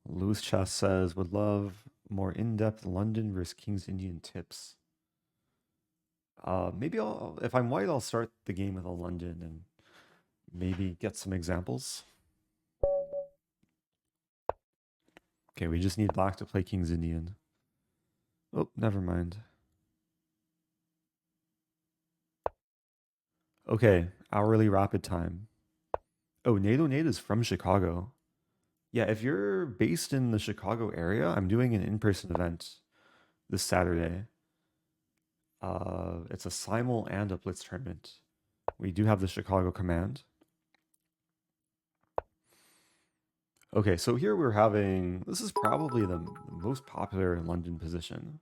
Loose Chess says, would love more in-depth London versus King's Indian tips. Maybe if I'm white, I'll start the game with a London and maybe get some examples. Okay, we just need black to play King's Indian. Oh, never mind. Okay, hourly rapid time. Oh, NATO Nate is from Chicago. Yeah, if you're based in the Chicago area, I'm doing an in-person event this Saturday. It's a Simul and a Blitz tournament. We do have the Chicago command. Okay, so here we're having, this is probably the most popular London position.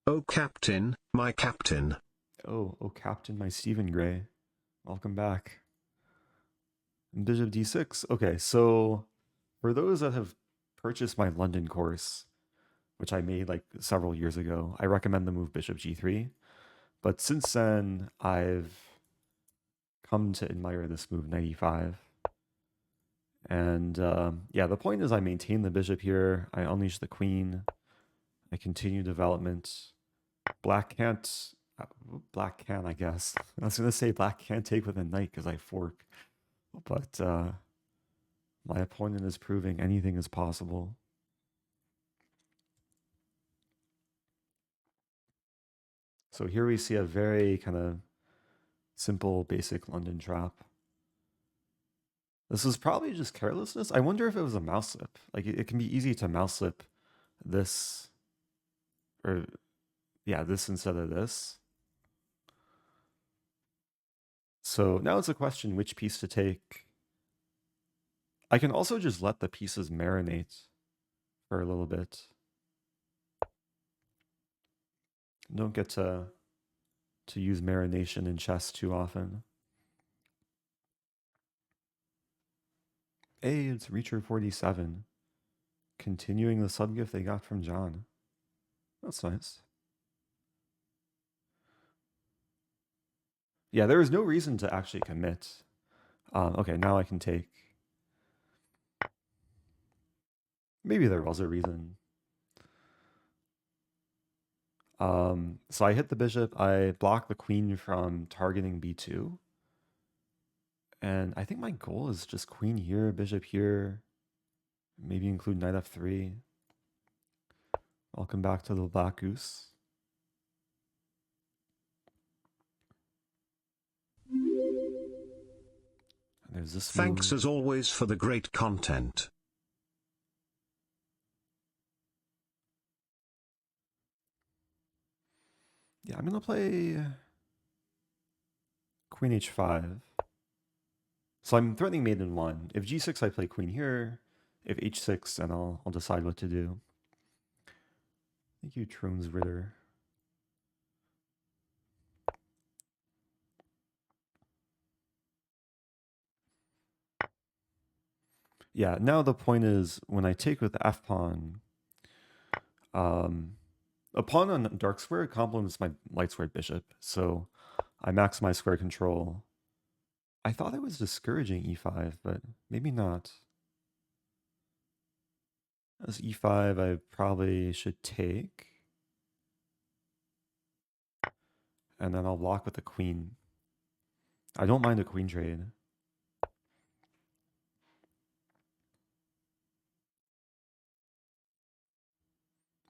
Oh, Captain, my Captain. Oh, Captain, my Stephen Gray. Welcome back. And Bishop d6. Okay, so for those that have purchased my London course, which I made like several years ago, I recommend the move Bishop g3. But since then, I've come to admire this move, knight e5. And yeah, the point is I maintain the bishop here. I unleash the queen. I continue development. Black can't, I guess. I was going to say black can't take with a knight because I fork. But my opponent is proving anything is possible. So here we see a very kind of simple, basic London trap. This is probably just carelessness. I wonder if it was a mouse slip. Like it can be easy to mouse slip this, or yeah, this instead of this. So now it's a question which piece to take. I can also just let the pieces marinate for a little bit. Don't get to use marination in chess too often. Hey, it's Reacher47. Continuing the subgift they got from John. That's nice. Yeah, there is no reason to actually commit. Okay, now I can take. Maybe there was a reason. So I hit the bishop. I block the queen from targeting b2. And I think my goal is just queen here, bishop here. Maybe include knight f3. Welcome back to the Black Goose. And there's this Thanks move. as always for the great content. Yeah, I'm going to play queen h5. So I'm threatening mate in 1. If g6, I play queen here. If h6, then I'll decide what to do. Thank you, Trones Ritter. Yeah, now the point is, when I take with the f-pawn, a pawn on dark square complements my light square bishop, so I maximize square control. I thought it was discouraging e5, but maybe not. As e5, I probably should take. And then I'll block with the queen. I don't mind a queen trade.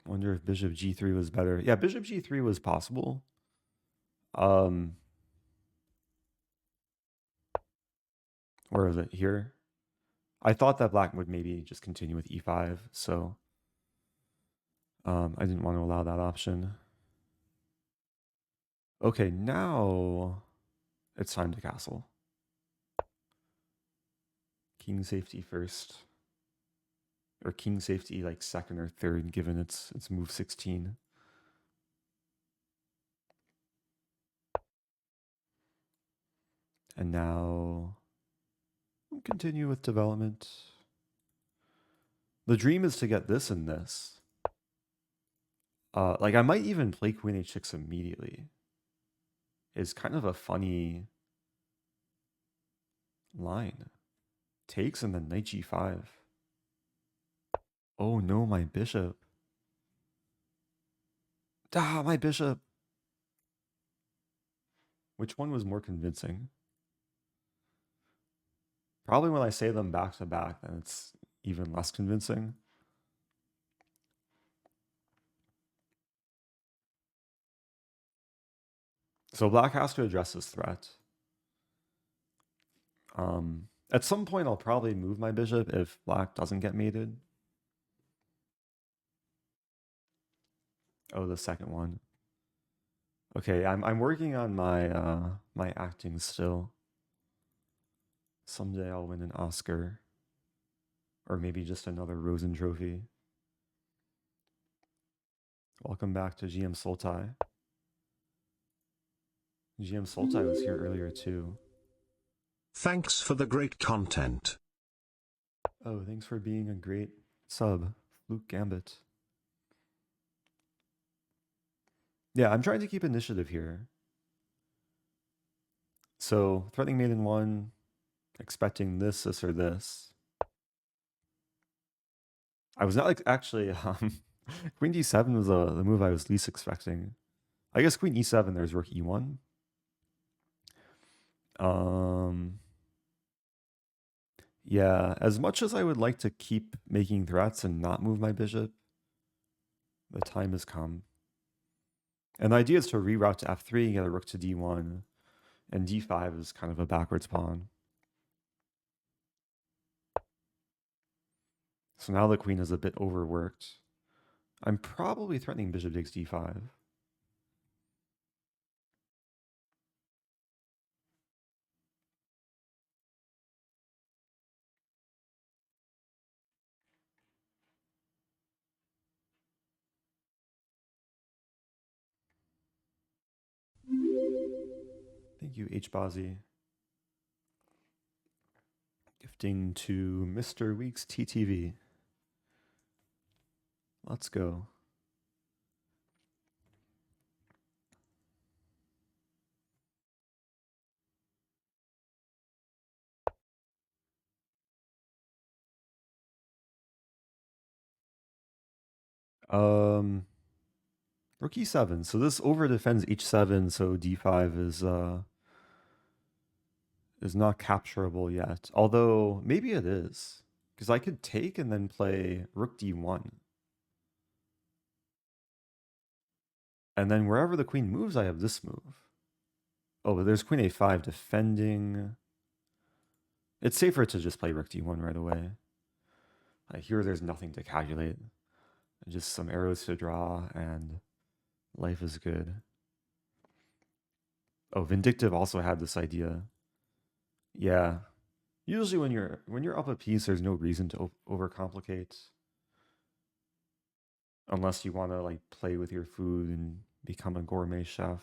Wonder if bishop g3 was better. Yeah, bishop g3 was possible. Where is it? Here? I thought that black would maybe just continue with e5, so I didn't want to allow that option. Okay, now it's time to castle. King safety first. Or king safety like second or third, given its move 16. And now we'll continue with development. The dream is to get this and this. Like I might even play queen h6 immediately. It's kind of a funny line. Takes and then knight g5. Oh no, my bishop. Ah, my bishop. Which one was more convincing? Probably when I say them back to back, then it's even less convincing. So black has to address this threat. At some point, I'll probably move my bishop if black doesn't get mated. Oh, the second one. Okay, I'm working on my my acting still. Someday I'll win an Oscar, or maybe just another Rosen trophy. Welcome back to GM Sultai. GM Sultai was here earlier too. Thanks for the great content. Oh, thanks for being a great sub, Fluke Gambit. Yeah, I'm trying to keep initiative here. So, threatening mate in 1, expecting this, or this. I was not actually, Queen D7 was the move I was least expecting. I guess Queen E7, there's Rook E1. Yeah, as much as I would like to keep making threats and not move my bishop, the time has come. And the idea is to reroute to F3 and get a rook to D1, and D5 is kind of a backwards pawn. So now the queen is a bit overworked. I'm probably threatening bishop takes D5. Thank you, HBozzy. Gifting to Mr. Weeks TTV. Let's go. Rook E7. So this over defends H7, so D5 is not capturable yet. Although maybe it is, because I could take and then play Rook D1. And then wherever the queen moves, I have this move. Oh, but there's Queen A5 defending. It's safer to just play Rook D1 right away. Here there's nothing to calculate. Just some arrows to draw, and life is good. Oh, Vindictive also had this idea. Yeah. Usually when you're up a piece, there's no reason to overcomplicate. Unless you want to like play with your food and become a gourmet chef.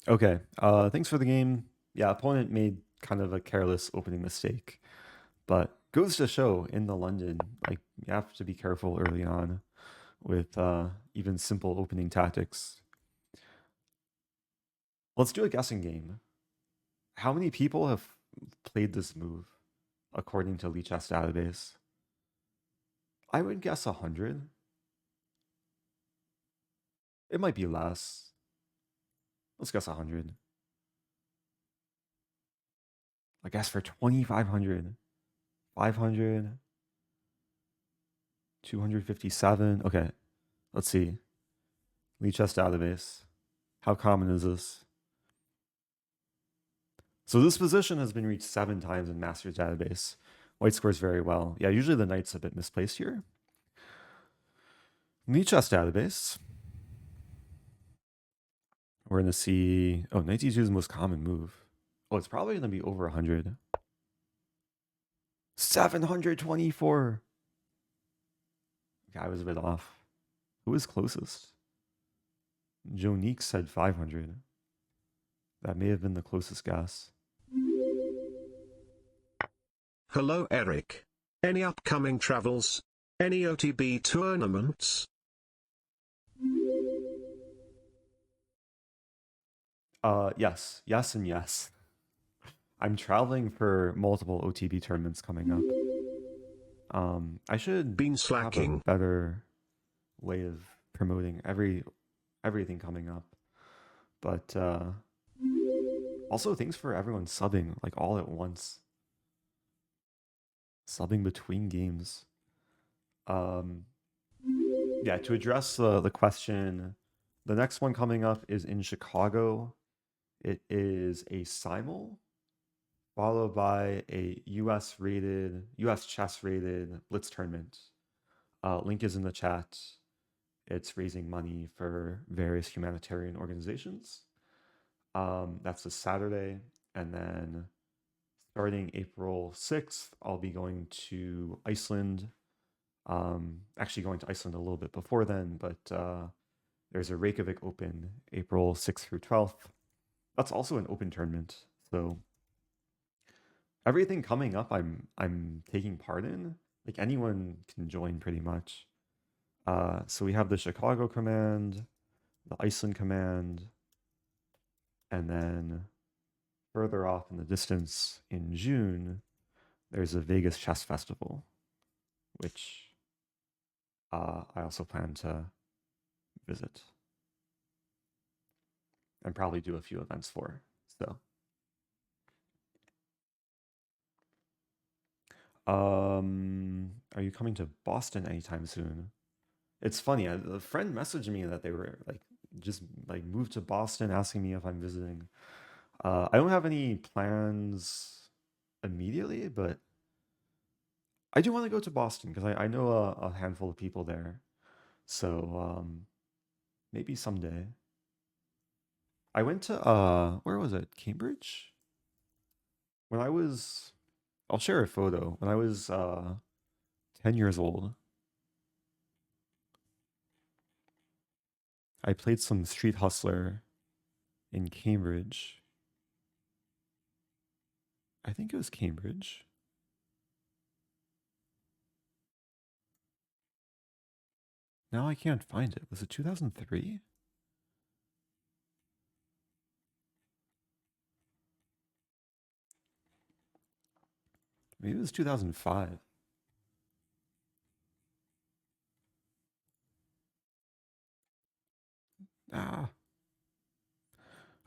Okay, thanks for the game. Yeah, opponent made kind of a careless opening mistake, but goes to show in the London, like you have to be careful early on with even simple opening tactics. Let's do a guessing game. How many people have played this move according to Chess database? I would guess 100. It might be less. Let's guess 100. I guess for 2,500, 500, 257. Okay, let's see. Chess database. How common is this? So this position has been reached 7 times in Master's database. White scores very well. Yeah, usually the knight's a bit misplaced here. Chess database. We're going to see... Oh, knight d2 is the most common move. Oh, it's probably going to be over 100. 724. Okay, I was a bit off. Who is closest? Jonique said 500. That may have been the closest guess. Hello Eric. Any upcoming travels? Any OTB tournaments? Yes, yes, and yes. I'm traveling for multiple OTB tournaments coming up. I should Been have a slacking. better way of promoting everything coming up. But also thanks for everyone subbing like all at once. Subbing between games. Um yeah, to address the question, the next one coming up is in Chicago. It is a simul followed by a US chess rated Blitz tournament. Link is in the chat. It's raising money for various humanitarian organizations. That's a Saturday. And then starting April 6th, I'll be going to Iceland. Actually, going to Iceland a little bit before then, but there's a Reykjavik Open April 6th through 12th. That's also an open tournament. So everything coming up I'm taking part in, like anyone can join pretty much. So we have the Chicago command, the Iceland command, and then further off in the distance in June, there's a Vegas Chess Festival, which I also plan to visit and probably do a few events for. So, are you coming to Boston anytime soon? It's funny. A friend messaged me that they were like just like moved to Boston, asking me if I'm visiting. I don't have any plans immediately, but I do want to go to Boston because I know a handful of people there. So maybe someday. I went to where was it? Cambridge? When I was I'll share a photo. When I was 10 years old, I played some Street Hustler in Cambridge. I think it was Cambridge. Now I can't find it. Was it 2003? Maybe it was 2005. Ah.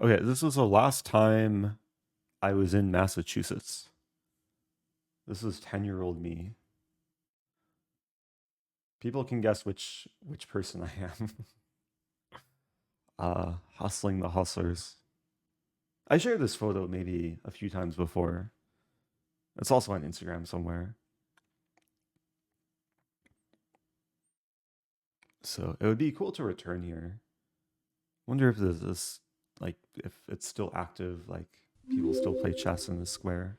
Okay, this was the last time I was in Massachusetts. This is 10-year-old me. People can guess which person I am. Hustling the hustlers. I shared this photo maybe a few times before. It's also on Instagram somewhere. So it would be cool to return here. Wonder if there's this like if it's still active, like people still play chess in the square.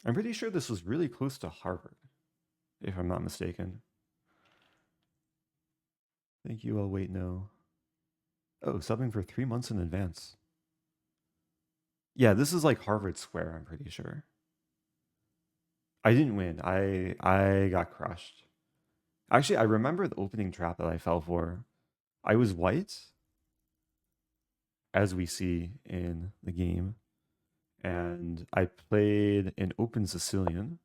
I'm pretty sure this was really close to Harvard, if I'm not mistaken. Thank you, I'll wait no. Oh, subbing for 3 months in advance. Yeah, this is like Harvard Square, I'm pretty sure. I didn't win. I got crushed. Actually, I remember the opening trap that I fell for. I was white, as we see in the game, and I played an open Sicilian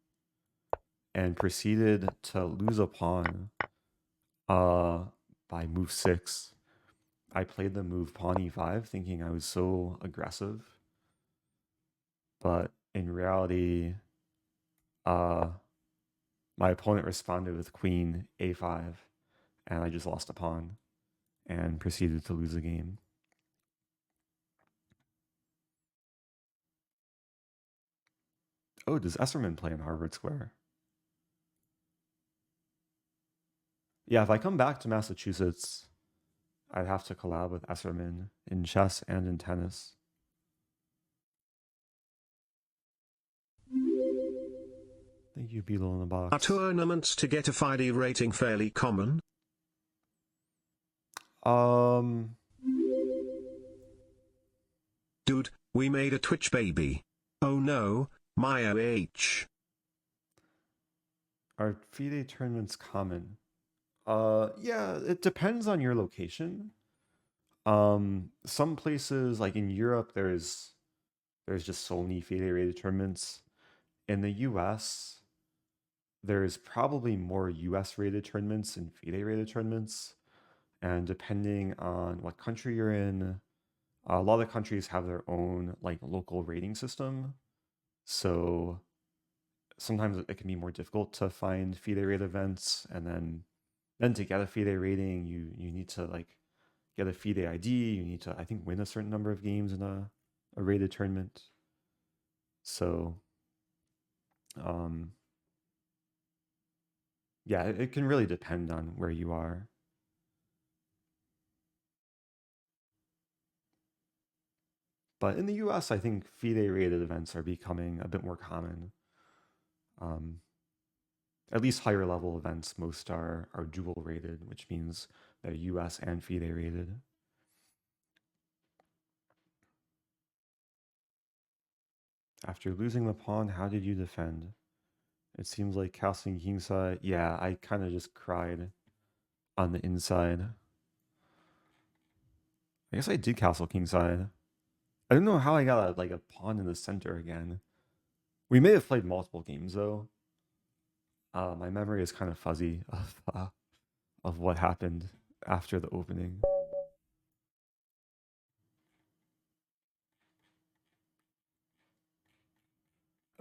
and proceeded to lose a pawn by move 6. I played the move pawn e5 thinking I was so aggressive, but in reality, uh, my opponent responded with queen a5, and I just lost a pawn and proceeded to lose the game. Oh, does Esserman play in Harvard Square? Yeah, if I come back to Massachusetts, I'd have to collab with Esserman in chess and in tennis. Thank you, Beetle in the Are box. tournaments to get a FIDE rating fairly common? Um, Dude, we made a Twitch baby. Oh no, my OH. are FIDE tournaments common? Yeah, it depends on your location. Some places like in Europe, there's just so many FIDE rated tournaments. In the US, there's probably more US rated tournaments and FIDE rated tournaments. And depending on what country you're in, a lot of countries have their own like local rating system. So sometimes it can be more difficult to find FIDE rate events, and then to get a FIDE rating, you need to like get a FIDE ID. You need to, I think, win a certain number of games in a rated tournament. So um, yeah, it can really depend on where you are. But in the US, I think FIDE rated events are becoming a bit more common. Um, at least higher level events, most are dual rated, which means they're US and FIDE rated. After losing the pawn, how did you defend? It seems like castling kingside. Yeah, I kind of just cried on the inside. I guess I did castle kingside. I don't know how I got like a pawn in the center again. We may have played multiple games though. My memory is kind of fuzzy of what happened after the opening.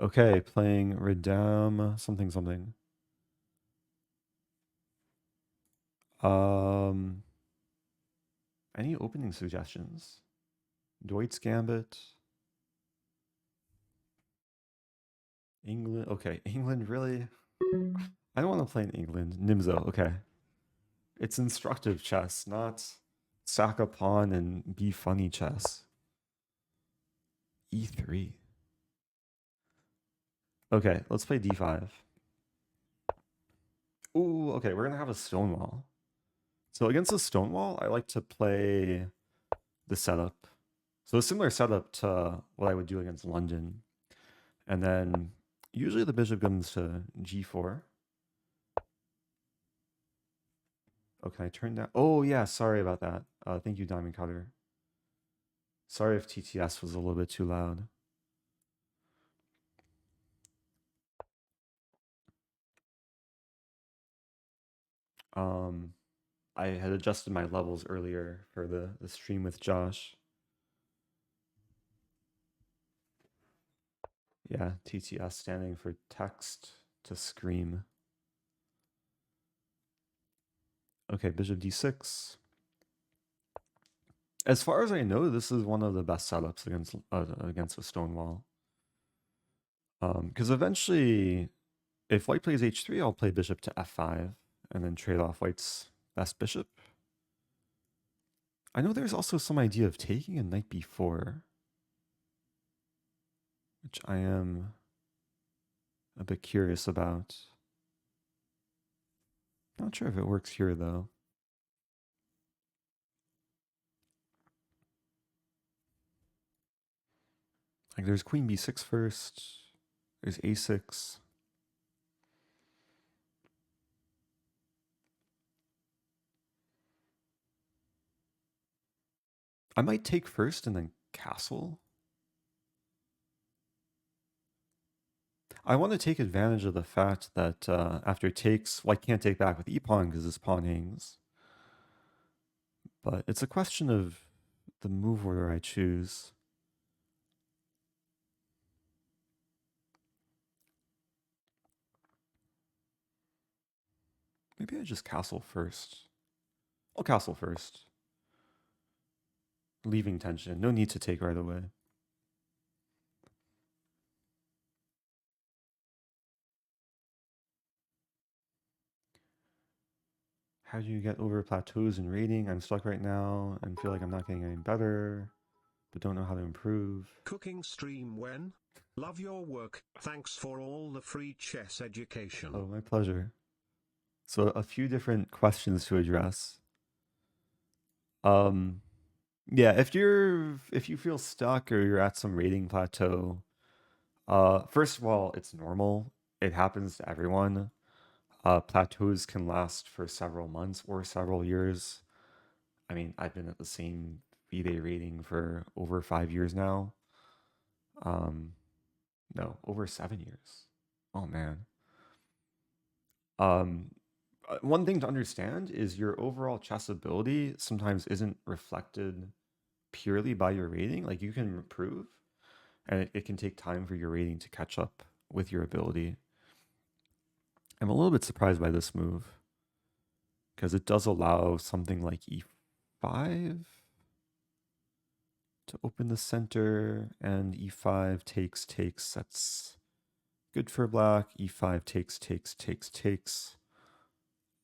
Okay, playing Redam something something. Um, any opening suggestions? Deutz Gambit. England. Okay, England really? I don't want to play in England. Nimzo. Okay. It's instructive chess, not sack a pawn and be funny chess. E3. Okay, let's play D5. Ooh, okay, we're gonna have a Stonewall. So against the Stonewall, I like to play the setup. So a similar setup to what I would do against London. And then usually the bishop comes to G4. Oh, can I turn down? Oh yeah, sorry about that. Thank you, Diamond Cutter. Sorry if TTS was a little bit too loud. I had adjusted my levels earlier for the stream with Josh. Yeah, TTS standing for text to scream. Okay, bishop d6. As far as I know, this is one of the best setups against a Stonewall. Because eventually, if white plays h3, I'll play bishop to f5 and then trade off white's best bishop. I know there's also some idea of taking a knight b4, which I am a bit curious about. Not sure if it works here though. Like there's queen b6 first, there's a6. I might take first and then castle. I want to take advantage of the fact that after takes, white can't take back with e-pawn because this pawn hangs. But it's a question of the move order I choose. Maybe I just castle first. I'll castle first. Leaving tension. No need to take right away. How do you get over plateaus in rating? I'm stuck right now and feel like I'm not getting any better, but don't know how to improve. Cooking stream when? Love your work. Thanks for all the free chess education. Oh, my pleasure. So a few different questions to address. Yeah, if you feel stuck or you're at some rating plateau, first of all, it's normal. It happens to everyone. plateaus can last for several months or several years. I mean, I've been at the same FIDE rating for over 5 years now. Um, no, over 7 years. Oh man. Um, One thing to understand is your overall chess ability sometimes isn't reflected purely by your rating. Like you can improve, and it can take time for your rating to catch up with your ability. I'm a little bit surprised by this move because it does allow something like e5 to open the center, and e5 takes. That's good for black. e5 takes.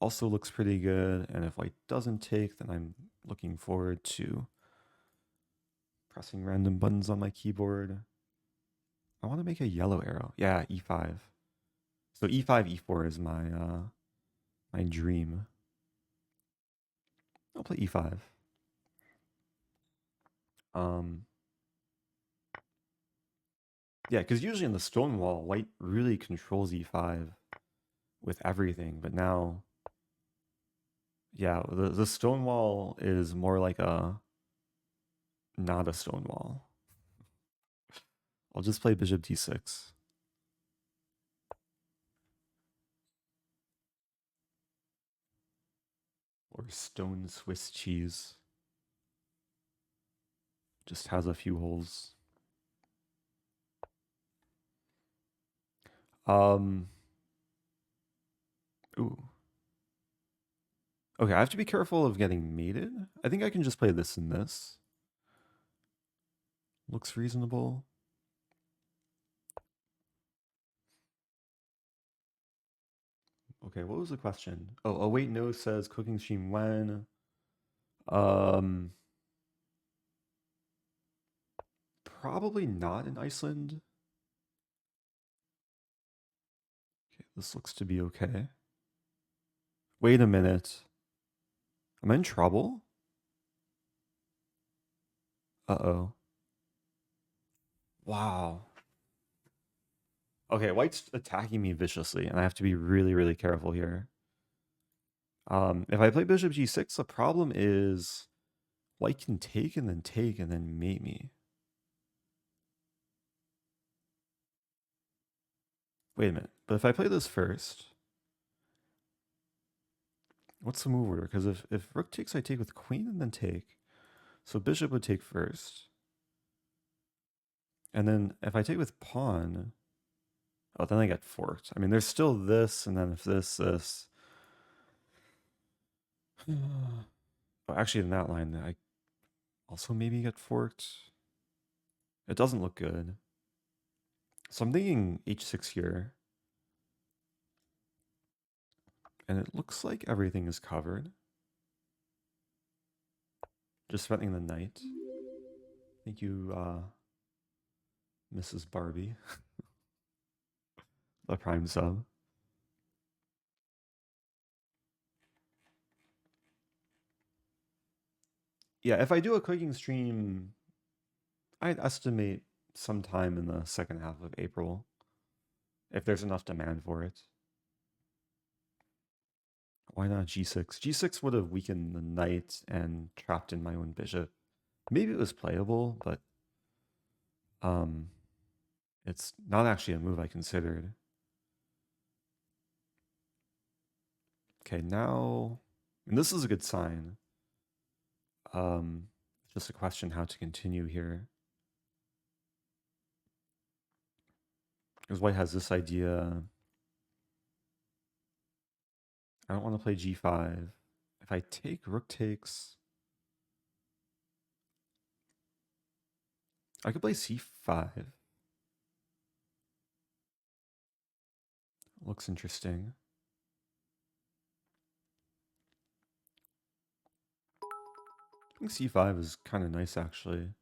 Also looks pretty good. And if white doesn't take, then I'm looking forward to pressing random buttons on my keyboard. I want to make a yellow arrow. Yeah, e5. So e5, e4 is my dream. I'll play e5. Yeah, because usually in the Stonewall, white really controls e5 with everything, but now, yeah, the Stonewall is more like not a Stonewall. I'll just play bishop d6. Or stone Swiss cheese. Just has a few holes. Ooh. Okay, I have to be careful of getting mated. I think I can just play this and this. Looks reasonable. Okay, what was the question? Oh, wait, no says cooking stream when. Probably not in Iceland. Okay, this looks to be okay. Wait a minute. Am I in trouble? Uh-oh. Wow. Okay, white's attacking me viciously, and I have to be really, really careful here. If I play bishop g6, the problem is white can take and then mate me. Wait a minute. But if I play this first, what's the move order? Because if rook takes, I take with queen and then take. So bishop would take first. And then if I take with pawn, oh, then I get forked. I mean, there's still this, and then if this. Oh, actually, in that line, I also maybe get forked. It doesn't look good. So I'm thinking h6 here. And it looks like everything is covered. Just threatening the knight. Thank you, Mrs. Barbie. The prime sub. Yeah, if I do a cooking stream, I'd estimate sometime in the second half of April, if there's enough demand for it. Why not g6? g6 would have weakened the knight and trapped in my own bishop. Maybe it was playable, but it's not actually a move I considered. Okay, now, and this is a good sign. Just a question how to continue here. Because white has this idea. I don't want to play g5. If I take, rook takes. I could play c5. Looks interesting. I think c5 is kind of nice, actually.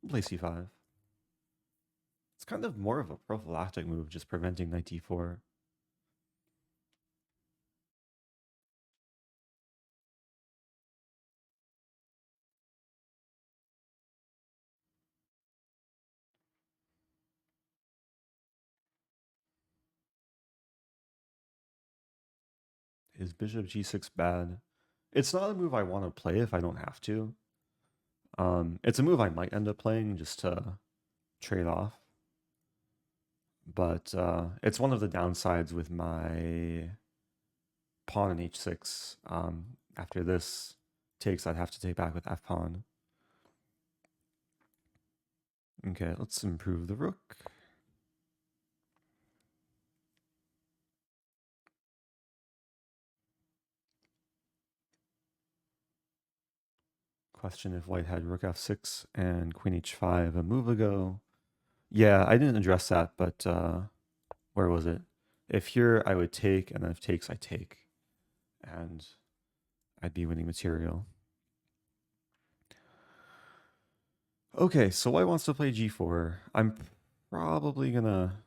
Play c5. It's kind of more of a prophylactic move, just preventing knight d4. Is bishop g6 bad? It's not a move I want to play if I don't have to. It's a move I might end up playing just to trade off. But it's one of the downsides with my pawn and h6. After this takes, I'd have to take back with f pawn. Okay, let's improve the rook. Question if white had rook f6 and queen h5 a move ago. Yeah, I didn't address that, but where was it? If here I would take, and then if takes, I take. And I'd be winning material. Okay, so white wants to play g4. I'm probably gonna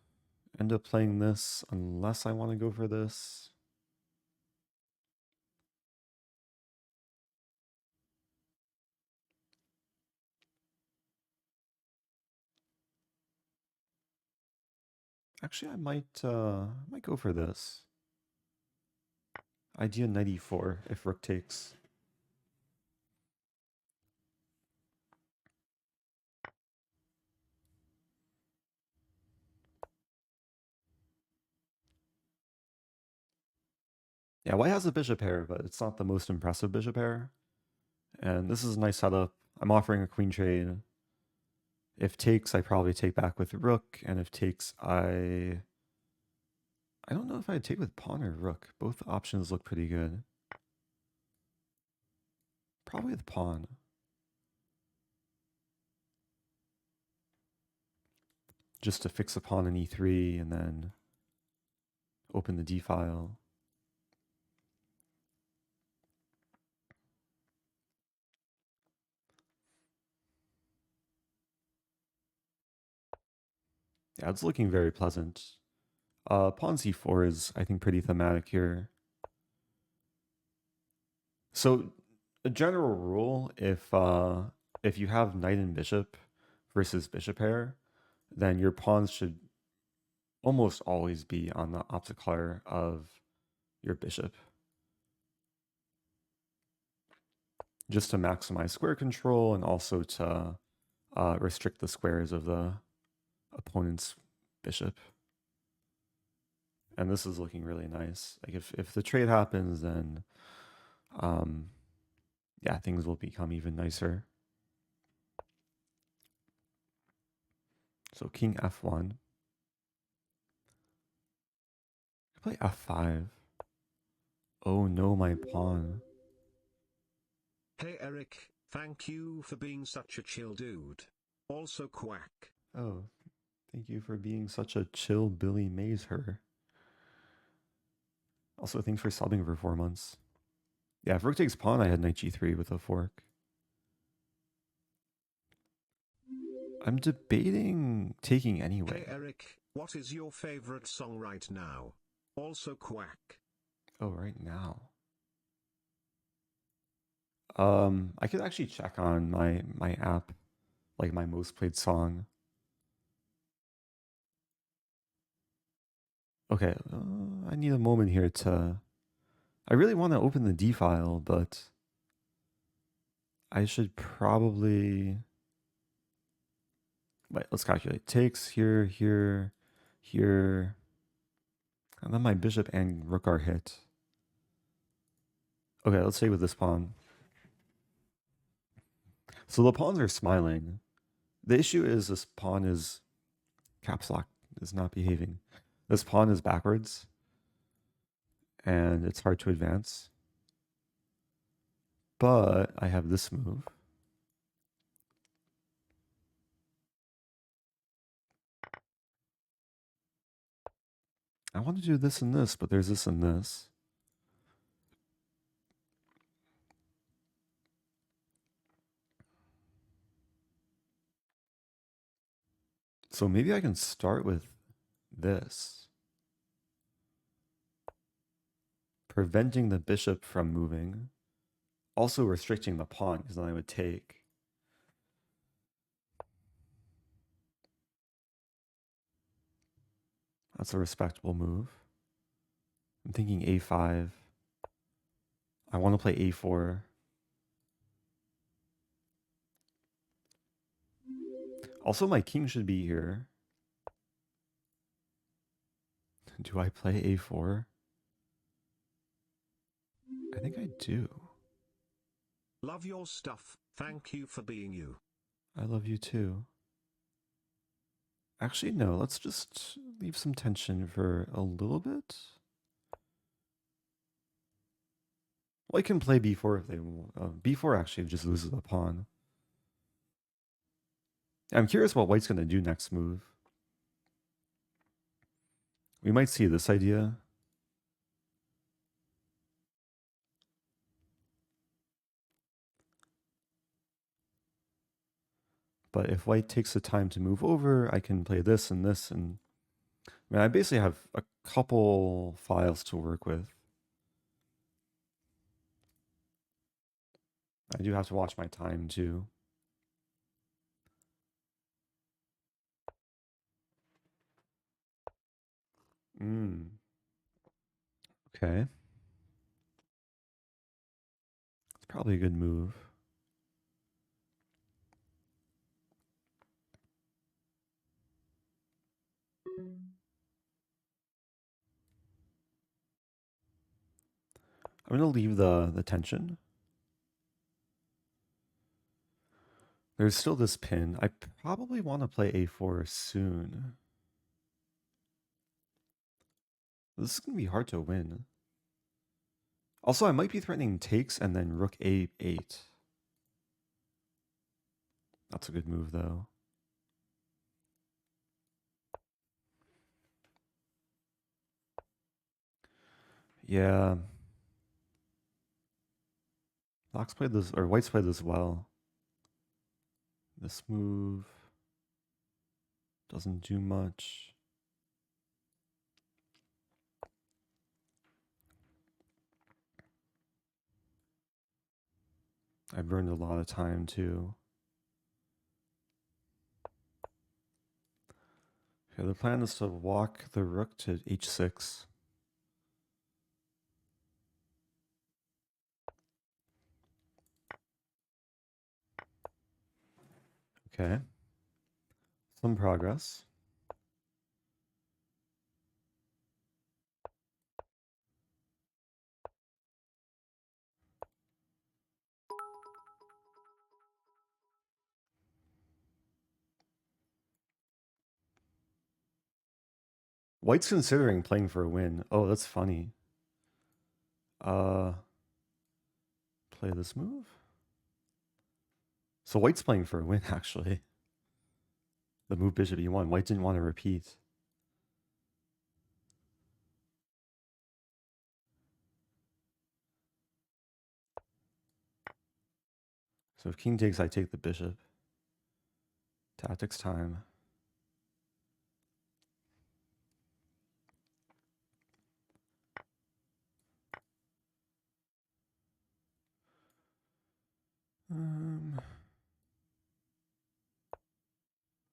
end up playing this unless I want to go for this. Actually, I might go for this. Idea knight e4 if rook takes. Yeah, white has a bishop pair, but it's not the most impressive bishop pair. And this is a nice setup. I'm offering a queen trade. If takes, I probably take back with rook, and if takes, I don't know if I'd take with pawn or rook. Both options look pretty good. Probably with pawn. Just to fix a pawn in e3 and then open the d file. Yeah, it's looking very pleasant. Pawn c4 is, I think, pretty thematic here. So, a general rule, if you have knight and bishop versus bishop pair, then your pawns should almost always be on the opposite color of your bishop. Just to maximize square control and also to restrict the squares of the opponent's bishop. And this is looking really nice. Like if the trade happens, then yeah, things will become even nicer. So king f1. Play f5. Oh no, my pawn. Hey Eric, thank you for being such a chill dude. Also quack. Oh, thank you for being such a chill Billy Mays her. Also, thanks for subbing for 4 months. Yeah, if rook takes pawn, I had knight g3 with a fork. I'm debating taking anyway. Hey Eric, what is your favorite song right now? Also quack. Oh, right now. I could actually check on my app, like my most played song. Okay, I need a moment here to. I really want to open the D file, but I should probably. Wait, let's calculate. Takes here, here, here, and then my bishop and rook are hit. Okay, let's stay with this pawn. So the pawns are smiling. The issue is this pawn is caps lock is not behaving. This pawn is backwards, and it's hard to advance. But I have this move. I want to do this and this, but there's this and this. So maybe I can start with this. Preventing the bishop from moving. Also restricting the pawn, because then I would take. That's a respectable move. I'm thinking a5. I want to play a4. Also, my king should be here. Do I play a4? I think I do. Love your stuff. Thank you for being you. I love you too. Actually, no, let's just leave some tension for a little bit. White can play b4 if they want. b4 actually just loses a pawn. I'm curious what White's going to do next move. We might see this idea. But if White takes the time to move over, I can play this and this. And I mean, I basically have a couple files to work with. I do have to watch my time too. Okay. It's probably a good move. I'm going to leave the tension. There's still this pin. I probably want to play a4 soon. This is going to be hard to win. Also, I might be threatening takes and then rook a8. That's a good move, though. Yeah. Black's played this, or White's played this well. This move doesn't do much. I burned a lot of time, too. Okay, the plan is to walk the rook to h6. Okay. Some progress. White's considering playing for a win. Oh, that's funny. Play this move? So White's playing for a win, actually. The move bishop e1. White didn't want to repeat. So if king takes, I take the bishop. Tactics time.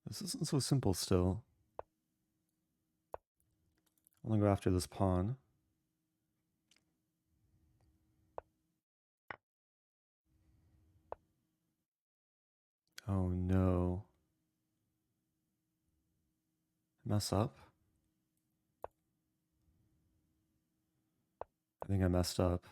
This isn't so simple still. I'm gonna go after this pawn. Oh no. Mess up? I think I messed up.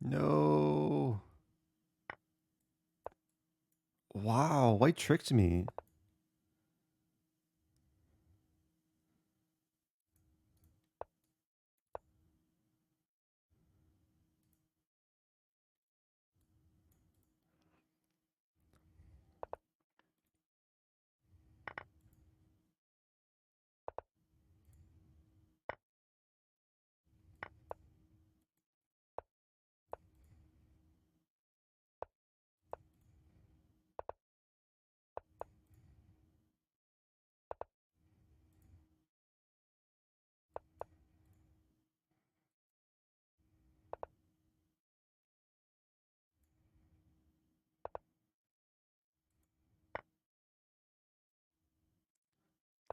No. Wow, White tricked me.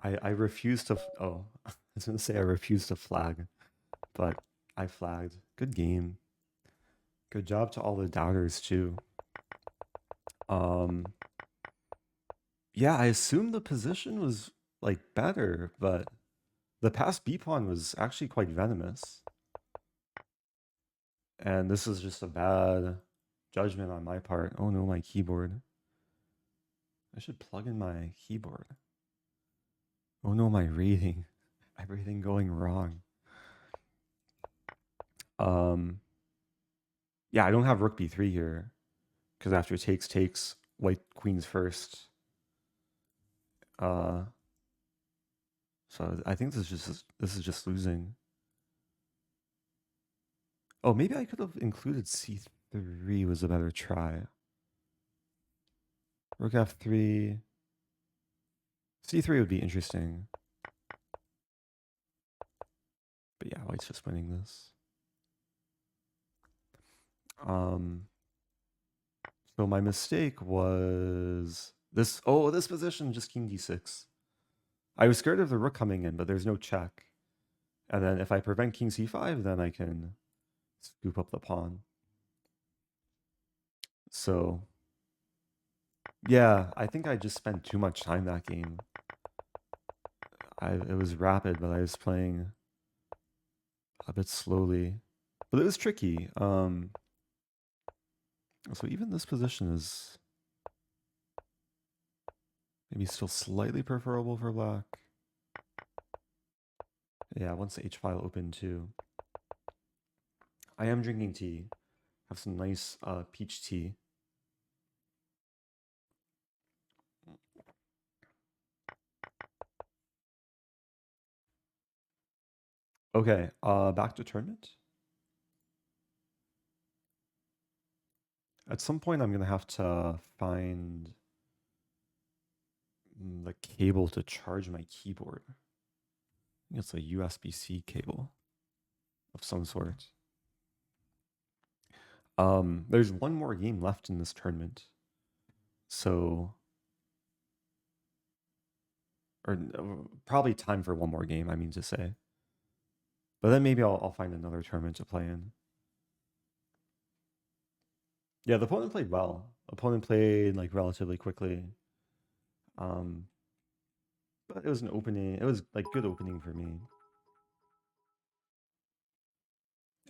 I refuse to. Oh, I was gonna say I refuse to flag, but I flagged. Good game. Good job to all the doubters too. Um, yeah, I assumed the position was like better, but the past B pawn was actually quite venomous. And this is just a bad judgment on my part. Oh no, my keyboard. I should plug in my keyboard. Oh no, my rating. Everything going wrong. Um, yeah, I don't have rook b3 here because after takes, white queen's first. So I think this is just losing. Oh, maybe I could have included c3 was a better try. Rook f3. c3 would be interesting. But yeah, white's just winning this. So my mistake was this. Oh, this position, just king d6. I was scared of the rook coming in, but there's no check. And then if I prevent king c5, then I can scoop up the pawn. So yeah, I think I just spent too much time that game. It was rapid, but I was playing a bit slowly. But it was tricky. So even this position is maybe still slightly preferable for black. Yeah, once the H file opened too. I am drinking tea. Have some nice peach tea. Okay, back to tournament. At some point, I'm gonna have to find the cable to charge my keyboard. I think it's a USB-C cable of some sort. There's one more game left in this tournament, so or probably time for one more game. I mean to say, but then maybe I'll find another tournament to play in. Yeah, the opponent played well. Opponent played like relatively quickly. But it was an opening. It was like good opening for me.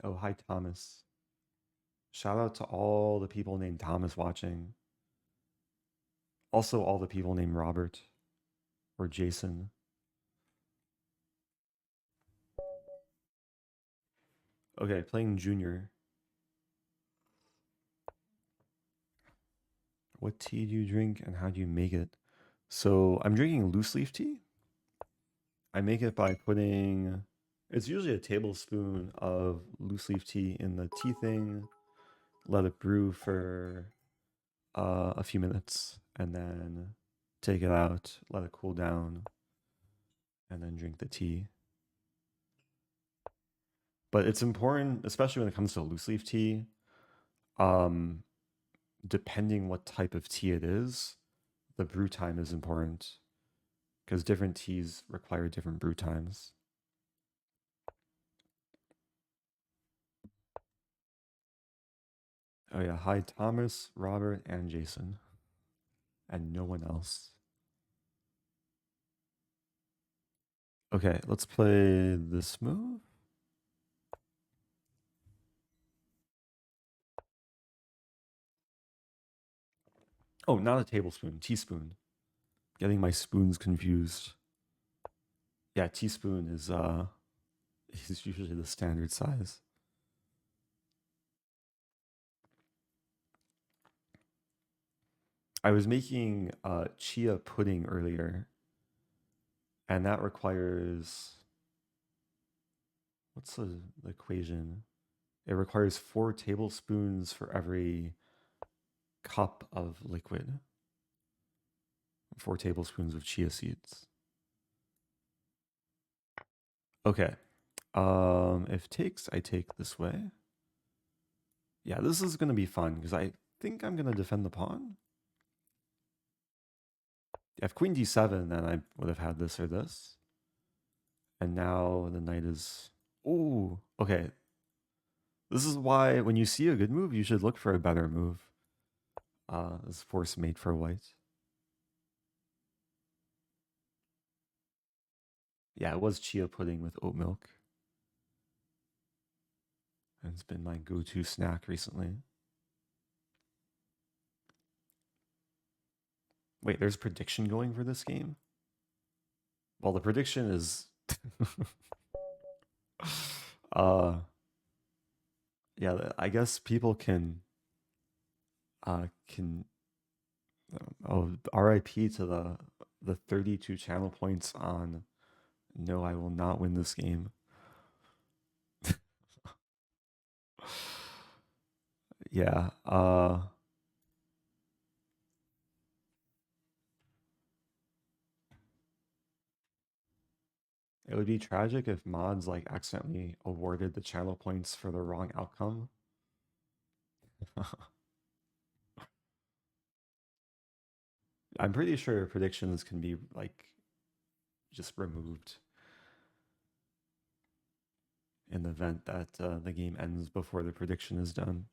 Oh, hi Thomas. Shout out to all the people named Thomas watching. Also all the people named Robert or Jason. Okay, playing junior. What tea do you drink and how do you make it? So I'm drinking loose leaf tea. I make it by putting, it's usually a tablespoon of loose leaf tea in the tea thing, let it brew for a few minutes, and then take it out, let it cool down, and then drink the tea. But it's important, especially when it comes to loose leaf tea, um, depending what type of tea it is, the brew time is important because different teas require different brew times. Oh yeah, hi Thomas, Robert, and Jason, and no one else. Okay, let's play this move. Oh, not a tablespoon, teaspoon. Getting my spoons confused. Yeah, teaspoon is is usually the standard size. I was making chia pudding earlier, and that requires what's the equation? It requires 4 tablespoons for every cup of liquid. 4 tablespoons of chia seeds. Okay. If takes, I take this way. Yeah, this is gonna be fun because I think I'm gonna defend the pawn. If queen d7, then I would have had this or this. And now the knight is... Ooh, okay. This is why when you see a good move, you should look for a better move. This force mate for white. Yeah, it was chia pudding with oat milk. And it's been my go-to snack recently. Wait, there's prediction going for this game? Well, the prediction is... yeah, I guess people can... Oh, RIP to the 32 channel points on no, I will not win this game. Yeah, it would be tragic if mods like accidentally awarded the channel points for the wrong outcome. I'm pretty sure predictions can be like just removed in the event that the game ends before the prediction is done.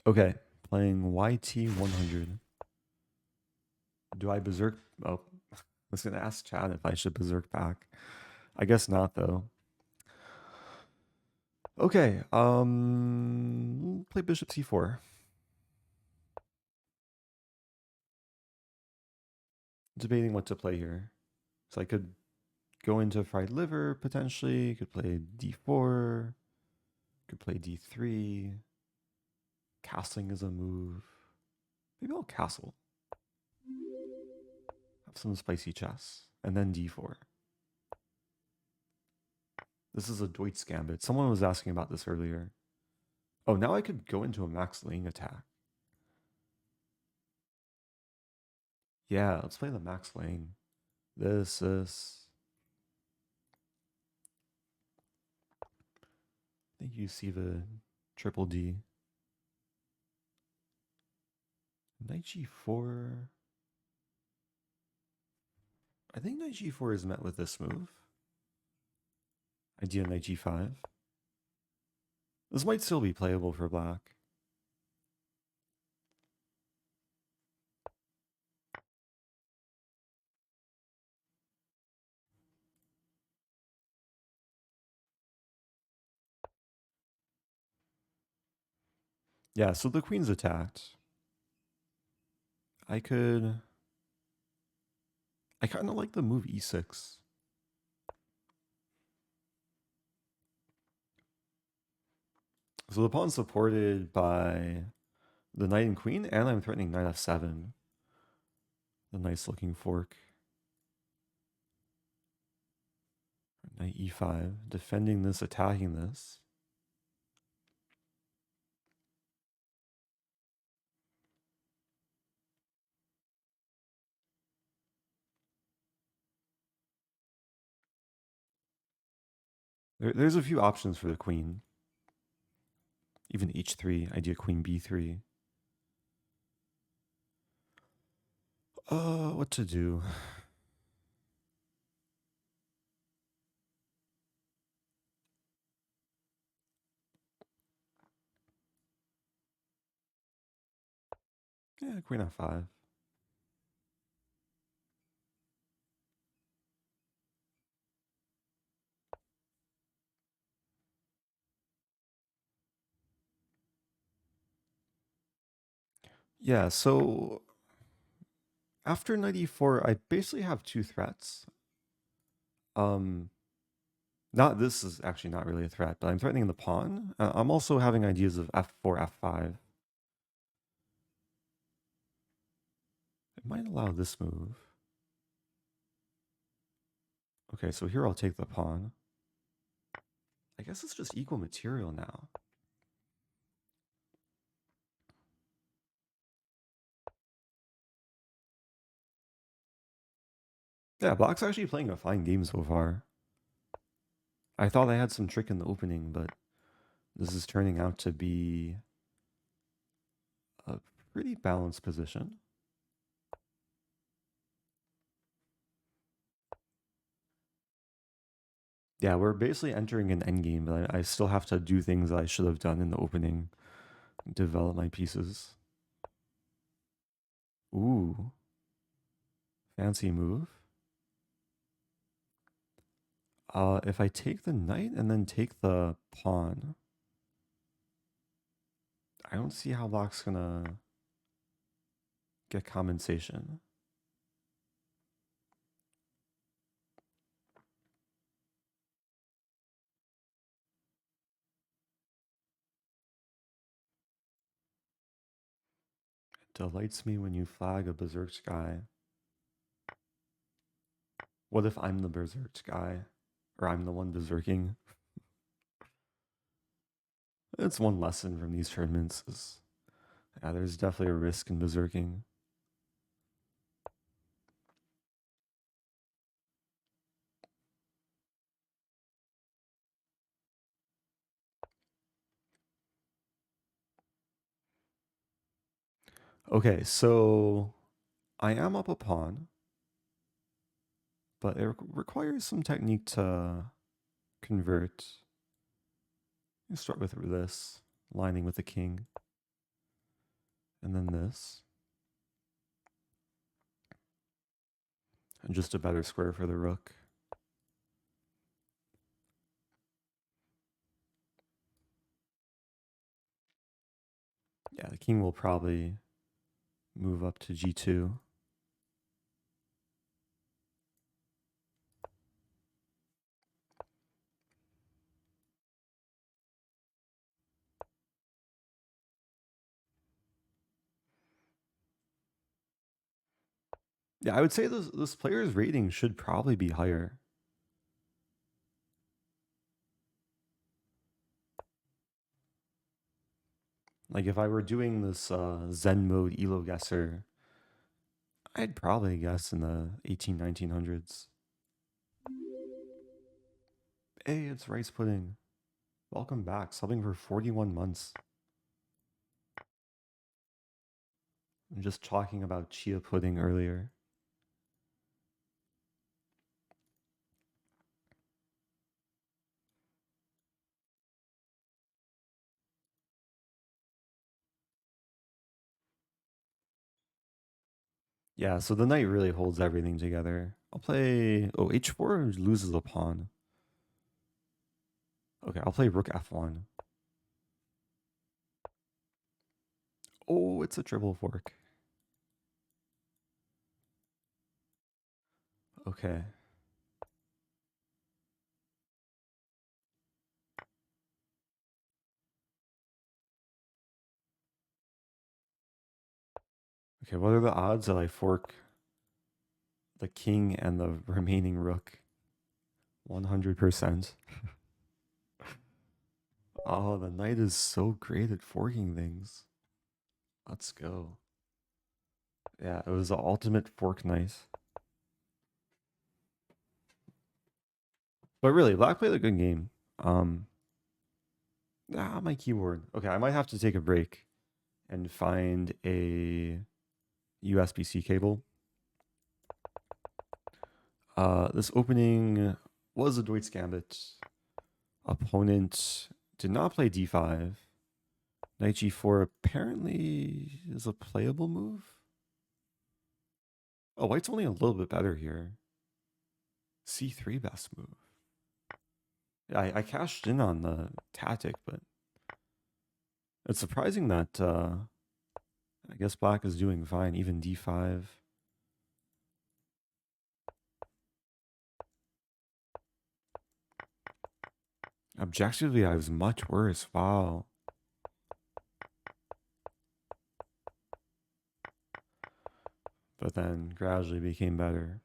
Okay, playing YT100. Do I berserk? Oh, I was gonna ask Chad if I should berserk back. I guess not though. Okay, play bishop c4. Debating what to play here. So I could go into fried liver potentially. Could play d4. Could play d3. Castling is a move. Maybe I'll castle. Have some spicy chess. And then d4. This is a Deutz Gambit. Someone was asking about this earlier. Oh, now I could go into a Max Ling attack. Yeah, let's play the Max Ling. This. Thank you, Siva. Triple D. Knight g4. I think knight g4 is met with this move. Idea knight g5. This might still be playable for black. Yeah, so the queen's attacked. I kind of like the move e6. So the pawn's supported by the knight and queen, and I'm threatening knight f7. The nice looking fork. Knight e5, defending this, attacking this. There's a few options for the queen. Even h3, idea queen b3. What to do? Yeah, queen f5. Yeah, so after knight e4, I basically have two threats. Not this is actually not really a threat, but I'm threatening the pawn. I'm also having ideas of f4, f5. It might allow this move. Okay, so here I'll take the pawn. I guess it's just equal material now. Yeah, black's actually playing a fine game so far. I thought I had some trick in the opening, but this is turning out to be a pretty balanced position. Yeah, we're basically entering an endgame, but I still have to do things that I should have done in the opening, develop my pieces. Ooh, fancy move. If I take the knight and then take the pawn, I don't see how black's gonna get compensation. It delights me when you flag a berserk guy. What if I'm the berserk guy? Or I'm the one berserking? It's one lesson from these tournaments. Yeah, there's definitely a risk in berserking. Okay, so I am up a pawn, but it requires some technique to convert. You start with this, lining with the king, and then this. And just a better square for the rook. Yeah, the king will probably move up to g2. Yeah, I would say this player's rating should probably be higher. Like if I were doing this Zen mode Elo guesser, I'd probably guess in the 1900s. Hey, it's rice pudding. Welcome back. Subbing for 41 months. I'm just talking about chia pudding earlier. Yeah, so the knight really holds everything together. I'll play... Oh, h4 loses a pawn. Okay, I'll play rook f1. Oh, it's a triple fork. Okay. Okay, what are the odds that I fork the king and the remaining rook? 100%. Oh, the knight is so great at forking things. Let's go. Yeah, it was the ultimate fork knight. But really, Black played a good game. My keyboard. Okay, I might have to take a break and find a USB-C cable. This opening was a Deutz Gambit. Opponent did not play d5. Knight g4 apparently is a playable move. Oh, white's only a little bit better here. c3 best move. Yeah, I cashed in on the tactic, but it's surprising that I guess black is doing fine, even d5. Objectively, I was much worse. Wow. But then gradually became better.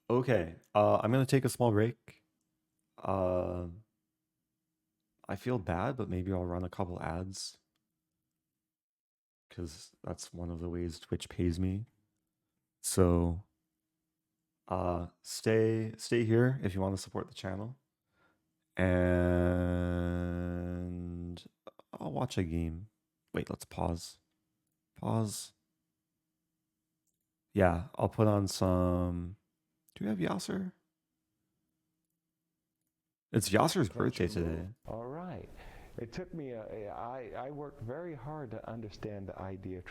Okay, I'm gonna take a small break. Uh, I feel bad, but maybe I'll run a couple ads because that's one of the ways Twitch pays me. So Stay here if you want to support the channel. And I'll watch a game. Wait, let's pause. Pause. Yeah, I'll put on some. Do we have Yasser? It's Yasser's birthday today. All right. It took me, I worked very hard to understand the idea of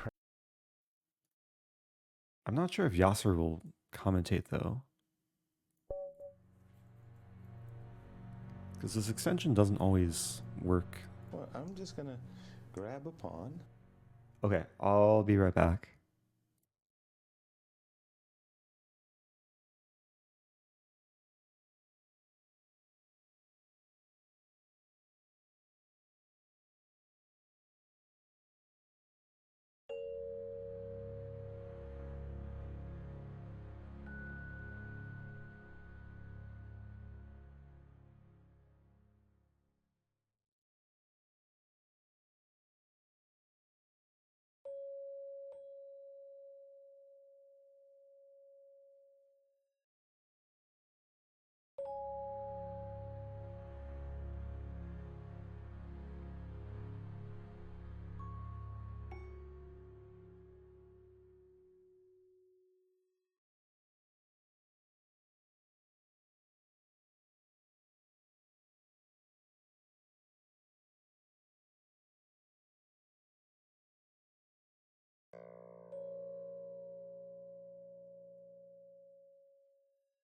I'm not sure if Yasser will commentate though. Because this extension doesn't always work. Well, I'm just going to grab a pawn. Okay, I'll be right back.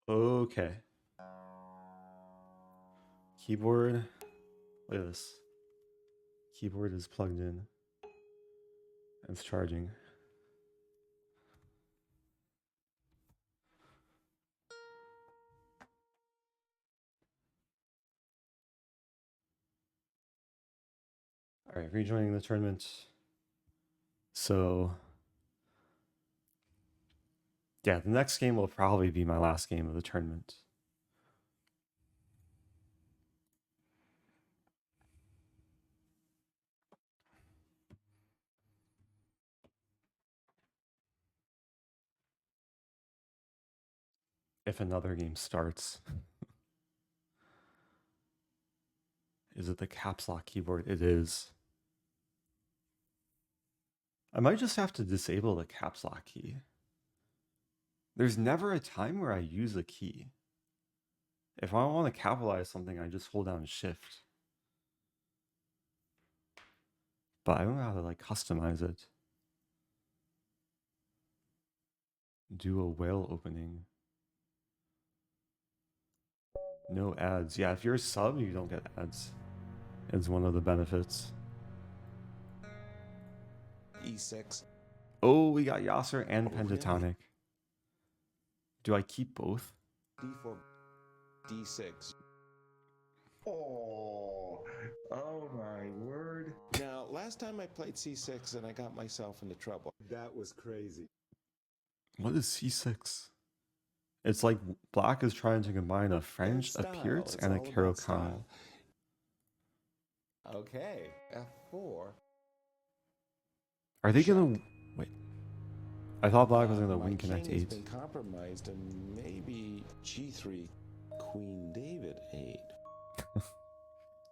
Okay. Keyboard. Look at this. Keyboard is plugged in. It's charging. All right, rejoining the tournament. So, yeah, the next game will probably be my last game of the tournament. If another game starts. Is it the caps lock keyboard? It is. I might just have to disable the caps lock key. There's never a time where I use a key. If I want to capitalize something, I just hold down shift. But I don't know how to like customize it. Do a whale opening. No ads. Yeah, if you're a sub, you don't get ads. It's one of the benefits. E6. Oh, we got Yasser and Oh, pentatonic. really? Do I keep both? D4, D6. Oh my word. Now, last time I played C6 and I got myself into trouble. That was crazy. What is C6? It's like black is trying to combine a French, a Style. Pierce, It's and a all about Caro-Kann. style. Okay, F4. Are they Check. gonna wait? I thought black was gonna My win Connect king has 8. been compromised, and maybe G3, Queen David 8.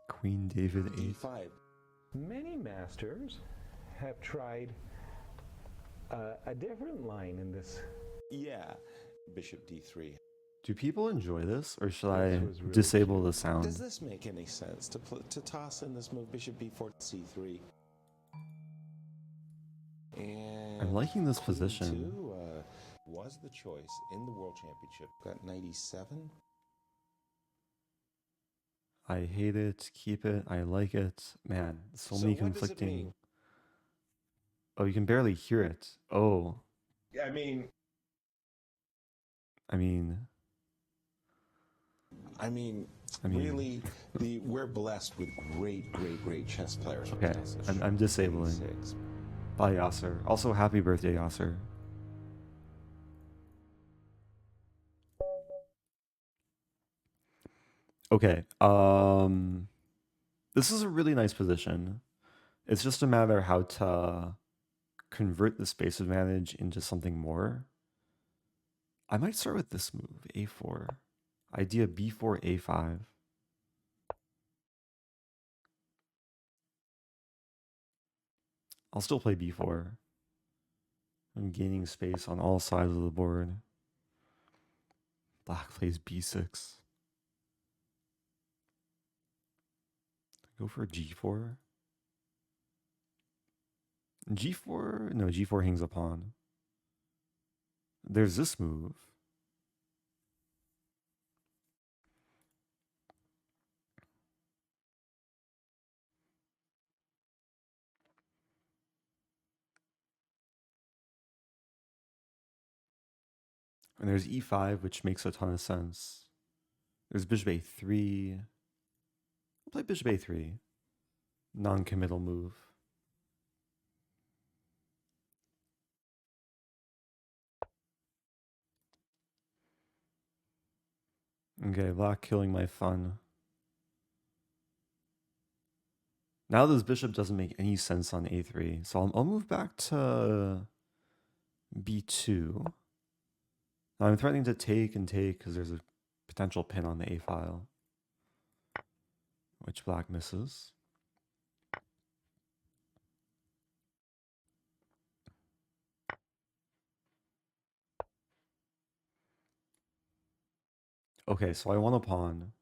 Queen David 8. D5. Many masters have tried a different line in this. Yeah, Bishop D3. Do people enjoy this, or should This I was really disable cute. the sound? Does this make any sense to toss in this move Bishop B4 C3? And I'm liking this Queen position. 2 was the choice in the World Championship. Got 97. I hate it. Keep it. I like it. Man, so many what does it conflicting. mean? Oh, you can barely hear it. Oh, I mean, really, we're blessed with great chess players. okay. I'm disabling. 86. Bye, Yasser. Also, happy birthday, Yasser. Okay. This is a really nice position. It's just a matter how to convert the space advantage into something more. I might start with this move, a4. Idea b4, a5. I'll still play b4. I'm gaining space on all sides of the board. Black plays b6. Go for g4. G4? No, g4 hangs a pawn. There's this move. And there's e5, which makes a ton of sense. There's bishop a3. I'll play bishop a3. Non-committal move. Okay, black killing my fun. Now this bishop doesn't make any sense on a3, so I'll move back to b2. Now I'm threatening to take and take because there's a potential pin on the a file, which black misses. Okay, so I won a pawn,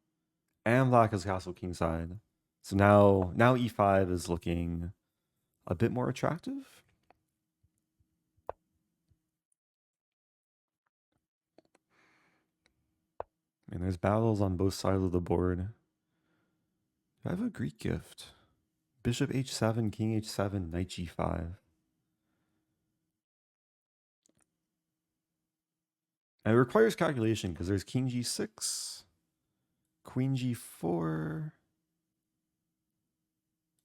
and black is castle kingside. So now e5 is looking a bit more attractive. And there's battles on both sides of the board. I have a Greek gift. Bishop h7, king h7, knight g5. And it requires calculation because there's king g6, queen g4,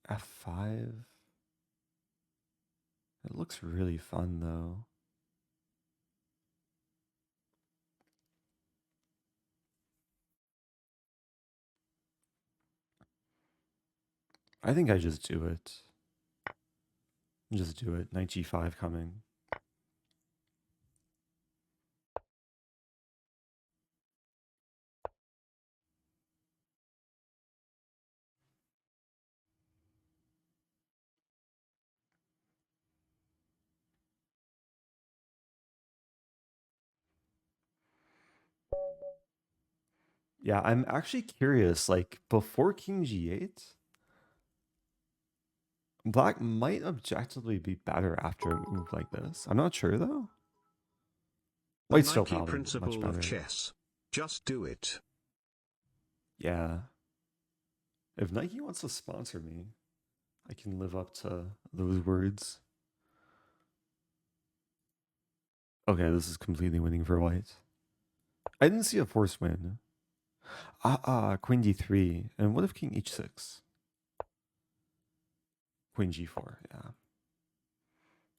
f5. It looks really fun though. I think I just do it. Just do it. Knight g5 coming. Yeah, I'm actually curious, like, before king g8, black might objectively be better after a move like this. I'm not sure, though. The White's still Nike probably much principle better. of chess. Just do it. Yeah. If Nike wants to sponsor me, I can live up to those words. Okay, this is completely winning for white. I didn't see a force win. Queen d3. And what if king h6? Queen g4, yeah.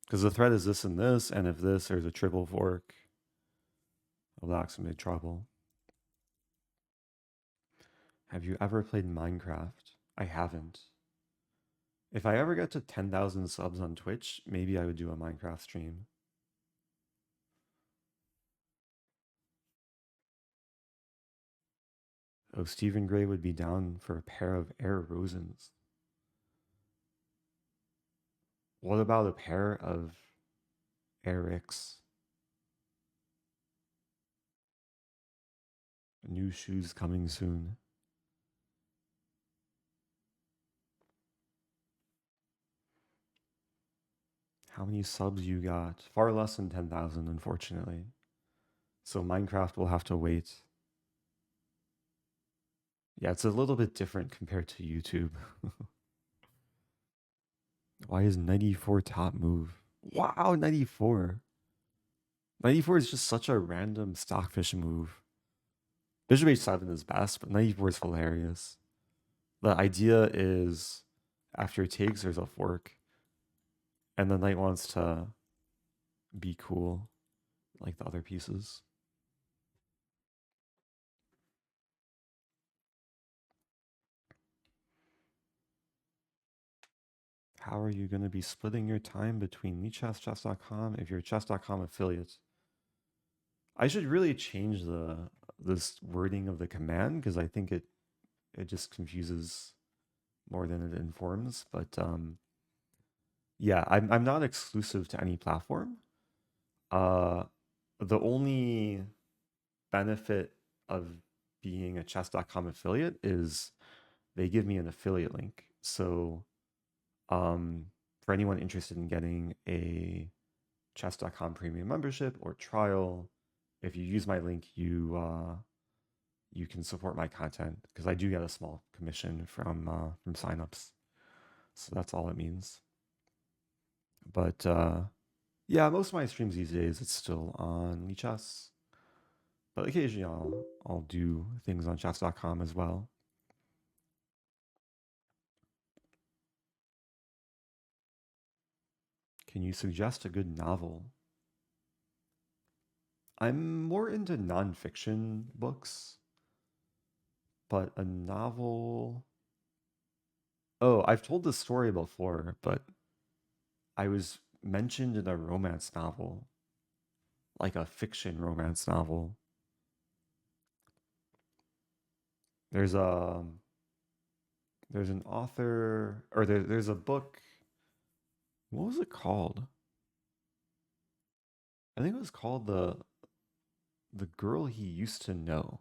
Because the threat is this and this, and if this, there's a triple fork. Black's in big trouble. Have you ever played Minecraft? I haven't. If I ever get to 10,000 subs on Twitch, maybe I would do a Minecraft stream. Oh, Stephen Gray would be down for a pair of Air Rosens. What about a pair of Erics? New shoes coming soon. How many subs you got? Far less than 10,000, unfortunately. So Minecraft will have to wait. Yeah, it's a little bit different compared to YouTube. Why is 94 top move? Wow, 94. 94 is just such a random stockfish move. Bishop h7 is best, but 94 is hilarious. The idea is after it takes, there's a fork. And the knight wants to be cool like the other pieces. How are you going to be splitting your time between Lichess, Chess.com if you're a Chess.com affiliate? I should really change this wording of the command because I think it just confuses more than it informs. But yeah, I'm not exclusive to any platform. Uh, the only benefit of being a chess.com affiliate is they give me an affiliate link. So for anyone interested in getting a chess.com premium membership or trial, if you use my link, you can support my content because I do get a small commission from signups. So that's all it means. But yeah, most of my streams these days it's still on Chess, but occasionally I'll do things on chess.com as well. Can you suggest a good novel? I'm more into nonfiction books, but a novel. Oh, I've told this story before, but I was mentioned in a romance novel, like a fiction romance novel. There's a there's an author, or there's a book. What was it called? I think it was called the Girl He Used to Know.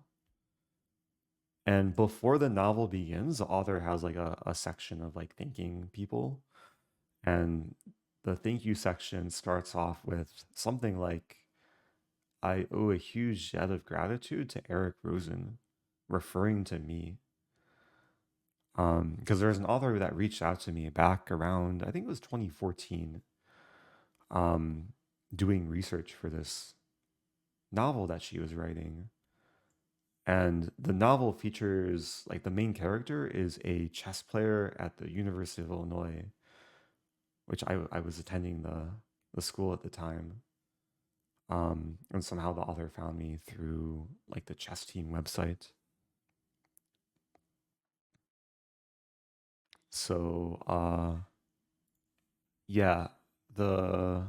And before the novel begins, the author has like a section of like thanking people. And the thank you section starts off with something like, I owe a huge debt of gratitude to Eric Rosen, referring to me. Because there's an author that reached out to me back around, I think it was 2014, doing research for this novel that she was writing. And the novel features, like, the main character is a chess player at the University of Illinois, which I was attending the school at the time. And somehow the author found me through like the chess team website. So yeah, the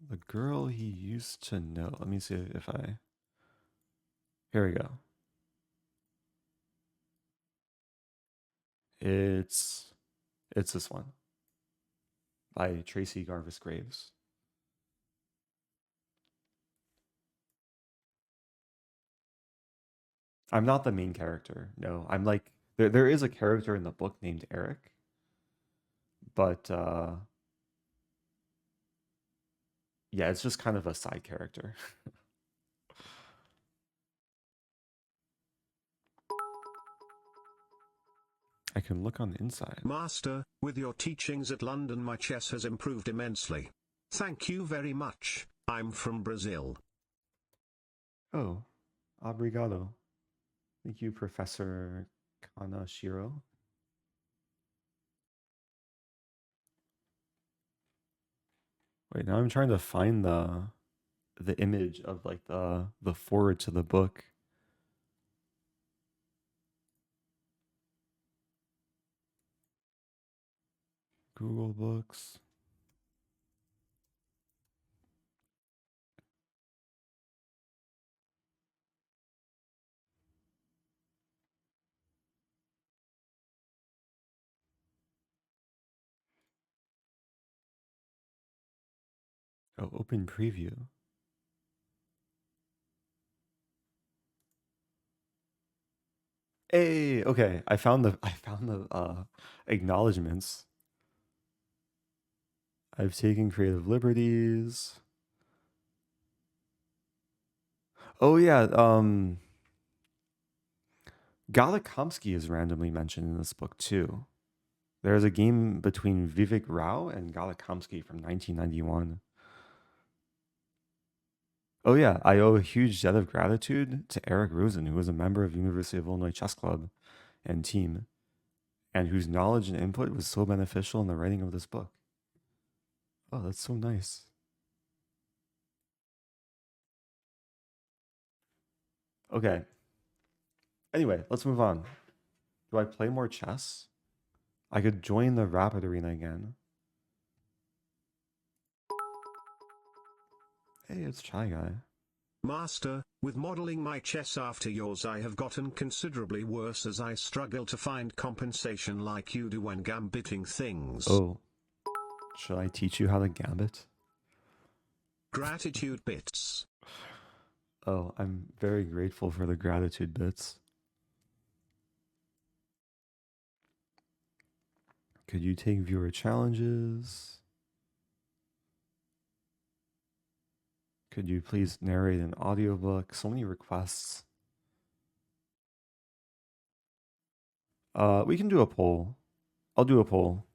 the girl he used to know. Let me see if I. Here we go. It's this one by Tracy Garvis Graves. I'm not the main character. No, I'm like there is a character in the book named Eric, but yeah, it's just kind of a side character. I can look on the inside. Master, with your teachings at London my chess has improved immensely. Thank you very much. I'm from Brazil. Oh, obrigado. Thank you, Professor Kanashiro. Wait, now I'm trying to find the image of like the forward to the book. Google Books. Oh, open preview. Hey, okay. I found the acknowledgments. I've taken creative liberties. Oh yeah, Galakomsky is randomly mentioned in this book too. There's a game between Vivek Rao and Galakomsky from 1991. Oh yeah, I owe a huge debt of gratitude to Eric Rosen, who was a member of University of Illinois Chess Club and team, and whose knowledge and input was so beneficial in the writing of this book. Oh, that's so nice. Okay. Anyway, let's move on. Do I play more chess? I could join the Rapid Arena again. Hey, it's Chai Guy. Master, with modeling my chess after yours I have gotten considerably worse as I struggle to find compensation like you do when gambiting things. Oh, should I teach you how to gambit? Gratitude bits. Oh, I'm very grateful for the gratitude bits. Could you take viewer challenges? Could you please narrate an audiobook? So many requests. We can do a poll. I'll do a poll.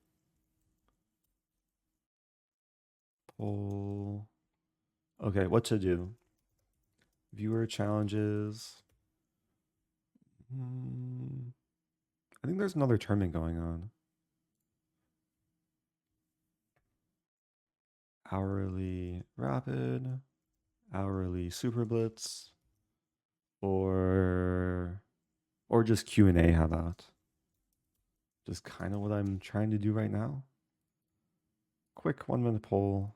Poll. Okay, what to do? Viewer challenges. I think there's another tournament going on. Hourly rapid, hourly Superblitz, or just Q&A. How about? Just kind of what I'm trying to do right now. Quick 1-minute poll.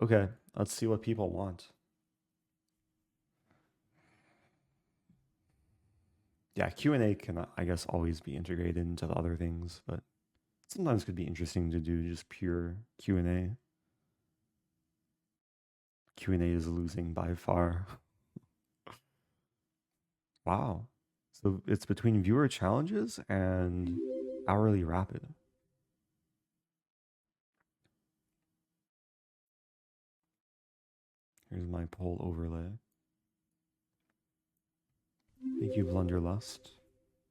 Okay, let's see what people want. Yeah, Q&A can, I guess, always be integrated into the other things, but sometimes could be interesting to do just pure Q&A. Q&A is losing by far. Wow. So it's between viewer challenges and hourly rapid. Here's my poll overlay. Thank you, Blunderlust.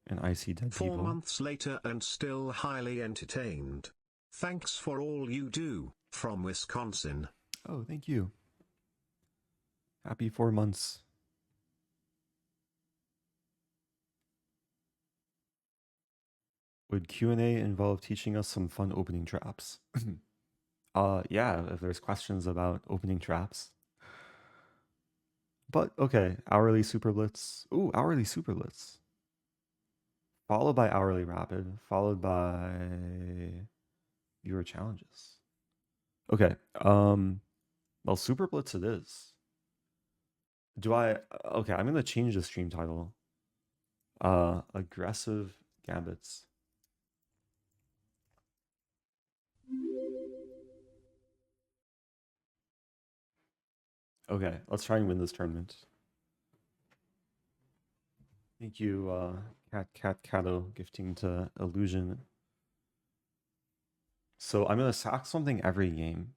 And I see dead 4 people. months later and still highly entertained. Thanks for all you do, from Wisconsin. Oh, thank you. Happy 4 months. Would Q&A involve teaching us some fun opening traps? Yeah, if there's questions about opening traps. But okay, hourly Superblitz. Ooh, hourly Superblitz. Followed by hourly rapid, followed by viewer challenges. Okay, well, Superblitz it is. Okay, I'm gonna change the stream title. Aggressive Gambits. Okay, let's try and win this tournament. Thank you, Cato, gifting to Illusion. So I'm gonna sack something every game.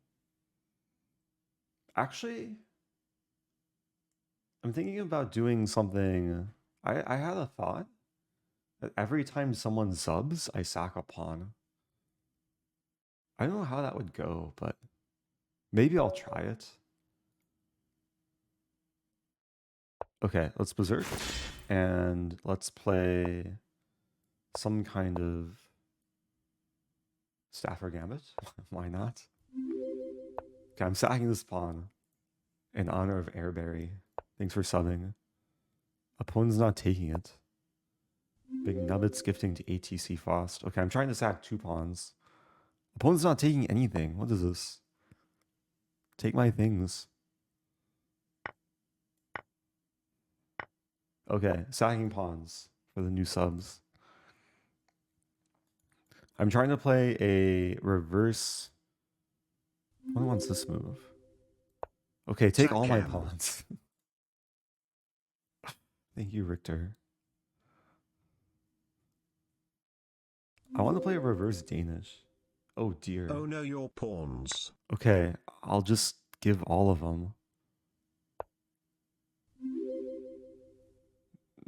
Actually, I'm thinking about doing something. I had a thought that every time someone subs, I sack a pawn. I don't know how that would go, but maybe I'll try it. Okay, let's berserk. And let's play some kind of Stafford Gambit. Why not? Okay, I'm sacking this pawn in honor of Airberry. Thanks for subbing. Opponent's not taking it. Big Nubbits gifting to ATC Fost. Okay, I'm trying to sack 2 pawns. Opponent's not taking anything. What is this? Take my things. Okay, sacking pawns for the new subs. I'm trying to play a reverse. Who wants this move? Okay, take all my pawns. Thank you, Richter. I want to play a reverse Danish. Oh dear. Oh no, your pawns. Okay, I'll just give all of them.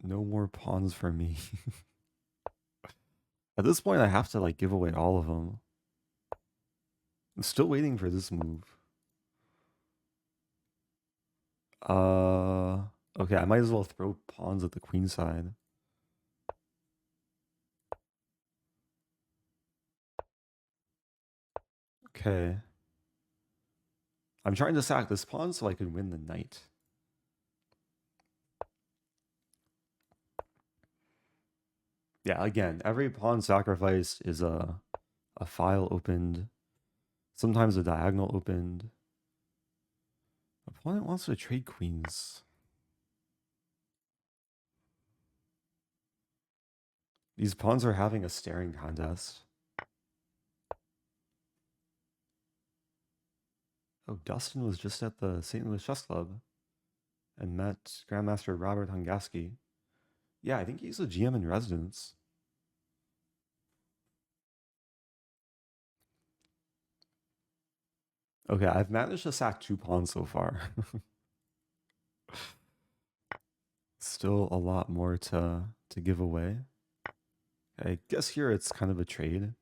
No more pawns for me. At this point, I have to like give away all of them. I'm still waiting for this move. Okay, I might as well throw pawns at the queen side. Okay. I'm trying to sack this pawn so I can win the knight. Yeah, again, every pawn sacrificed is a file opened Sometimes a diagonal opened. Opponent wants to trade queens. These pawns are having a staring contest. Oh, Dustin was just at the St. Louis Chess Club and met Grandmaster Robert Hungaski. Yeah, I think he's a GM in residence. Okay, I've managed to sack 2 pawns so far. Still a lot more to give away. I guess here it's kind of a trade.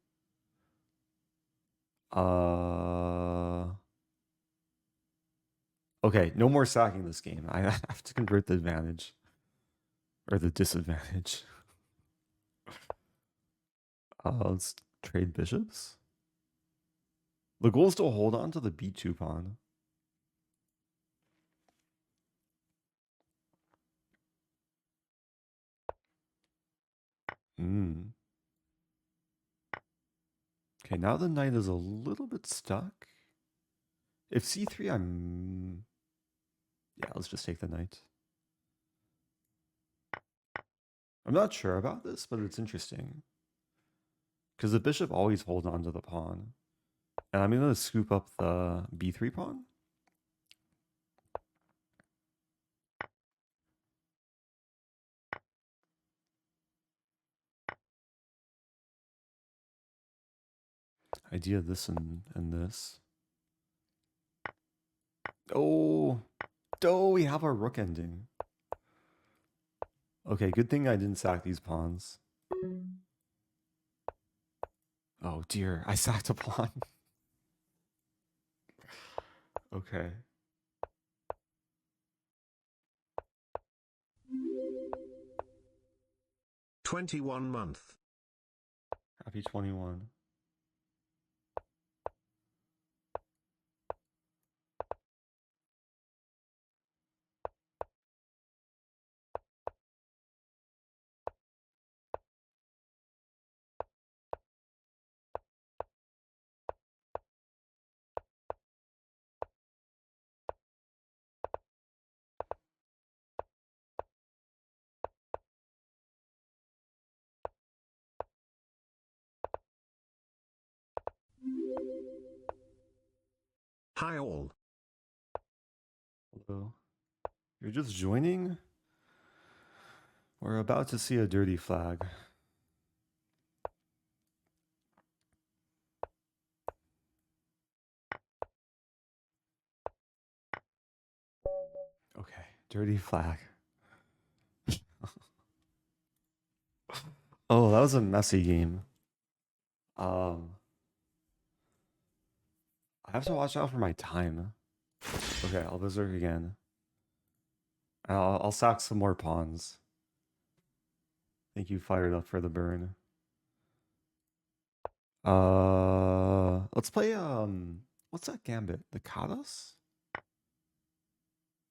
Okay, no more sacking this game. I have to convert the advantage. Or the disadvantage. Let's trade bishops. The goal is to hold on to the b2 pawn. Okay, now the knight is a little bit stuck. If c3, yeah, let's just take the knight. I'm not sure about this, but it's interesting. Because the bishop always holds on to the pawn. And I'm going to scoop up the b3 pawn. Idea this and this. Oh, we have our rook ending. Okay, good thing I didn't sack these pawns. Oh dear, I sacked a pawn. Okay. $21. Happy 21. Hi all. Hello. You're just joining? We're about to see a dirty flag. Okay, dirty flag. Oh, that was a messy game. I have to watch out for my time. Okay, I'll berserk again. I'll sack some more pawns. Think you fired up for the burn. Let's play what's that gambit? The Kadas?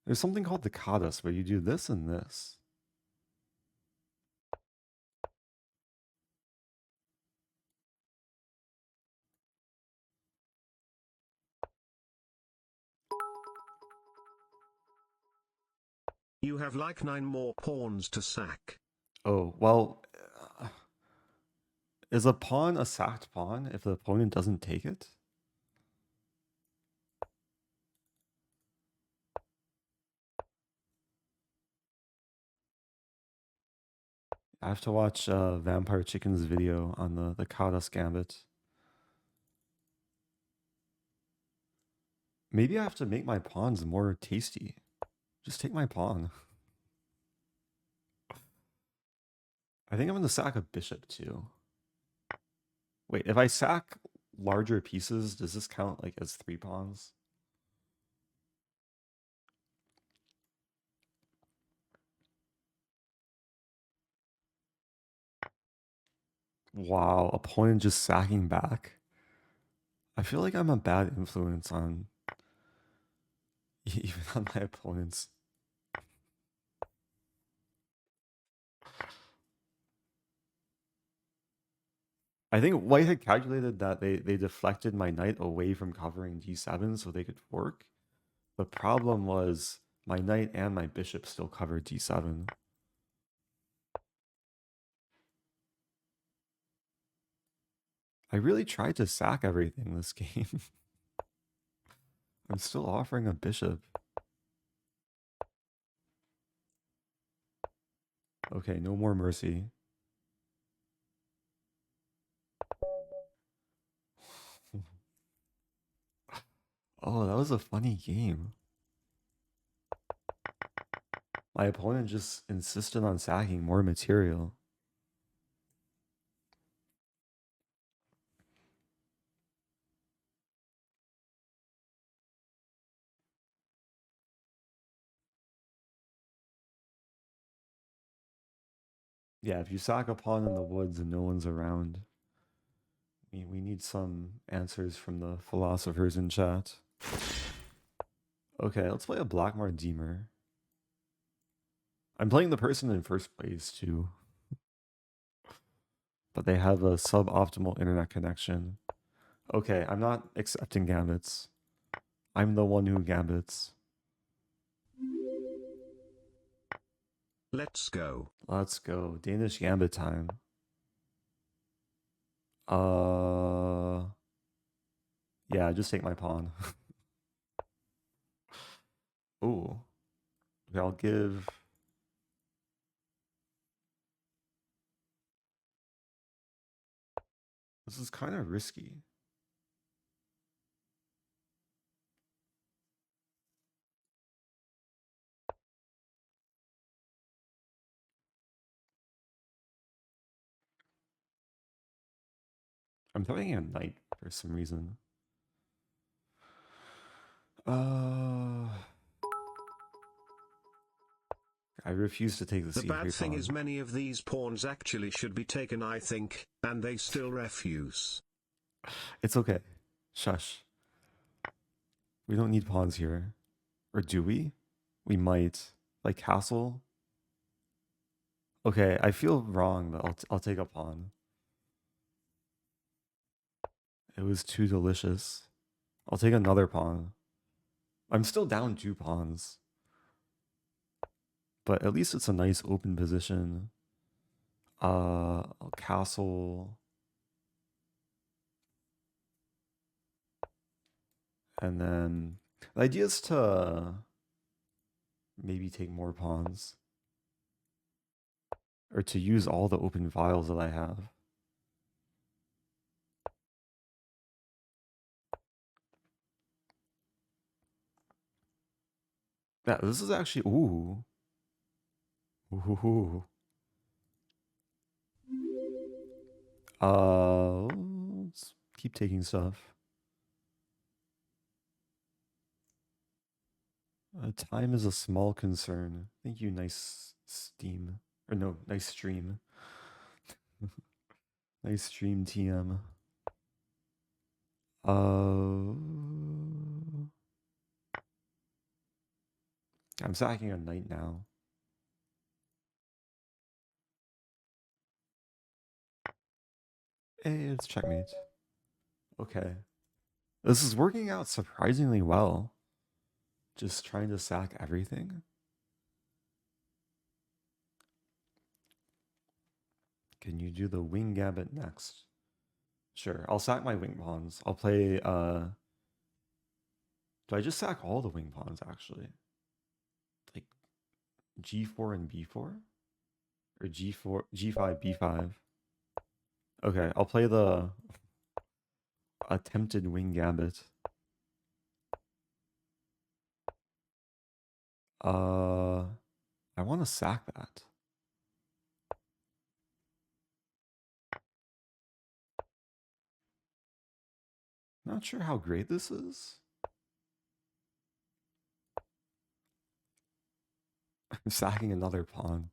There's something called the Kadas where you do this and this. You have like 9 more pawns to sack. Oh, well, is a pawn a sacked pawn if the opponent doesn't take it? I have to watch Vampire Chicken's video on the Kadas Gambit. Maybe I have to make my pawns more tasty. Just take my pawn. I think I'm going to sack a bishop too. Wait, if I sack larger pieces, does this count like as 3 pawns? Wow, opponent just sacking back. I feel like I'm a bad influence on even on my opponents. I think white had calculated that they deflected my knight away from covering d7 so they could fork. The problem was my knight and my bishop still covered d7. I really tried to sack everything this game. I'm still offering a bishop. Okay, no more mercy. Oh, that was a funny game. My opponent just insisted on sacking more material. Yeah, if you sack a pawn in the woods and no one's around, we need some answers from the philosophers in chat. Okay, let's play a Blackmar Deemer. I'm playing the person in first place too. But they have a suboptimal internet connection. Okay, I'm not accepting Gambits. I'm the one who Gambits. Let's go. Let's go. Danish Gambit time. Yeah, just take my pawn. Ooh. Okay, I'll give... This is kind of risky. I'm throwing a knight for some reason. I refuse to take the The c3 bad thing pawn. is many of these pawns actually should be taken, I think, and they still refuse. It's okay. Shush. We don't need pawns here. Or do we? We might. Like castle? Okay, I feel wrong, but I'll take a pawn. It was too delicious. I'll take another pawn. I'm still down 2 pawns. But at least it's a nice open position. I'll castle. And then the idea is to maybe take more pawns. Or to use all the open files that I have. Yeah, this is actually... Ooh. Ooh. Let's keep taking stuff. Time is a small concern. Thank you, nice Steam. Or no, nice stream. Nice stream, TM. I'm sacking a knight now. Hey, it's checkmate. Okay. This is working out surprisingly well. Just trying to sack everything. Can you do the wing gambit next? Sure, I'll sack my wing pawns. I'll play, do I just sack all the wing pawns, actually? Like, g4 and b4? Or g4, g5, b5? Okay, I'll play the attempted wing gambit. I want to sack that. Not sure how great this is. I'm sacking another pawn.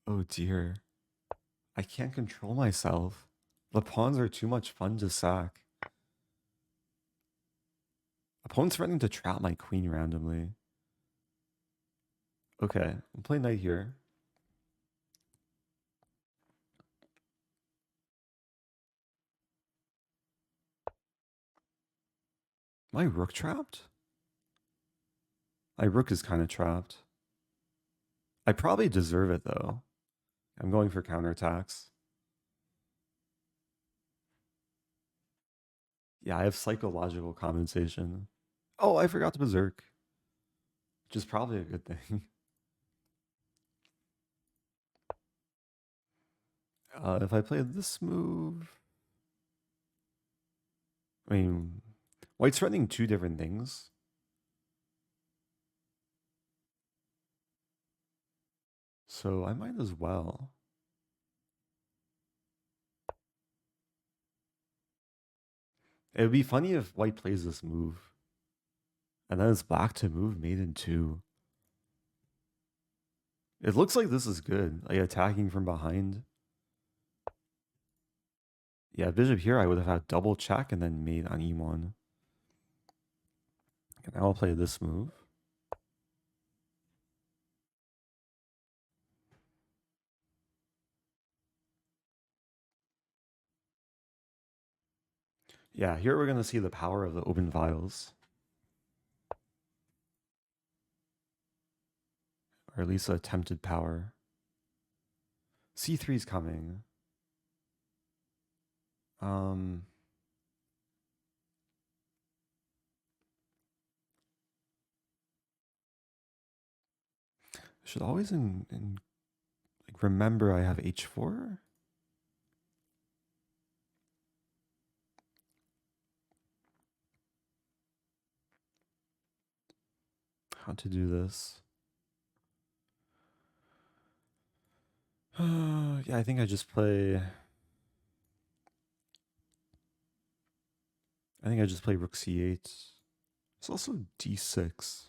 Oh dear. I can't control myself. The pawns are too much fun to sack. Opponent's threatening to trap my queen randomly. Okay, I'll play knight here. My rook trapped? My rook is kind of trapped. I probably deserve it though. I'm going for counterattacks. Yeah, I have psychological compensation. Oh, I forgot to berserk. Which is probably a good thing. If I play this move... I mean, white's threatening two different things. So I might as well. It would be funny if white plays this move. And then it's black to move mate in 2. It looks like this is good. Like attacking from behind. Yeah, bishop here I would have had double check and then mate on e1. And now I'll play this move. Yeah, here we're going to see the power of the open vials. Or at least the attempted power. C3 is coming. I should always like remember I have h4. How to do this? Yeah, I think I just play. I think I just play rook c8. It's also d6.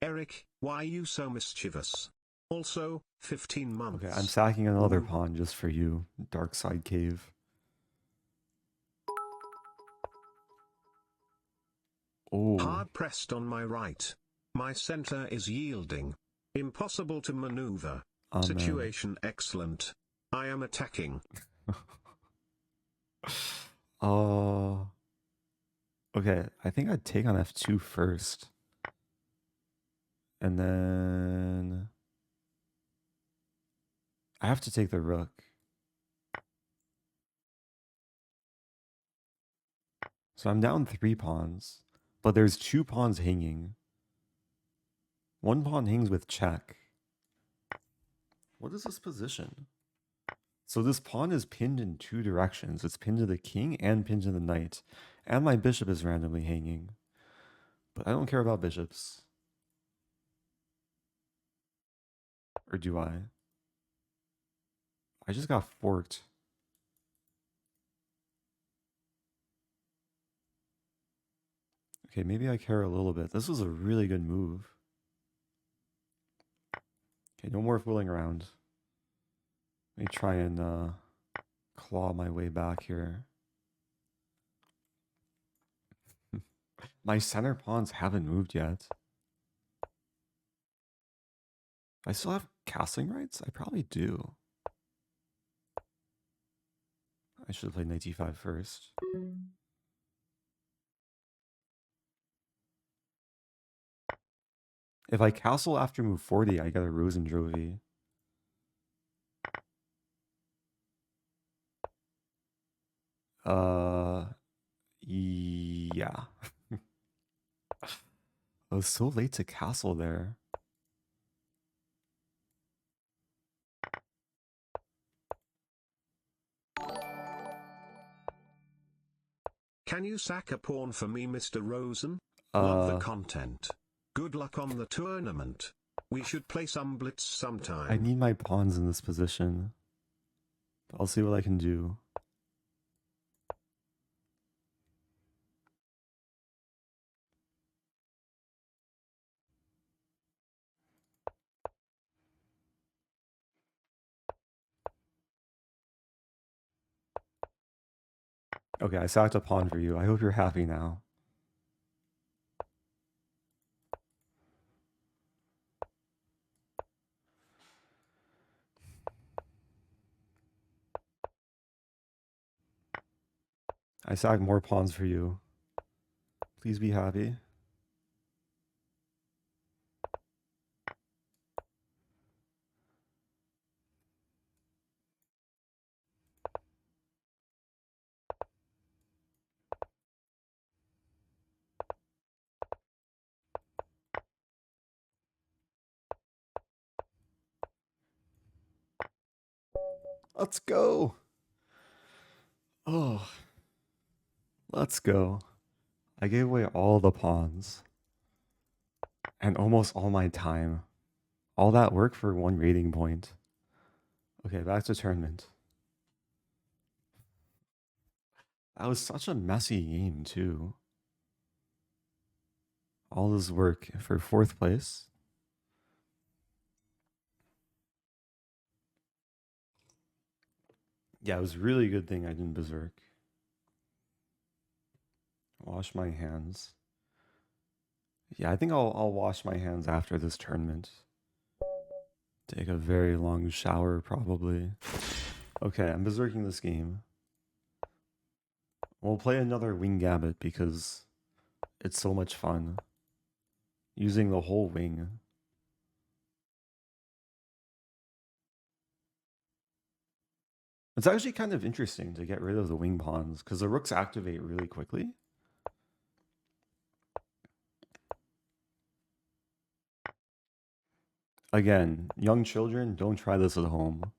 Eric, why are you so mischievous? Also, 15 months. Okay, I'm sacking another pawn just for you, Dark Side Cave. Oh. Hard pressed on my right. My center is yielding. Impossible to maneuver. Situation excellent. I am attacking. Okay, I think I'd take on f2 first. And then I have to take the rook. So I'm down 3 pawns, but there's 2 pawns hanging. 1 pawn hangs with check. What is this position? So this pawn is pinned in 2 directions. It's pinned to the king and pinned to the knight. And my bishop is randomly hanging. But I don't care about bishops. Or do I? I just got forked. Okay, maybe I care a little bit. This was a really good move. Okay, no more fooling around. Let me try and claw my way back here. My center pawns haven't moved yet. I still have castling rights? I probably do. I should have played knight d5 first. If I castle after move 40, I get a Rosen Drovey. Yeah. I was so late to castle there. Can you sack a pawn for me, Mr. Rosen? Love the content. Good luck on the tournament. We should play some blitz sometime. I need my pawns in this position. I'll see what I can do. Okay, I sacked a pawn for you. I hope you're happy now. I sacked more pawns for you. Please be happy. Let's go. Oh, let's go. I gave away all the pawns and almost all my time. All that work for one rating point. Okay, back to tournament. That was such a messy game, too. All this work for 4th place. Yeah, it was a really good thing I didn't berserk. Wash my hands. Yeah, I think I'll wash my hands after this tournament. Take a very long shower, probably. Okay, I'm berserking this game. We'll play another wing Gambit because it's so much fun. Using the whole wing. It's actually kind of interesting to get rid of the wing pawns because the rooks activate really quickly. Again, young children, don't try this at home.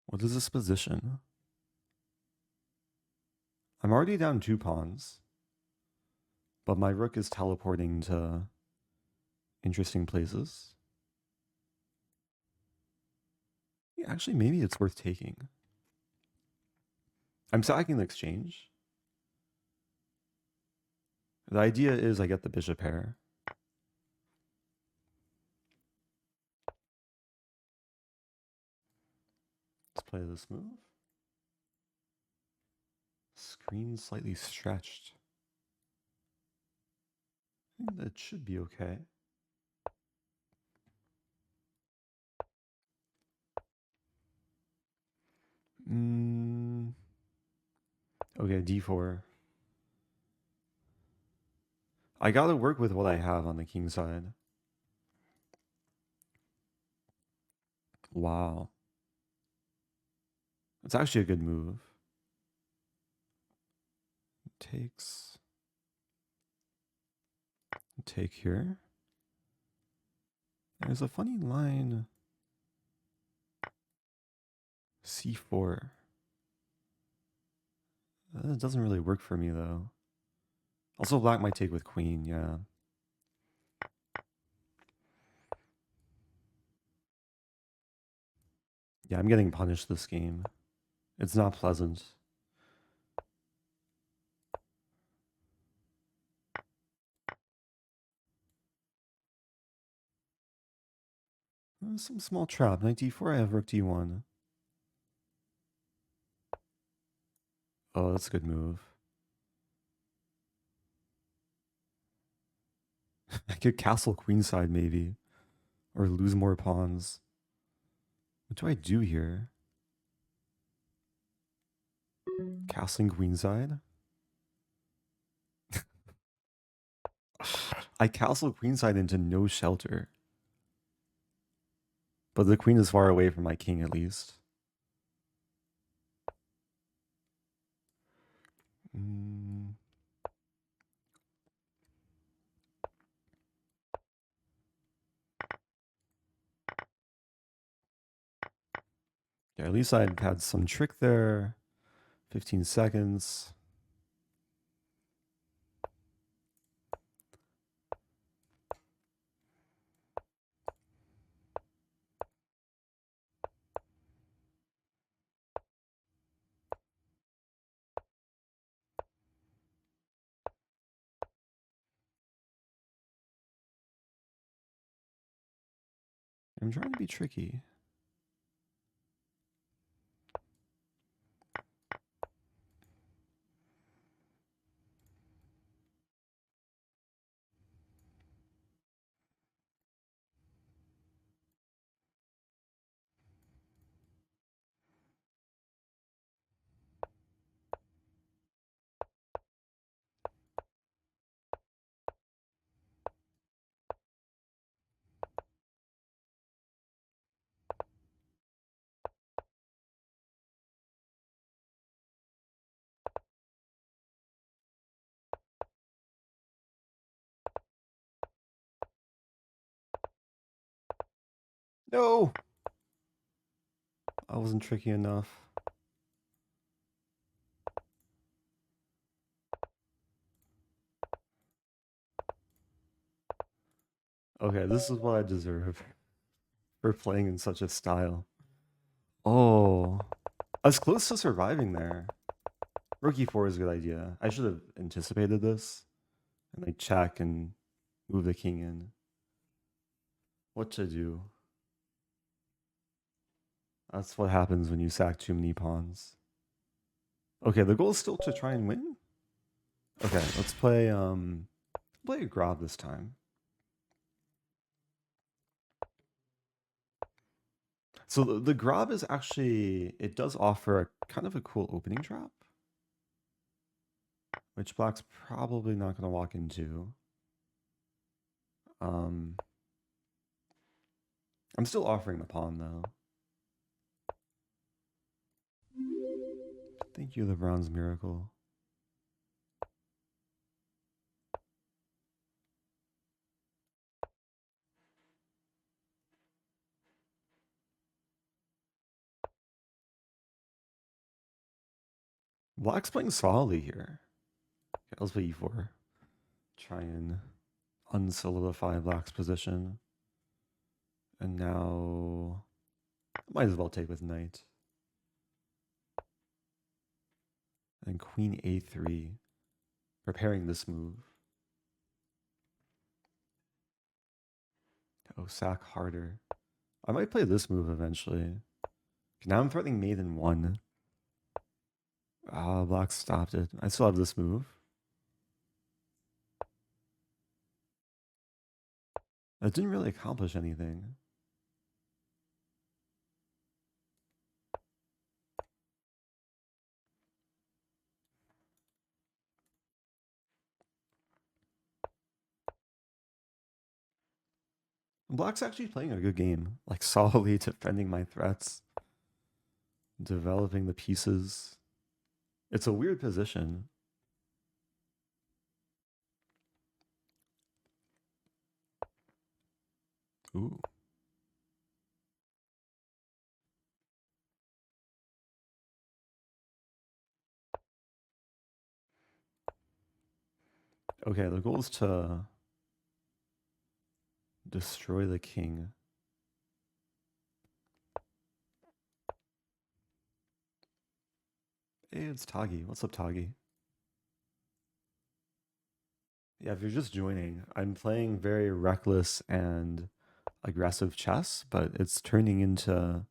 What is this position? I'm already down 2 pawns, but my rook is teleporting to interesting places. Yeah, actually, maybe it's worth taking. I'm sacking the exchange. The idea is I get the bishop pair. Let's play this move. Screen slightly stretched. I think that should be okay. Okay, d4. I gotta work with what I have on the king side. Wow. It's actually a good move. Takes. Take here. There's a funny line. c4. That doesn't really work for me, though. Also, black might take with queen, yeah. Yeah, I'm getting punished this game. It's not pleasant. Some small trap. Knight d4, I have rook d1. Oh, that's a good move. I could castle queenside, maybe. Or lose more pawns. What do I do here? Castling queenside? I castle queenside into no shelter. But the queen is far away from my king, at least. Yeah, at least I had some trick there. 15 seconds. I'm trying to be tricky. No! I wasn't tricky enough. Okay, this is what I deserve for playing in such a style. Oh, I was close to surviving there. Rook e4 is a good idea. I should have anticipated this and like check and move the king in. What to do? That's what happens when you sack too many pawns. Okay, the goal is still to try and win. Okay, let's play a Grob this time. So the Grob is actually, it does offer a kind of a cool opening trap, which Black's probably not going to walk into. I'm still offering the pawn though. Thank you, the Bronze Miracle. Black's playing solidly here. Okay, let's play e4. Try and unsolidify Black's position. And now, might as well take with knight. And queen a3, preparing this move. Oh, sack harder. I might play this move eventually. Okay, now I'm threatening mate in 1. Ah, Black stopped it. I still have this move. That didn't really accomplish anything. Black's actually playing a good game, like solidly defending my threats, developing the pieces. It's a weird position. Ooh. Okay, the goal is to destroy the king. Hey, it's Tagi. What's up, Tagi? Yeah, if you're just joining, I'm playing very reckless and aggressive chess, but it's turning into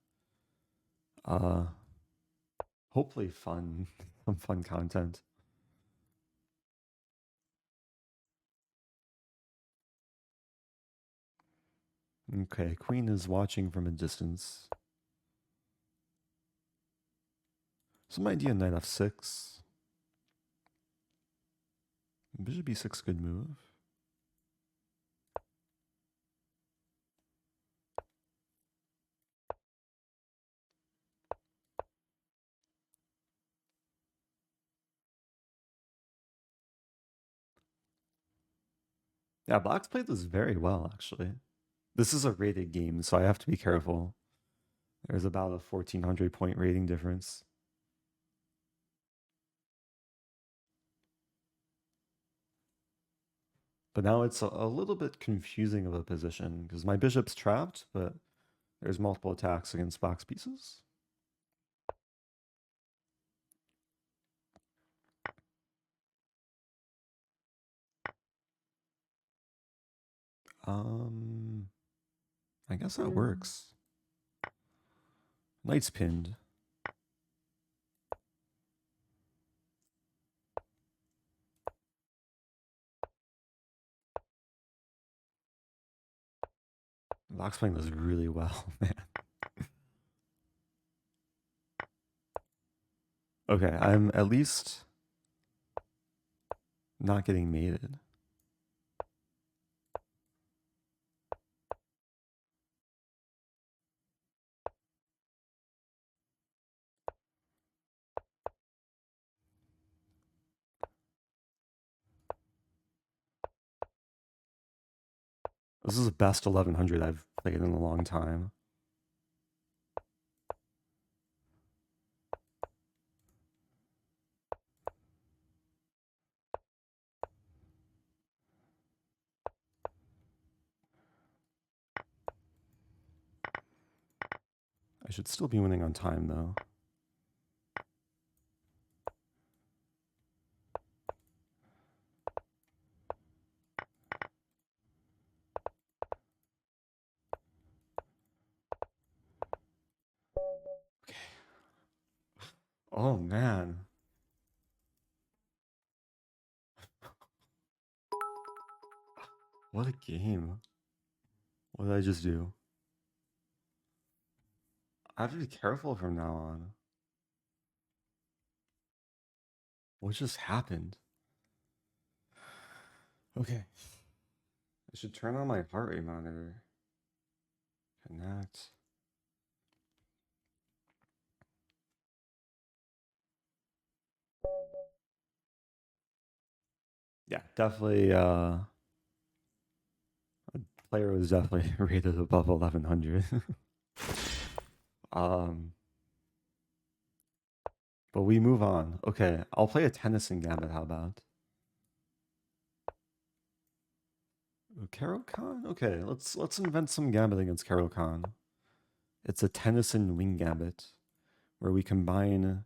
hopefully fun, some fun content. Okay, queen is watching from a distance. Some idea knight f6. Bishop b6, good move. Yeah, Black's played this very well, actually. This is a rated game, so I have to be careful. There's about a 1,400 point rating difference. But now it's a little bit confusing of a position, because my bishop's trapped, but there's multiple attacks against Black's pieces. I guess that works. Knight's pinned. Black's playing this really well, man. Okay, I'm at least not getting mated. This is the best 1100 I've played in a long time. I should still be winning on time, though. Okay. Oh, man. What a game. What did I just do? I have to be careful from now on. What just happened? Okay. I should turn on my heart rate monitor. Connect. Yeah, definitely, the player was definitely rated above 1100. But we move on. Okay, I'll play a Tennyson Gambit, how about? Caro Khan? Okay, let's invent some Gambit against Caro Khan. It's a Tennyson Wing Gambit, where we combine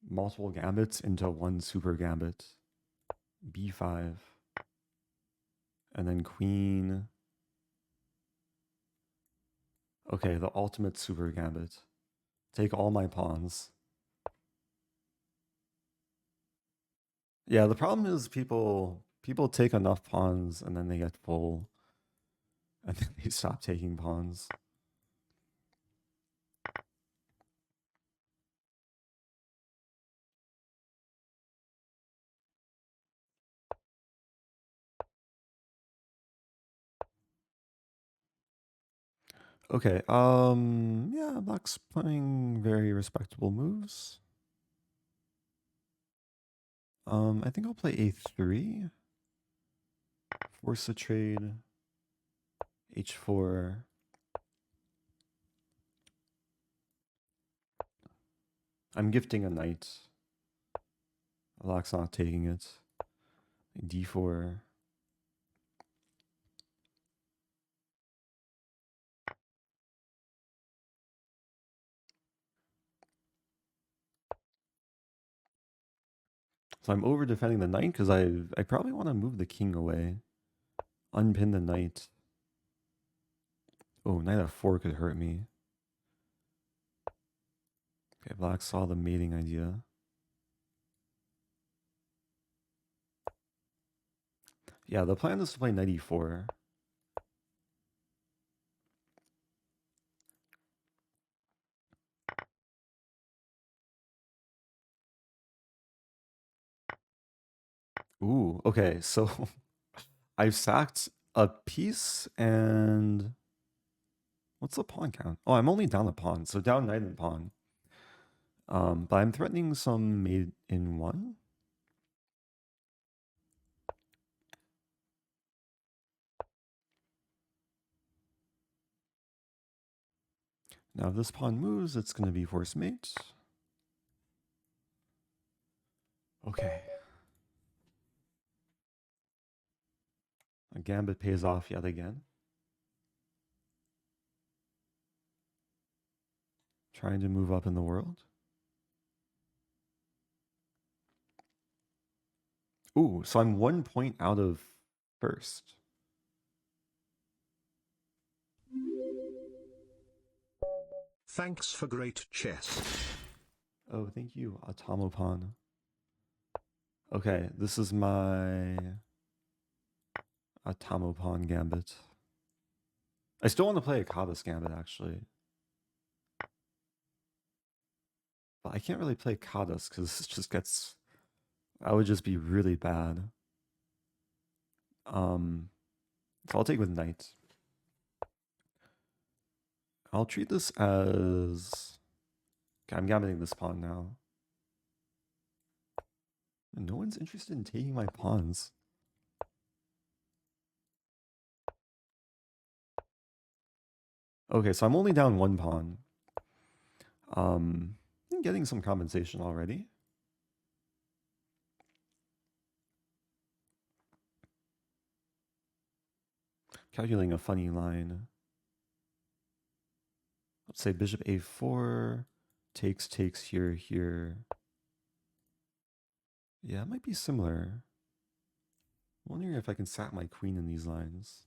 multiple Gambits into one Super Gambit. B5. And then Queen. Okay, the ultimate Super Gambit. Take all my pawns. Yeah, the problem is people take enough pawns and then they get full. And then they stop taking pawns. Okay, yeah, Black's playing very respectable moves. I think I'll play A3. Force the trade. H4. I'm gifting a knight. Black's not taking it. D4. So I'm over defending the knight because I probably want to move the king away. Unpin the knight. Oh, knight f4 could hurt me. Okay, Black saw the mating idea. Yeah, the plan is to play knight e4. Ooh, okay, so I've sacked a piece and what's the pawn count? Oh, I'm only down a pawn, so down knight and pawn. But I'm threatening some mate in one. Now if this pawn moves, it's going to be force mate. Okay. A gambit pays off yet again. Trying to move up in the world. Ooh, so I'm 1 point out of first. Thanks for great chess. Oh, thank you, Automopon. Okay, this is my Automopon Gambit. I still want to play a Kadas Gambit, actually. But I can't really play Kadas because this just gets... That would just be really bad. So I'll take with Knight. I'll treat this as... Okay, I'm gambiting this pawn now. No one's interested in taking my pawns. Okay, so I'm only down 1 pawn. I'm getting some compensation already. Calculating a funny line. Let's say bishop a4, takes here, here. Yeah, it might be similar. I'm wondering if I can sack my queen in these lines.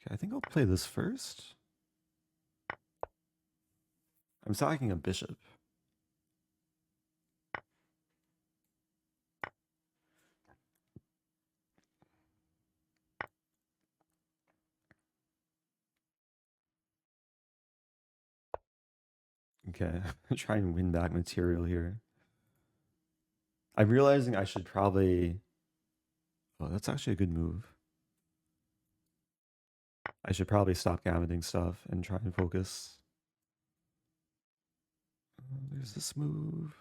Okay, I think I'll play this first. I'm sacking a bishop. Okay, try and win back material here. I'm realizing I should probably... Oh, that's actually a good move. I should probably stop gambiting stuff and try and focus. There's this move.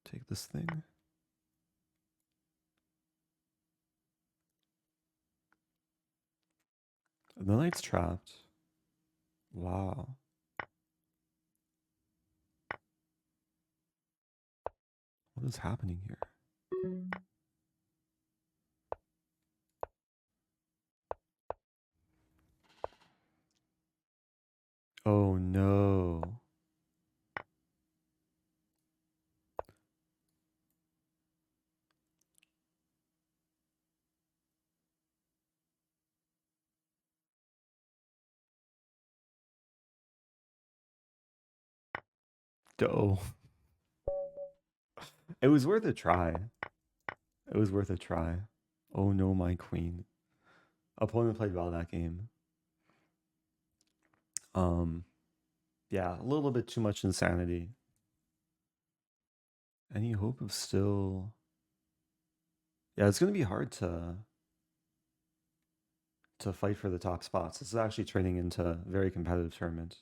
Take this thing. And the knight's trapped. Wow. What is happening here? Oh no. Oh. It was worth a try. It was worth a try. Oh no, my queen. Opponent played well that game. Yeah, a little bit too much insanity. Any hope of still... Yeah, it's going to be hard to fight for the top spots. This is actually turning into a very competitive tournament.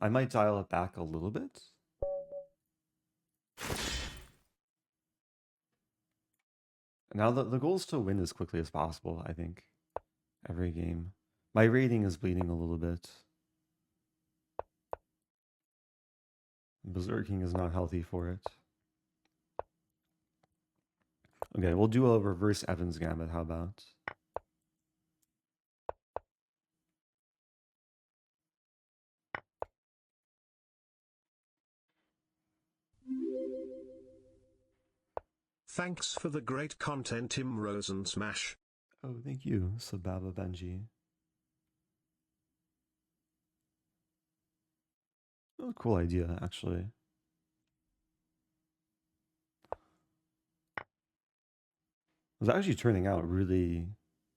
I might dial it back a little bit. Now the goal is to win as quickly as possible, I think. Every game. My rating is bleeding a little bit. Berserking is not healthy for it. Okay, we'll do a reverse Evans Gambit, how about? Thanks for the great content, Tim Rosen Smash. Oh, thank you, Sababa Benji. Oh, cool idea, actually. It was actually turning out really,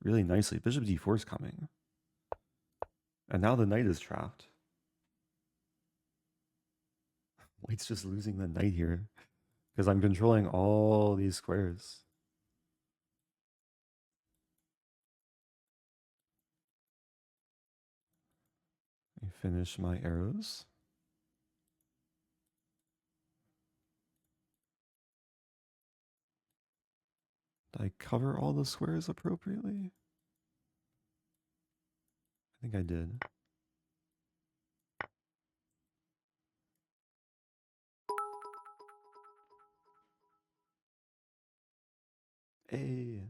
really nicely. Bishop d4 is coming. And now the knight is trapped. White's just losing the knight here. Because I'm controlling all these squares. I finish my arrows. Did I cover all the squares appropriately? I think I did. Hey.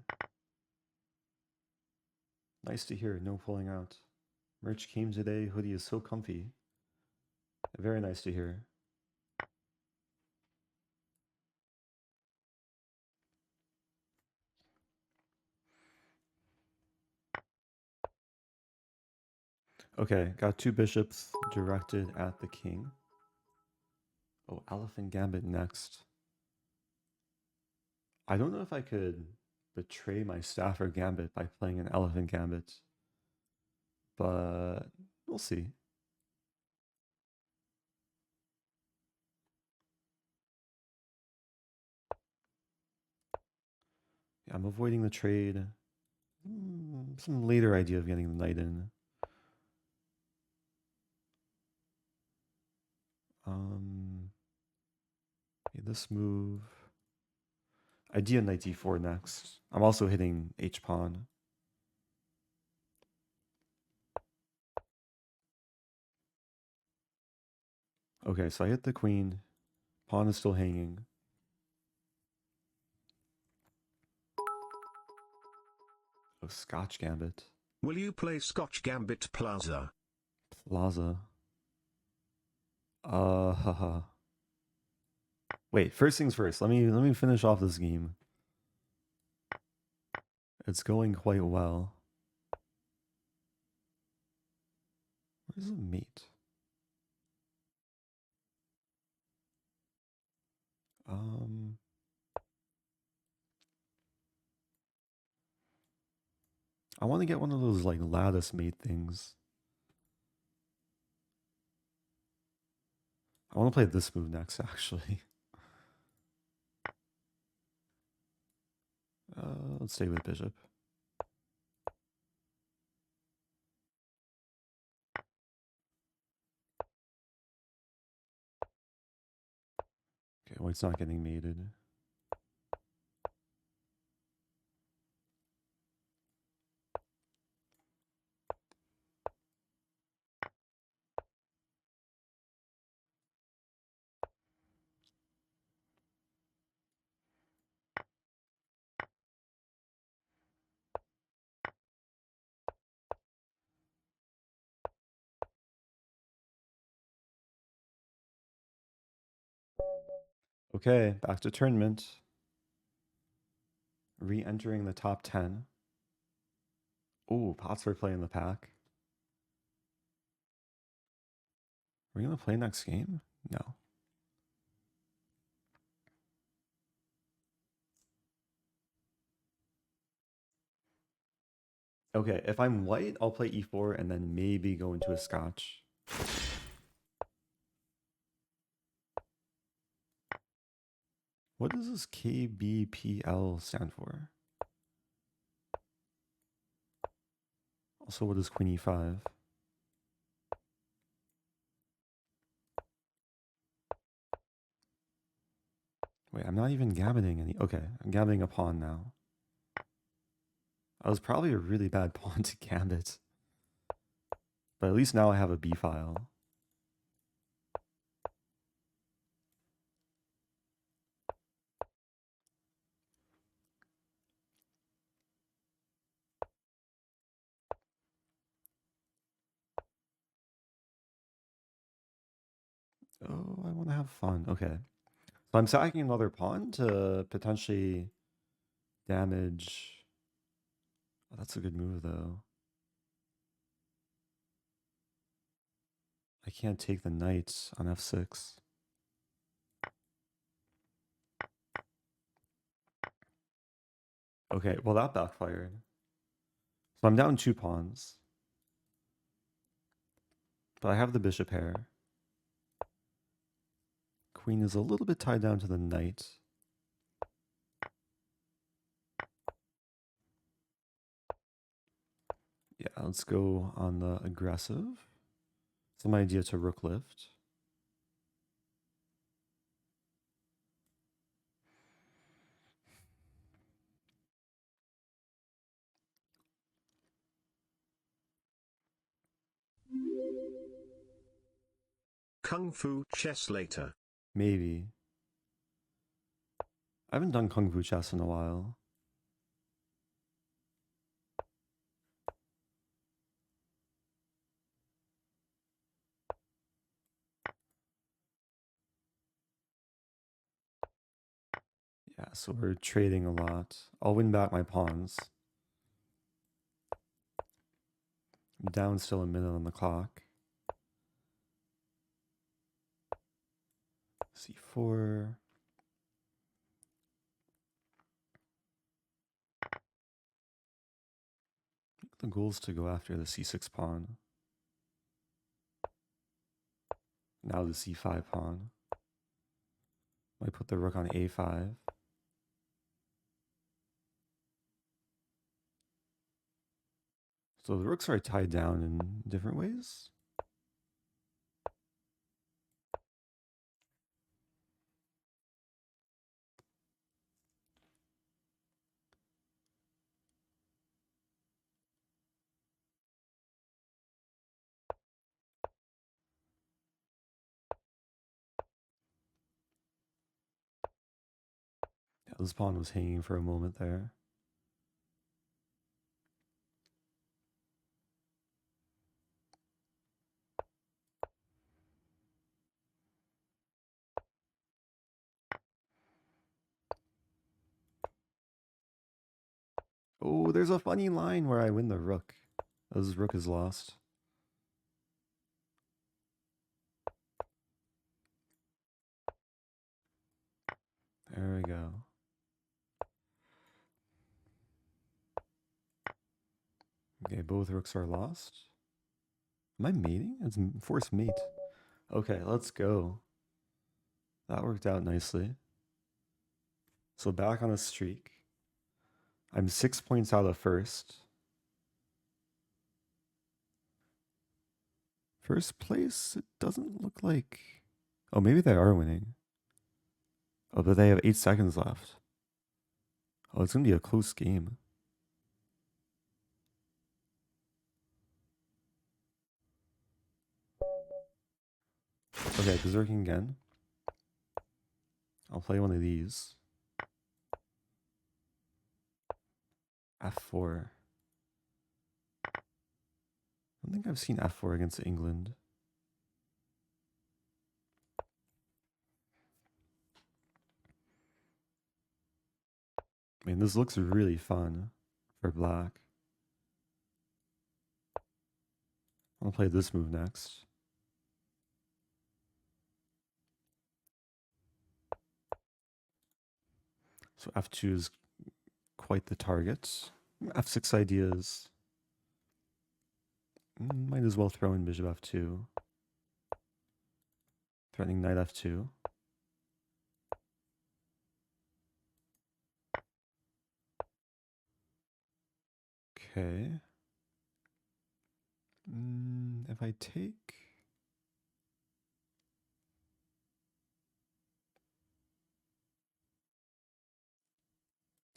Nice to hear, no pulling out. Merch came today, hoodie is so comfy. Very nice to hear. Okay, got two bishops directed at the king. Oh, Elephant Gambit next. I don't know if I could betray my Stafford Gambit by playing an Elephant Gambit, but we'll see. Yeah, I'm avoiding the trade. Some later idea of getting the knight in. Okay, this move. Idea knight d4 next. I'm also hitting h-pawn. Okay, so I hit the queen. Pawn is still hanging. Oh, Scotch Gambit. Will you play Scotch Gambit Plaza? Plaza. Haha. Wait, first things first. Let me finish off this game. It's going quite well. Where's the mate? I want to get one of those like lattice mate things. I want to play this move next, actually. Let's stay with bishop. Okay, white's not getting mated. Okay, back to tournament. Re-entering the top 10. Ooh, pots for play in the pack. Are we gonna play next game? No. Okay, if I'm white, I'll play e4 and then maybe go into a scotch. What does this KBPL stand for? Also, what is Queen E5? Wait, I'm not even gambiting any. Okay, I'm gambiting a pawn now. I was probably a really bad pawn to gambit. But at least now I have a B file. Oh, I want to have fun. Okay. So I'm sacking another pawn to potentially damage. Oh, that's a good move, though. I can't take the knight on f6. Okay, well, that backfired. So I'm down 2 pawns. But I have the bishop pair. Queen is a little bit tied down to the knight. Yeah, let's go on the aggressive. Some idea to rook lift. Kung Fu chess later. Maybe. I haven't done Kung Fu chess in a while. Yeah, so we're trading a lot. I'll win back my pawns. I'm down still a minute on the clock. C4. The goal is to go after the C6 pawn. Now the C5 pawn. Might put the rook on A5. So the rooks are tied down in different ways. This pawn was hanging for a moment there. Oh, there's a funny line where I win the rook. This rook is lost. There we go. Okay, both rooks are lost. Am I mating? It's forced mate. Okay, let's go. That worked out nicely. So back on a streak. I'm 6 points out of first. First place, it doesn't look like... Oh, maybe they are winning. Oh, but they have 8 seconds left. Oh, it's going to be a close game. Okay, berserking again. I'll play one of these. F4. I don't think I've seen F4 against England. I mean, this looks really fun for black. I'll play this move next. So F2 is quite the target. F6 ideas. Might as well throw in bishop F2. Threatening knight F2. Okay. If I take...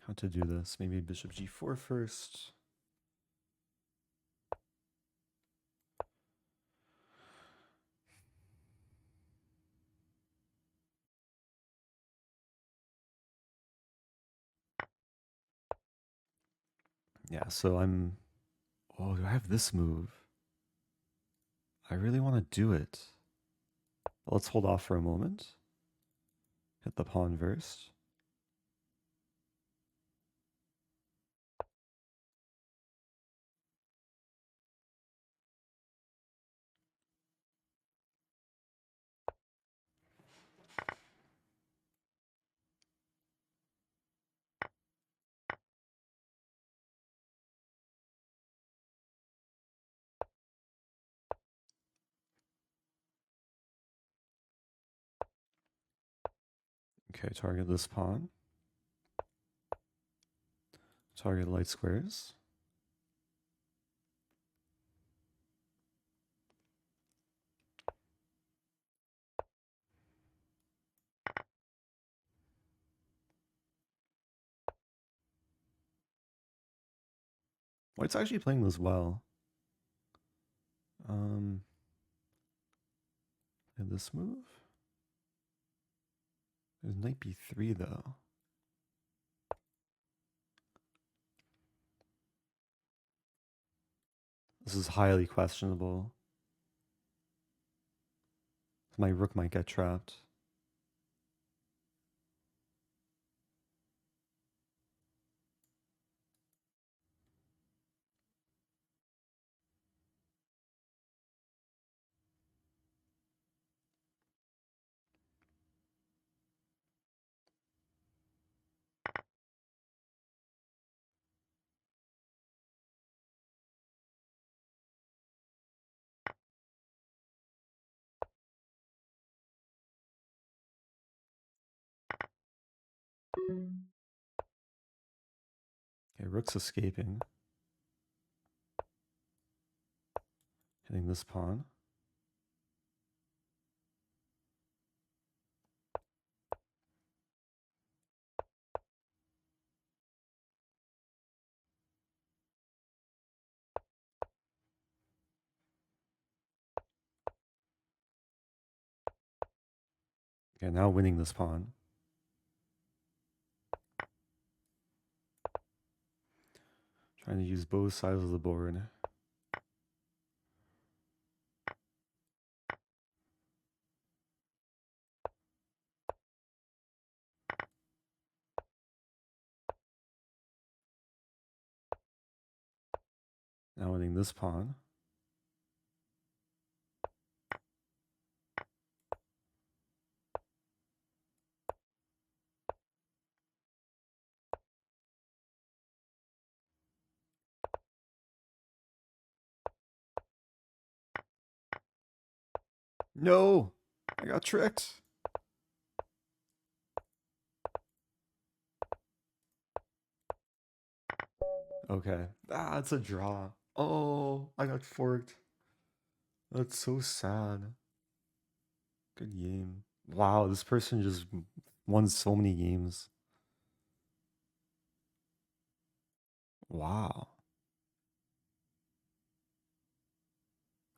How to do this? Maybe bishop G4 first. Yeah, so I'm... Oh, do I have this move? I really want to do it. Let's hold off for a moment. Hit the pawn first. Okay, target this pawn. Target light squares. White's actually playing this well. And this move? There's knight b3 though. This is highly questionable. My rook might get trapped. Okay, rook's escaping. Hitting this pawn. Okay, now winning this pawn. Trying to use both sides of the board. Now winning this pawn. No! I got tricked. Okay. Ah, it's a draw. Oh, I got forked. That's so sad. Good game. Wow, this person just won so many games. Wow.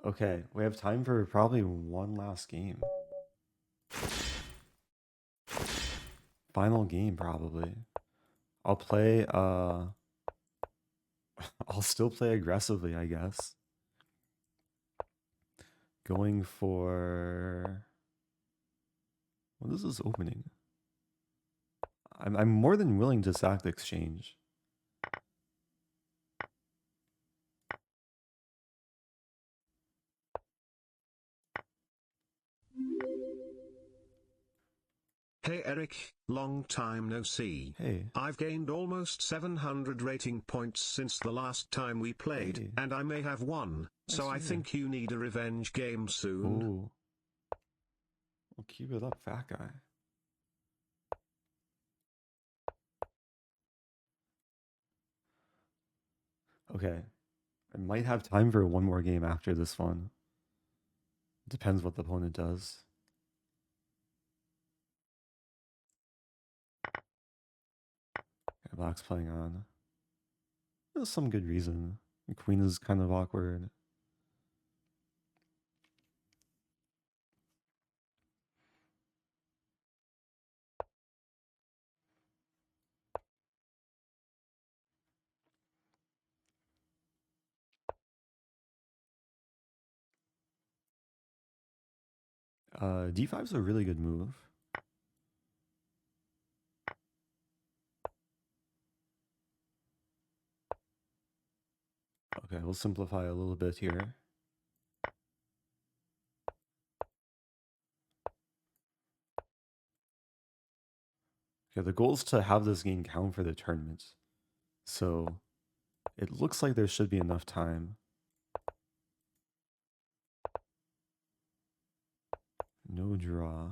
Okay, we have time for probably one last game. Final game, probably. I'll play, I'll still play aggressively, I guess. Going for... What is this opening? I'm more than willing to sack the exchange. Hey Eric, long time no see. Hey. I've gained almost 700 rating points since the last time we played, Hey. and I may have won, so I think you need a revenge game soon. Ooh. Well, keep it up, fat guy. Okay. I might have time for one more game after this one. Depends what the opponent does. Okay, black's playing on. There's some good reason. The queen is kind of awkward. D5 is a really good move. Okay, we'll simplify a little bit here. Okay, the goal is to have this game count for the tournament. So it looks like there should be enough time. No draw.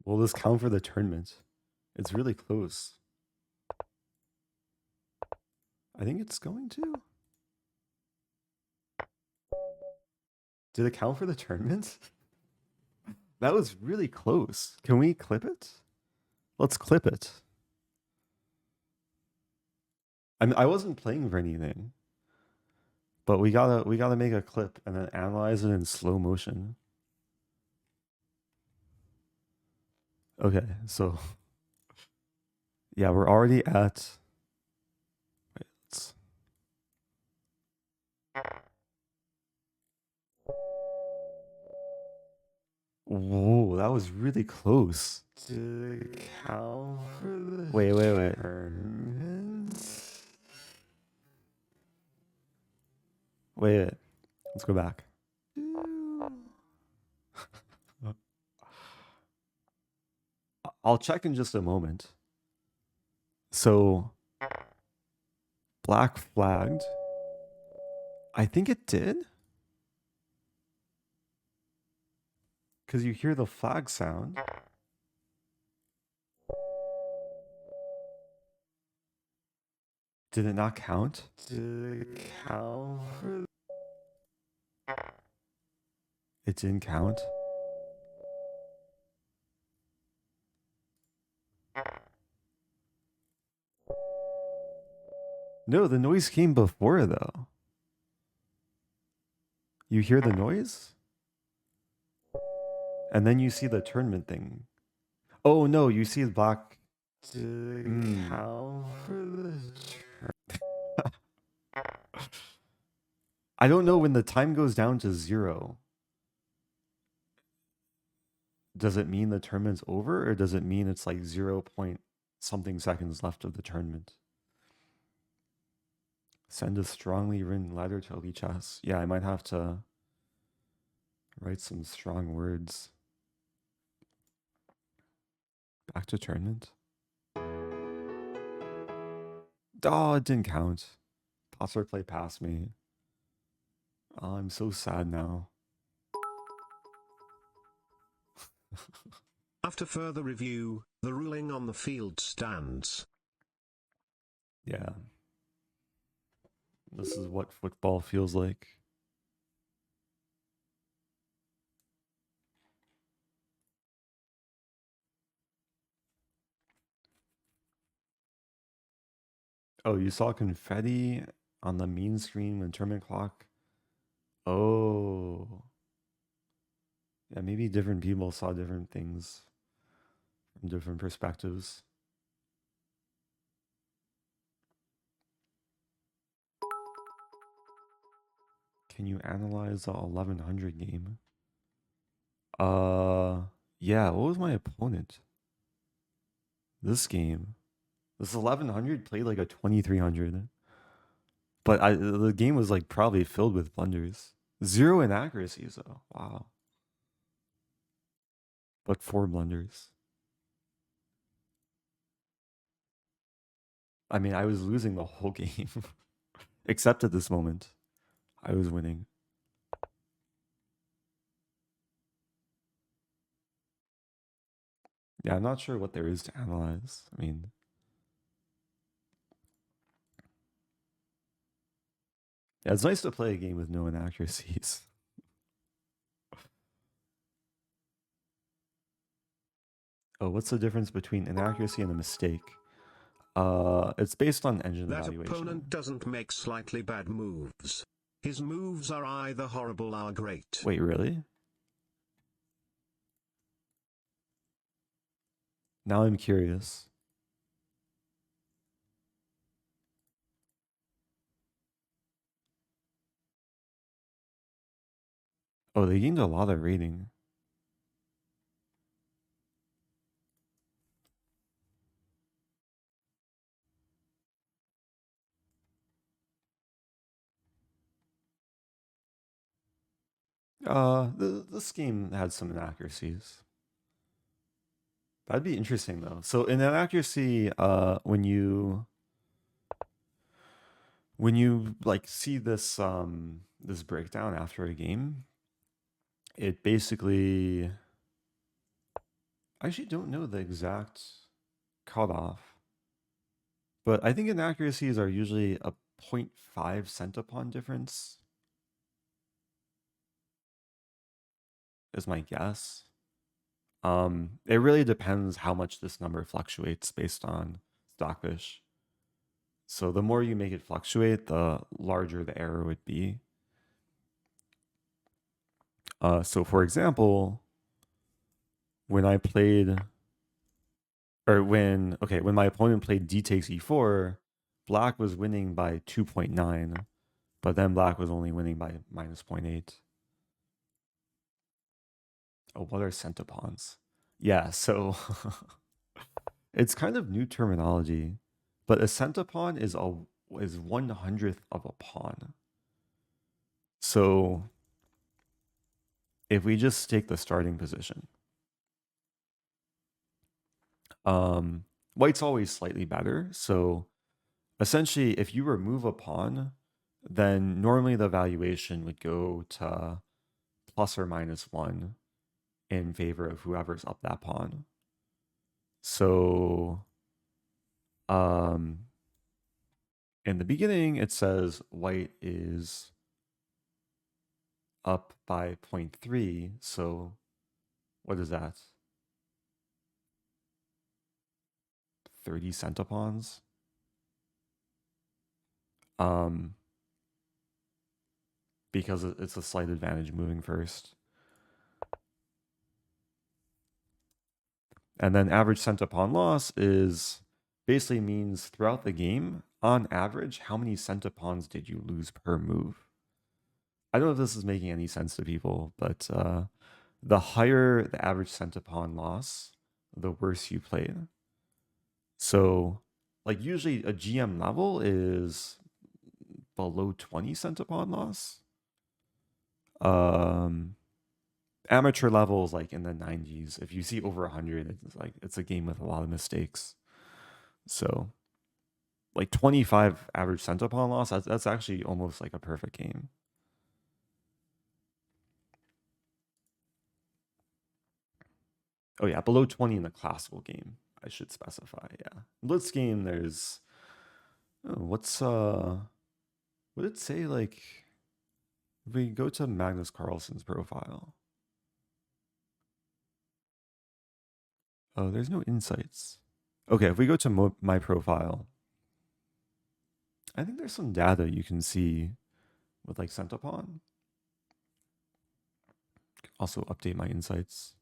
Will this count for the tournament? It's really close. I think it's going to. Did it count for the tournament? That was really close. Can we clip it? Let's clip it. I wasn't playing for anything, but we gotta make a clip and then analyze it in slow motion. Okay, so yeah, we're already at. Wait, let's. Whoa, that was really close. Wait. Wait, let's go back. I'll check in just a moment. So, black flagged. I think it did. Because you hear the flag sound. Did it not count? Did it count? It didn't count? No, the noise came before, though. You hear the noise? And then you see the tournament thing. Oh, no, you see the black... How for the I don't know, when the time goes down to 0, does it mean the tournament's over, or does it mean it's like 0 point something seconds left of the tournament? Send a strongly written letter to Elite Chess. Yeah, I might have to write some strong words. Back to tournament. Oh, it didn't count. Tosser played past me. Oh, I'm so sad now. After further review, the ruling on the field stands. Yeah. This is what football feels like. Oh, you saw confetti on the mean screen when tournament clock? Oh. Yeah, maybe different people saw different things from different perspectives. Can you analyze the 1100 game? Yeah, what was my opponent? This game. This 1100 played like a 2300. But the game was like probably filled with blunders. 0 inaccuracies though. Wow. But 4 blunders. I mean, I was losing the whole game. Except at this moment. I was winning. Yeah, I'm not sure what there is to analyze. I mean... Yeah, it's nice to play a game with no inaccuracies. Oh, what's the difference between inaccuracy and a mistake? It's based on engine That evaluation. opponent doesn't make slightly bad moves. His moves are either horrible or great. Wait, really? Now I'm curious. Oh, they gained a lot of rating. This game had some inaccuracies. That'd be interesting though. So in inaccuracy, when you like see this this breakdown after a game, it basically, I actually don't know the exact cutoff, but I think inaccuracies are usually a 0.5 centipon difference, is my guess. It really depends how much this number fluctuates based on Stockfish. So the more you make it fluctuate, the larger the error would be. So for example, when I played, or when my opponent played d takes e4, black was winning by 2.9, but then black was only winning by minus 0.8. Oh, what are centipons? Yeah, so it's kind of new terminology, but a centipon is 1/100th of a pawn. So if we just take the starting position, white's always slightly better. So essentially, if you remove a pawn, then normally the valuation would go to plus or minus 1 in favor of whoever's up that pawn. So in the beginning, it says white is up by 0.3. So what is that? 30 centipawns. Because it's a slight advantage moving first. And then average centipawn loss is basically means throughout the game, on average, how many centipawns did you lose per move? I don't know if this is making any sense to people, but the higher the average centipawn loss, the worse you played. So, like, usually a GM level is below 20 centipawn loss. Amateur level is like in the 90s. If you see over 100, it's like it's a game with a lot of mistakes. So, like 25 average centipawn loss, that's actually almost like a perfect game. Oh yeah, below 20 in the classical game, I should specify. Yeah, Blitz game, there's what did it say? Like, if we go to Magnus Carlsen's profile, oh, there's no insights. Okay, if we go to my profile, I think there's some data you can see with like centipawn. Also update my insights.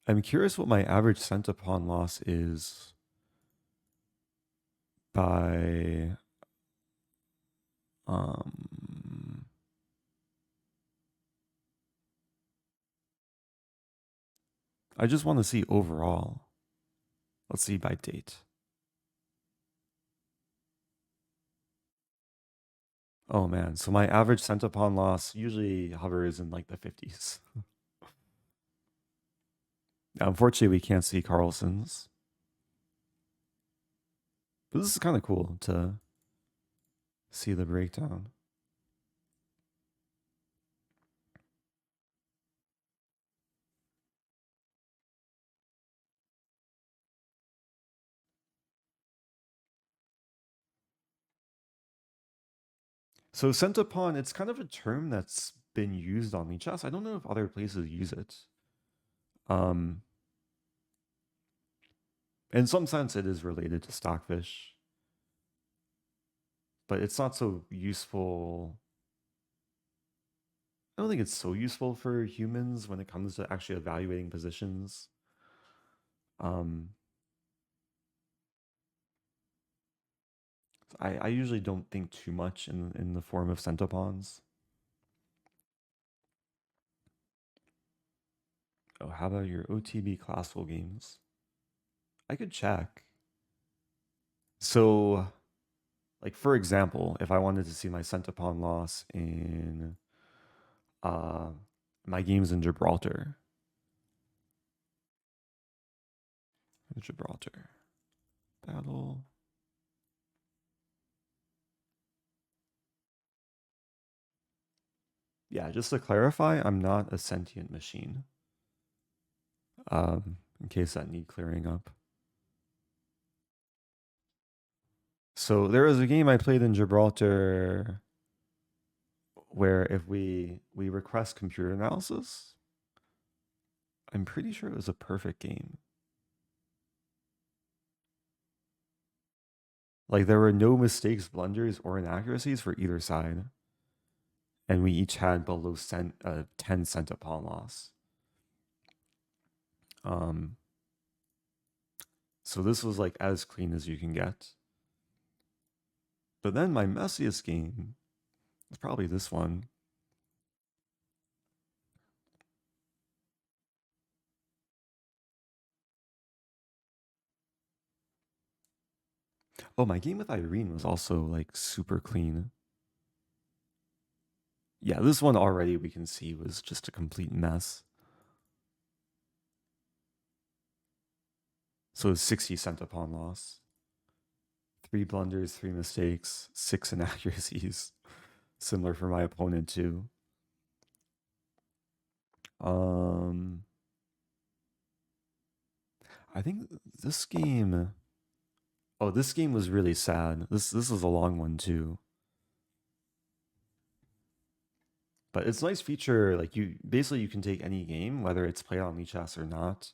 I'm curious what my average centipawn loss is by I just want to see overall. Let's see by date. Oh man, so my average centipawn loss usually hovers in like the 50s. Now, unfortunately, we can't see Carlsen's. But this is kind of cool to see the breakdown. So centipawn, it's kind of a term that's been used on chess. I don't know if other places use it. In some sense, it is related to stockfish, but it's not so useful. I don't think it's so useful for humans when it comes to actually evaluating positions. I usually don't think too much in the form of centipawns. Oh, how about your OTB classical games? I could check. So, like for example, if I wanted to see my centipawn loss in my games in Gibraltar. Gibraltar. Battle. Yeah, just to clarify, I'm not a sentient machine. In case that need clearing up. So there was a game I played in Gibraltar where if we request computer analysis, I'm pretty sure it was a perfect game. Like there were no mistakes, blunders, or inaccuracies for either side. And we each had below 10 centipawn loss. So this was like as clean as you can get. But then my messiest game was probably this one. Oh, my game with Irene was also like super clean. Yeah, this one already we can see was just a complete mess. So it's 60 centipawn loss. 3 blunders, 3 mistakes, 6 inaccuracies. Similar for my opponent too. I think this game. Oh, this game was really sad. This was a long one too. But it's a nice feature. Like you can take any game, whether it's played on Lichess or not,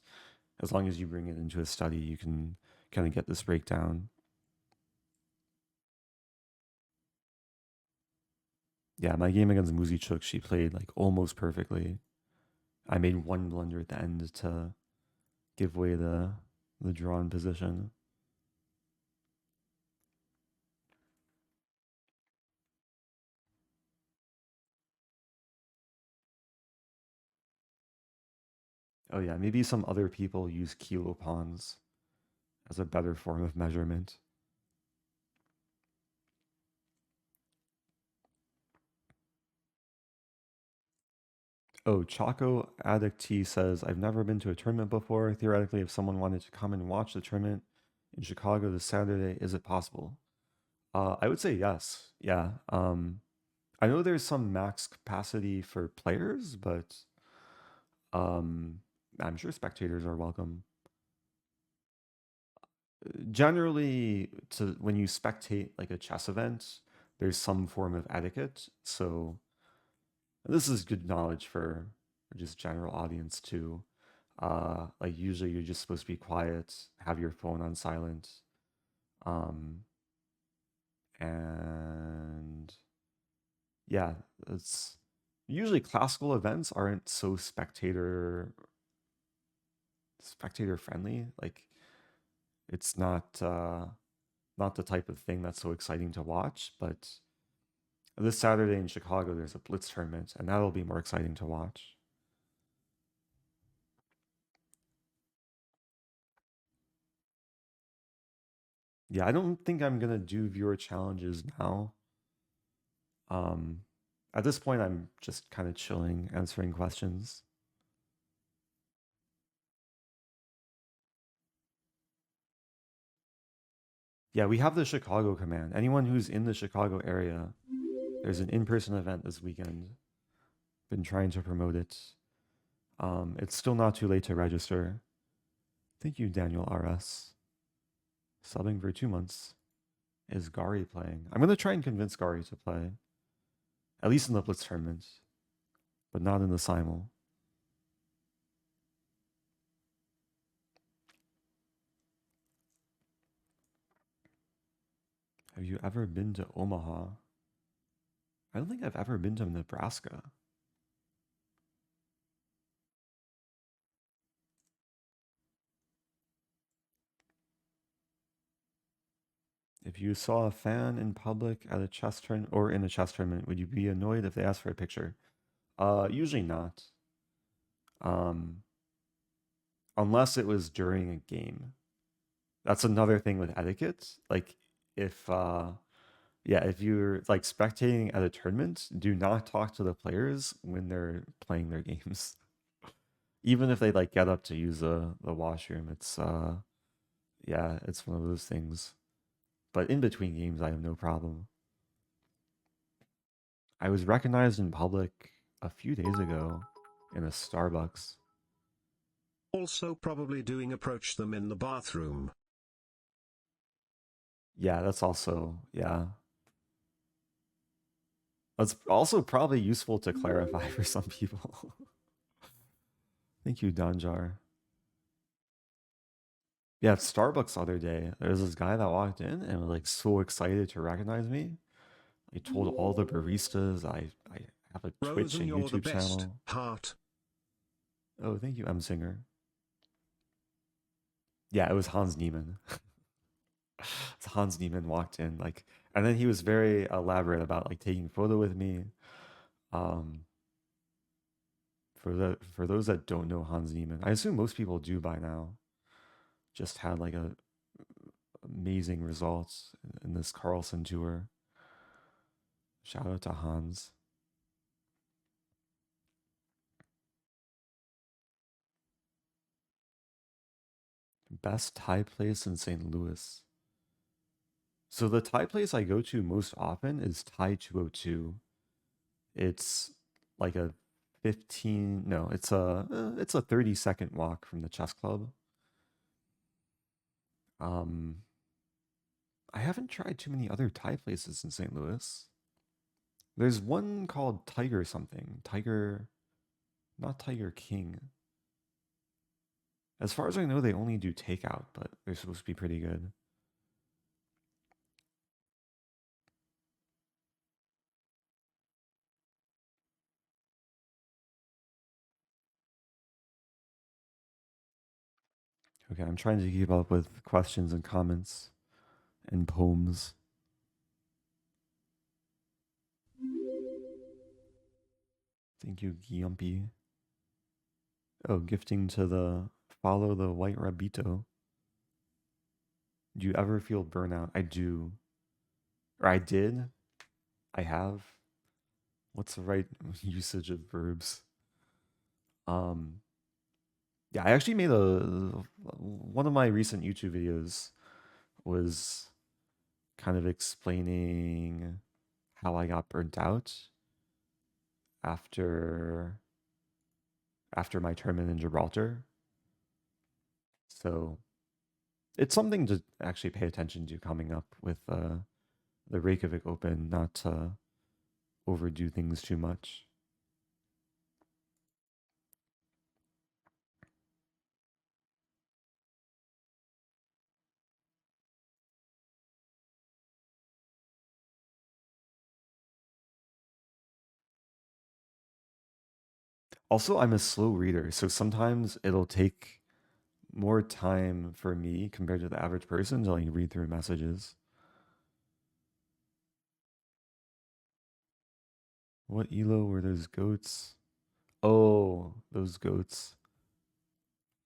as long as you bring it into a study, you can kind of get this breakdown. Yeah, my game against Muzichuk, she played like almost perfectly. I made one blunder at the end to give away the drawn position. Oh yeah, maybe some other people use kilopawns as a better form of measurement. Oh, Choco Addict T says, I've never been to a tournament before. Theoretically, if someone wanted to come and watch the tournament in Chicago this Saturday, is it possible? I would say yes. Yeah. I know there's some max capacity for players, but I'm sure spectators are welcome. Generally, when you spectate like a chess event, there's some form of etiquette. So this is good knowledge for just general audience too. Like usually you're just supposed to be quiet, have your phone on silent, and yeah, it's usually classical events aren't so spectator friendly. Like it's not the type of thing that's so exciting to watch. But this Saturday in Chicago, there's a Blitz tournament, and that'll be more exciting to watch. Yeah, I don't think I'm gonna do viewer challenges now. At this point, I'm just kind of chilling, answering questions. Yeah, we have the Chicago command. Anyone who's in the Chicago area, there's an in-person event this weekend. Been trying to promote it. It's still not too late to register. Thank you, Daniel RS. Subbing for 2 months. Is Gary playing? I'm gonna try and convince Gary to play. At least in the Blitz tournament. But not in the Simul. Have you ever been to Omaha? I don't think I've ever been to Nebraska. If you saw a fan in public at a chess tournament or in a chess tournament, would you be annoyed if they asked for a picture? Usually not. Unless it was during a game. That's another thing with etiquette. Like if if you're like spectating at a tournament, do not talk to the players when they're playing their games. Even if they like get up to use the washroom, it's it's one of those things. But in between games, I have no problem. I was recognized in public a few days ago in a Starbucks. Also probably doing approach them in the bathroom. Yeah, that's also, yeah. That's also probably useful to clarify for some people. Thank you, Donjar. Yeah, at Starbucks the other day, there was this guy that walked in and was like so excited to recognize me. He told all the baristas I have a Twitch Rosen, and you're the YouTube best. channel. Heart. Oh, thank you, M Singer. Yeah, it was Hans Niemann. Hans Niemann walked in, like, and then he was very elaborate about like taking a photo with me. For those that don't know Hans Niemann, I assume most people do by now. Just had like a amazing results in this Carlsen tour. Shout out to Hans. Best Thai place in St. Louis. So the Thai place I go to most often is Thai 202. It's like a 15, no, it's a 30-second walk from the chess club. I haven't tried too many other Thai places in St. Louis. There's one called Tiger something. Tiger, not Tiger King. As far as I know, they only do takeout, but they're supposed to be pretty good. Okay, I'm trying to keep up with questions and comments and poems. Thank you, Giumpy. Oh, gifting to the follow the white rabito. Do you ever feel burnout? I do. Or I did. I have. What's the right usage of verbs? Yeah, I actually made one of my recent YouTube videos was kind of explaining how I got burnt out after my tournament in Gibraltar. So it's something to actually pay attention to coming up with the Reykjavik Open, not to overdo things too much. Also, I'm a slow reader, so sometimes it'll take more time for me compared to the average person to like read through messages. What elo were those goats? Oh, those goats.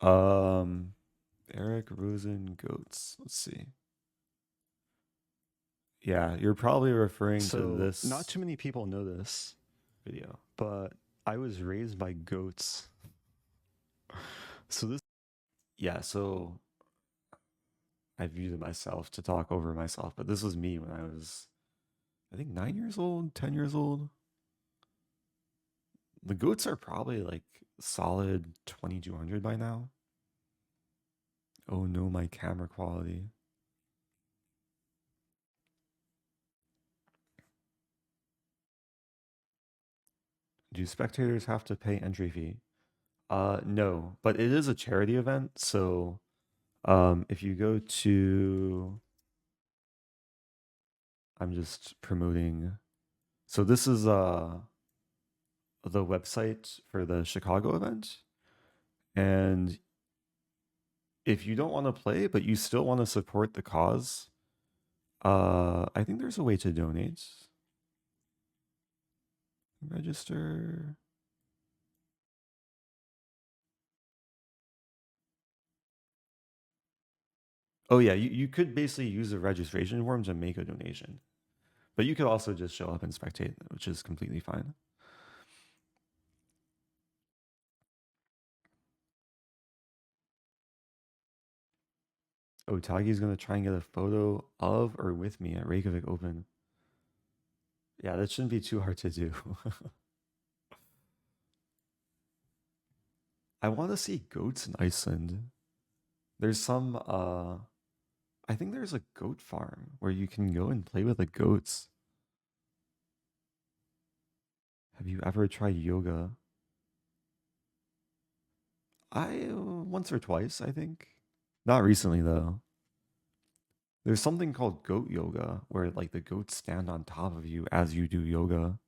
Eric Rosen goats. Let's see. Yeah, you're probably referring to this. Not too many people know this video, but I was raised by goats. So this. Yeah, so I've used it myself to talk over myself, but this was me when I was, I think, 9 years old, 10 years old. The goats are probably like solid 2200 by now. Oh no, my camera quality. Do spectators have to pay entry fee? No, but it is a charity event, so if you go to, I'm just promoting. So this is the website for the Chicago event, and if you don't want to play but you still want to support the cause, I think there's a way to donate. Register. Oh yeah, you could basically use the registration form to make a donation. But you could also just show up and spectate, which is completely fine. Oh, Tagi's gonna try and get a photo of or with me at Reykjavik Open. Yeah, that shouldn't be too hard to do. I want to see goats in Iceland. There's some, I think there's a goat farm where you can go and play with the goats. Have you ever tried yoga? Once or twice, I think. Not recently though. There's something called goat yoga where like the goats stand on top of you as you do yoga.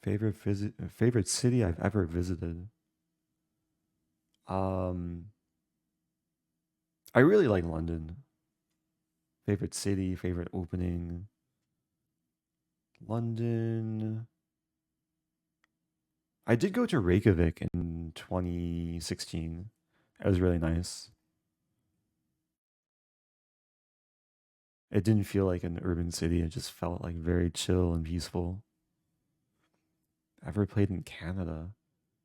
Favorite city I've ever visited. I really like London. Favorite city, favorite opening. London. I did go to Reykjavik in 2016. It was really nice. It didn't feel like an urban city. It just felt like very chill and peaceful. Ever played in Canada?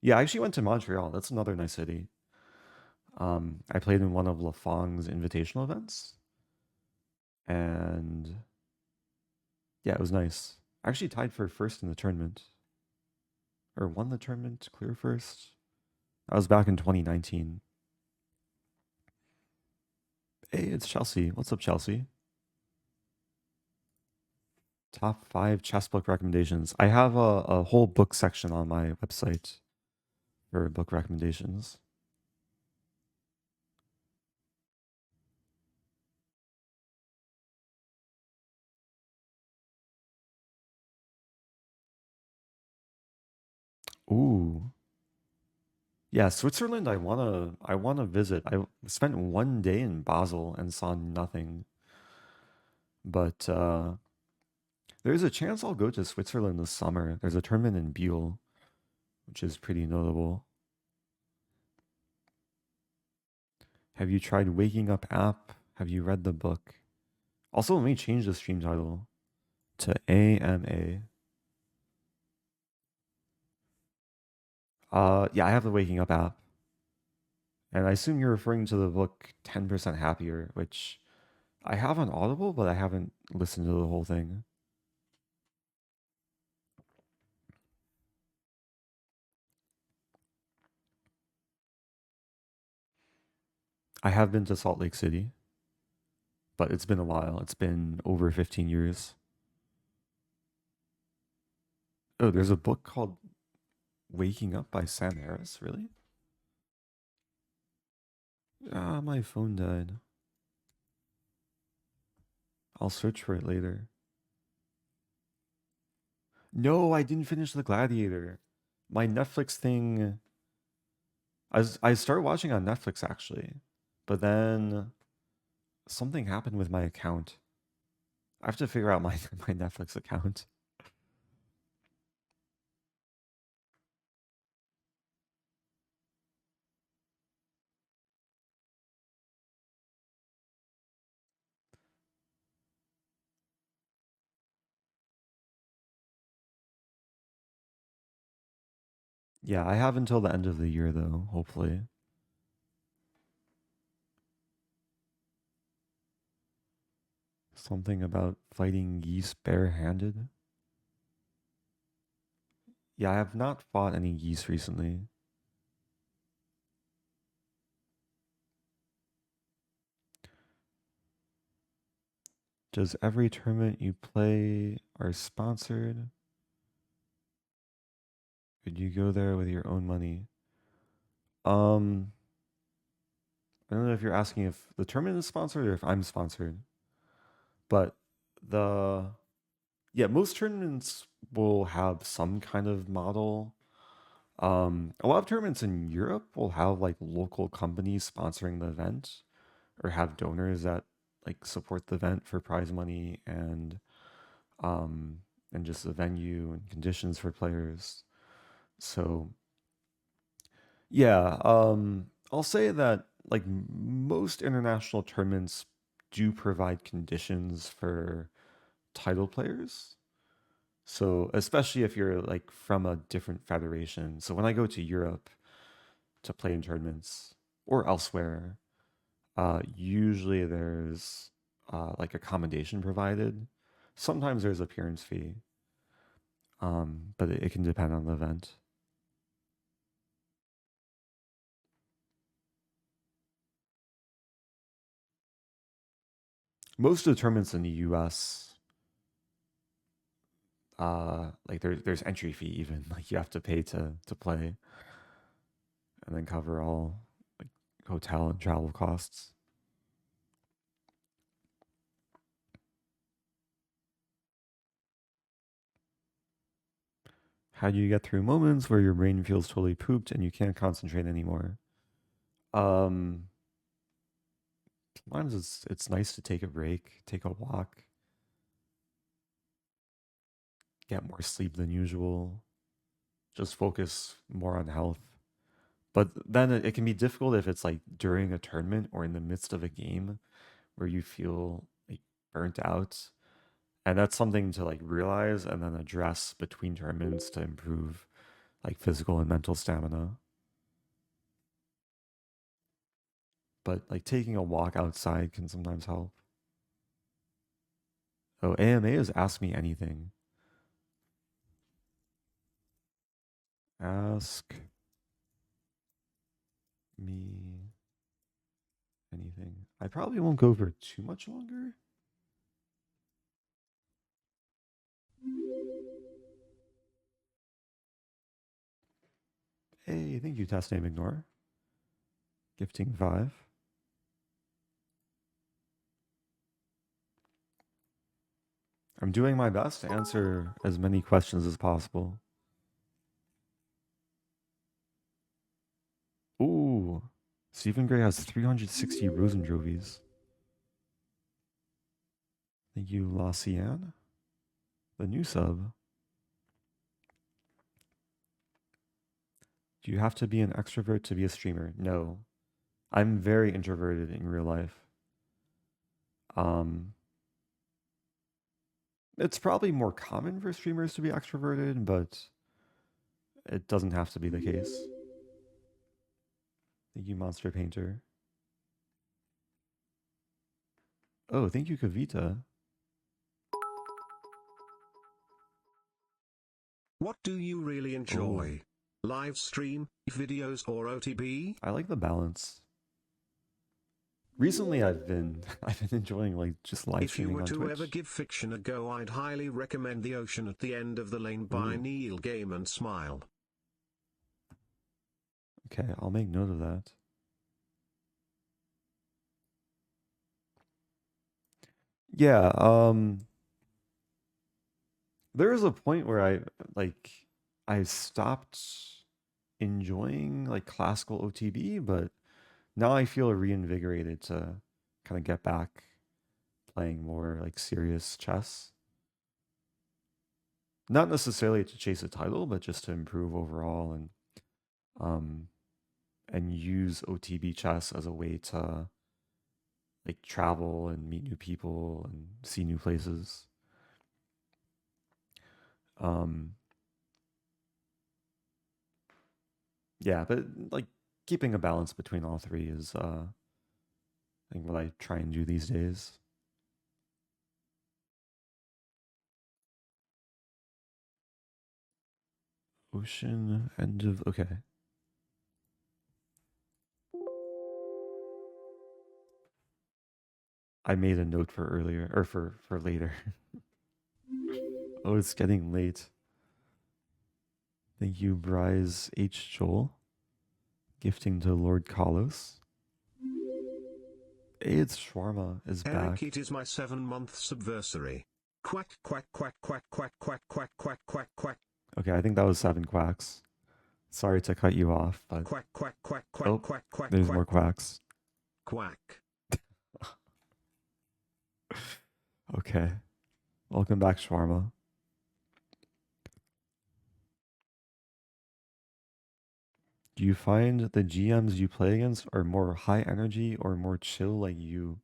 Yeah, I actually went to Montreal. That's another nice city. I played in one of Lafong's invitational events. And yeah, it was nice. I actually tied for first in the tournament. Or won the tournament, clear first. That was back in 2019. Hey, it's Chelsea. What's up, Chelsea? Top 5 chess book recommendations. I have a whole book section on my website for book recommendations. Ooh. Yeah, Switzerland I wanna visit. I spent 1 day in Basel and saw nothing. But there's a chance I'll go to Switzerland this summer. There's a tournament in Biel, which is pretty notable. Have you tried Waking Up app? Have you read the book? Also, let me change the stream title to AMA. Yeah, I have the Waking Up app. And I assume you're referring to the book 10% Happier, which I have on Audible, but I haven't listened to the whole thing. I have been to Salt Lake City, but it's been a while. It's been over 15 years. Oh, there's a book called Waking Up by Sam Harris, really? Ah, my phone died. I'll search for it later. No, I didn't finish The Gladiator. My Netflix thing. I started watching on Netflix actually, but then something happened with my account. I have to figure out my my Netflix account. Yeah, I have until the end of the year though, hopefully. Something about fighting geese barehanded. Yeah, I have not fought any geese recently. Does every tournament you play are sponsored? Could you go there with your own money? Um, I don't know if you're asking if the tournament is sponsored or if I'm sponsored, but the yeah, most tournaments will have some kind of model. A lot of tournaments in Europe will have like local companies sponsoring the event or have donors that like support the event for prize money um and just the venue and conditions for players. So yeah, I'll say that like most international tournaments do provide conditions for title players. So especially if you're like from a different federation. So when I go to Europe to play in tournaments or elsewhere, usually there's like accommodation provided. Sometimes there's appearance fee, but it can depend on the event. Most of the tournaments in the U.S. Like there's entry fee even like you have to pay to play, and then cover all like hotel and travel costs. How do you get through moments where your brain feels totally pooped and you can't concentrate anymore? Um, Sometimes it's nice to take a break, take a walk, get more sleep than usual, just focus more on health. But then it can be difficult if it's like during a tournament or in the midst of a game where you feel like burnt out. And that's something to like realize and then address between tournaments to improve like physical and mental stamina. But like taking a walk outside can sometimes help. Oh, AMA is Ask Me Anything. Ask me anything. I probably won't go for too much longer. Hey, thank you, test name ignore. Gifting 5. I'm doing my best to answer as many questions as possible. Ooh, Stephen Gray has 360 Rosen trophies. Thank you, Lacian. The new sub. Do you have to be an extrovert to be a streamer? No. I'm very introverted in real life. It's probably more common for streamers to be extroverted, but it doesn't have to be the case. Thank you, Monster Painter. Oh, thank you, Kavita. What do you really enjoy? Live stream, videos, or OTB? I like the balance. Recently, I've been enjoying like just live streaming on Twitch. If you were to ever give fiction a go, I'd highly recommend The Ocean at the End of the Lane by Neil Gaiman. Smile. Okay, I'll make note of that. Yeah, there is a point where I stopped enjoying like classical OTB, but now I feel reinvigorated to kind of get back playing more like serious chess. Not necessarily to chase a title, but just to improve overall and use OTB chess as a way to like travel and meet new people and see new places. Yeah, but like keeping a balance between all three is I think what I try and do these days. Ocean, end of, okay. I made a note for earlier, or for later. Oh, it's getting late. Thank you, Bryce H. Joel. Gifting to Lord Kalos. Hey, it's Shawarma is Eric, back. it is my 7-month subversary. Quack, quack, quack, quack, quack, quack, quack, quack, quack, quack. Okay, I think that was 7 quacks. Sorry to cut you off, but quack, quack, quack, quack, quack, quack. There's quack, more quacks. Quack. Okay. Welcome back, Shawarma. Do you find the GMs you play against are more high energy or more chill like you?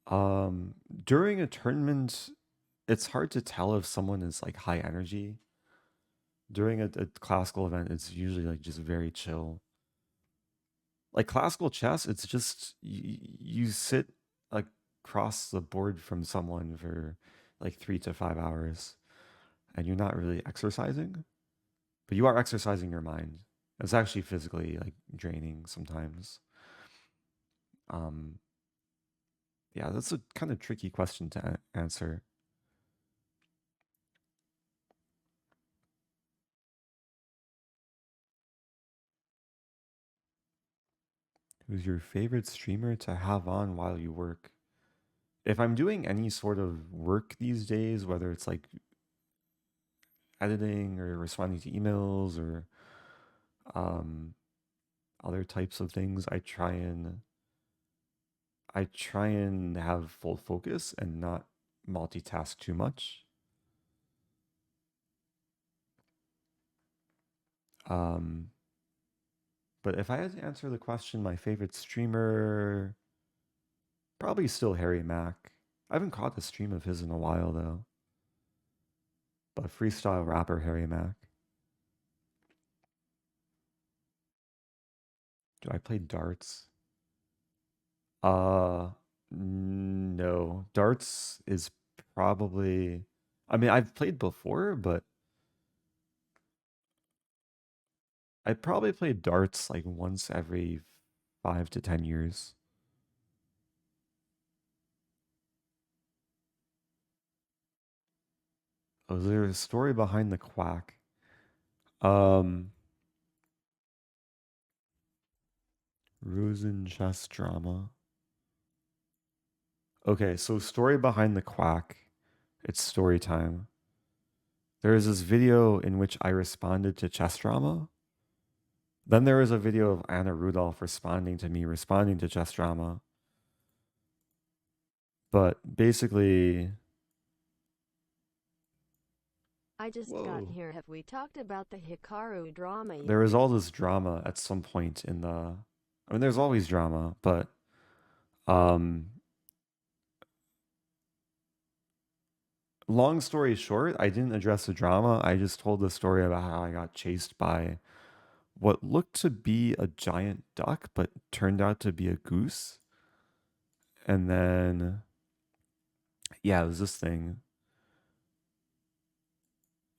During a tournament, it's hard to tell if someone is like high energy. During a classical event, it's usually like just very chill. Like classical chess, it's just you sit across the board from someone for like 3 to 5 hours and you're not really exercising, but you are exercising your mind. It's actually physically like draining sometimes. Yeah, that's a kind of tricky question to answer. Who's your favorite streamer to have on while you work? If I'm doing any sort of work these days, whether it's like editing or responding to emails or other types of things, I try and have full focus and not multitask too much. But if I had to answer the question, my favorite streamer, probably still Harry Mack. I haven't caught a stream of his in a while though. But freestyle rapper Harry Mack. Do I play darts? No. Darts is probably, I mean, I've played before, but I probably play darts like once every 5 to 10 years. Oh, is there a story behind the quack? Rosen chess drama. Okay, so story behind the quack. It's story time. There is this video in which I responded to chess drama. Then there was a video of Anna Rudolph responding to me, responding to chess drama. But basically, I just got here. Have we talked about the Hikaru drama yet? there was all this drama at some point in the. I mean, there's always drama, but long story short, I didn't address the drama. I just told the story about how I got chased by what looked to be a giant duck, but turned out to be a goose. And then, yeah, it was this thing.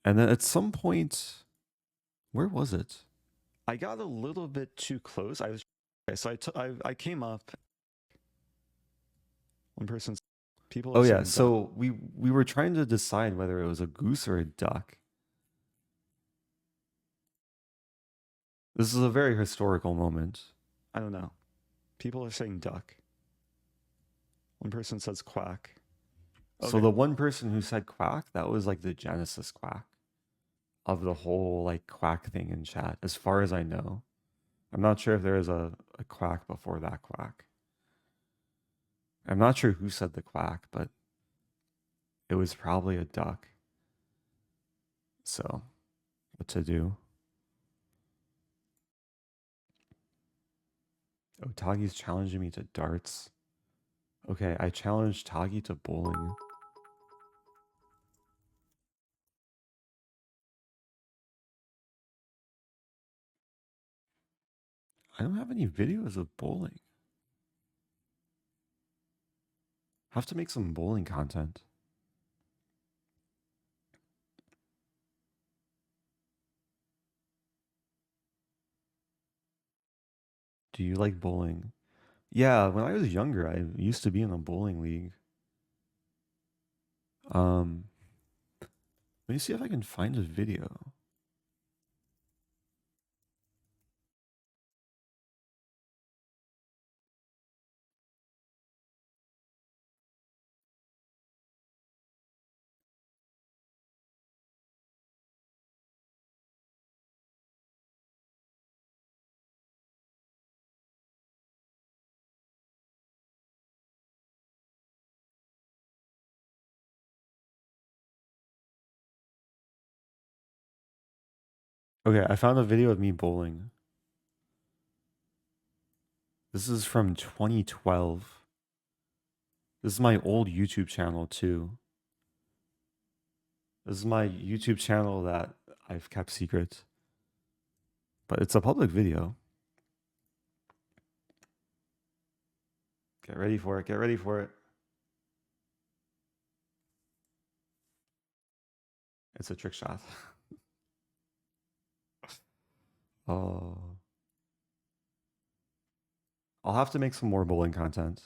And then at some point, where was it? I got a little bit too close. I was okay, so I came up. One person's people. Oh yeah, so we were trying to decide whether it was a goose or a duck. This is a very historical moment. I don't know. People are saying duck. One person says quack. Okay. So the one person who said quack, that was like the genesis quack of the whole like quack thing in chat, as far as I know. I'm not sure if there is a quack before that quack. I'm not sure who said the quack, but it was probably a duck. So, what to do? Oh, Tagi's challenging me to darts. Okay, I challenged Tagi to bowling. I don't have any videos of bowling. Have to make some bowling content. Do you like bowling? Yeah, when I was younger, I used to be in a bowling league. Let me see if I can find a video. Okay, I found a video of me bowling. This is from 2012. This is my old YouTube channel too. This is my YouTube channel that I've kept secret. But it's a public video. Get ready for it. Get ready for it. It's a trick shot. Oh. I'll have to make some more bowling content.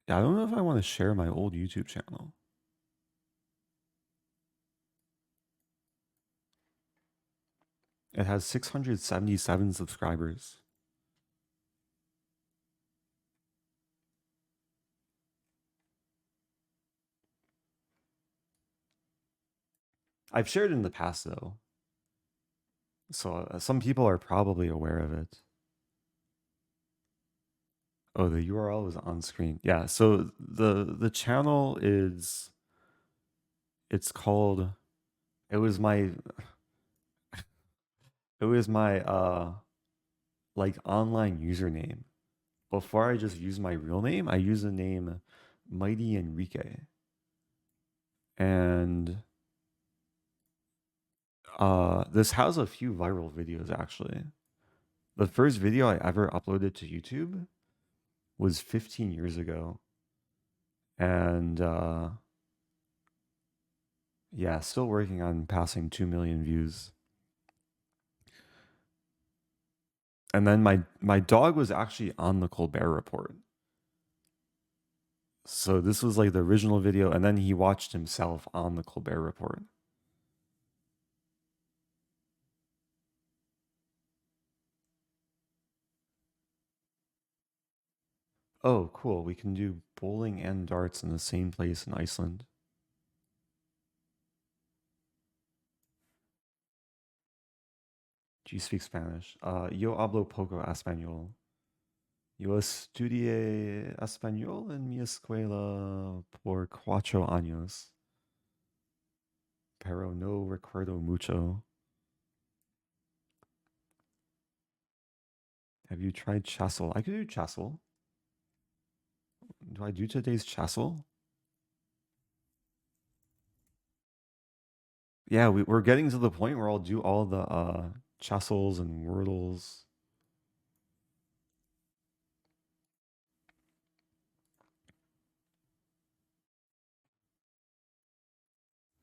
Yeah, I don't know if I want to share my old YouTube channel. It has 677 subscribers. I've shared it in the past though. So some people are probably aware of it. Oh, the URL is on screen. Yeah, so the channel is, it's called, it was my like online username. Before I just used my real name, I used the name Mighty Enrique. And this has a few viral videos actually. The first video I ever uploaded to YouTube was 15 years ago. And Yeah, still working on passing 2 million views. And then my dog was actually on the Colbert Report. So this was like the original video, and then he watched himself on the Colbert Report. Oh, cool. We can do bowling and darts in the same place in Iceland. Do you speak Spanish? Yo hablo poco español. Yo estudié español en mi escuela por 4 años. Pero no recuerdo mucho. Have you tried Chessle? I could do Chessle. Do I do today's Chessle? Yeah, we're getting to the point where I'll do all the Chessles and Wordles.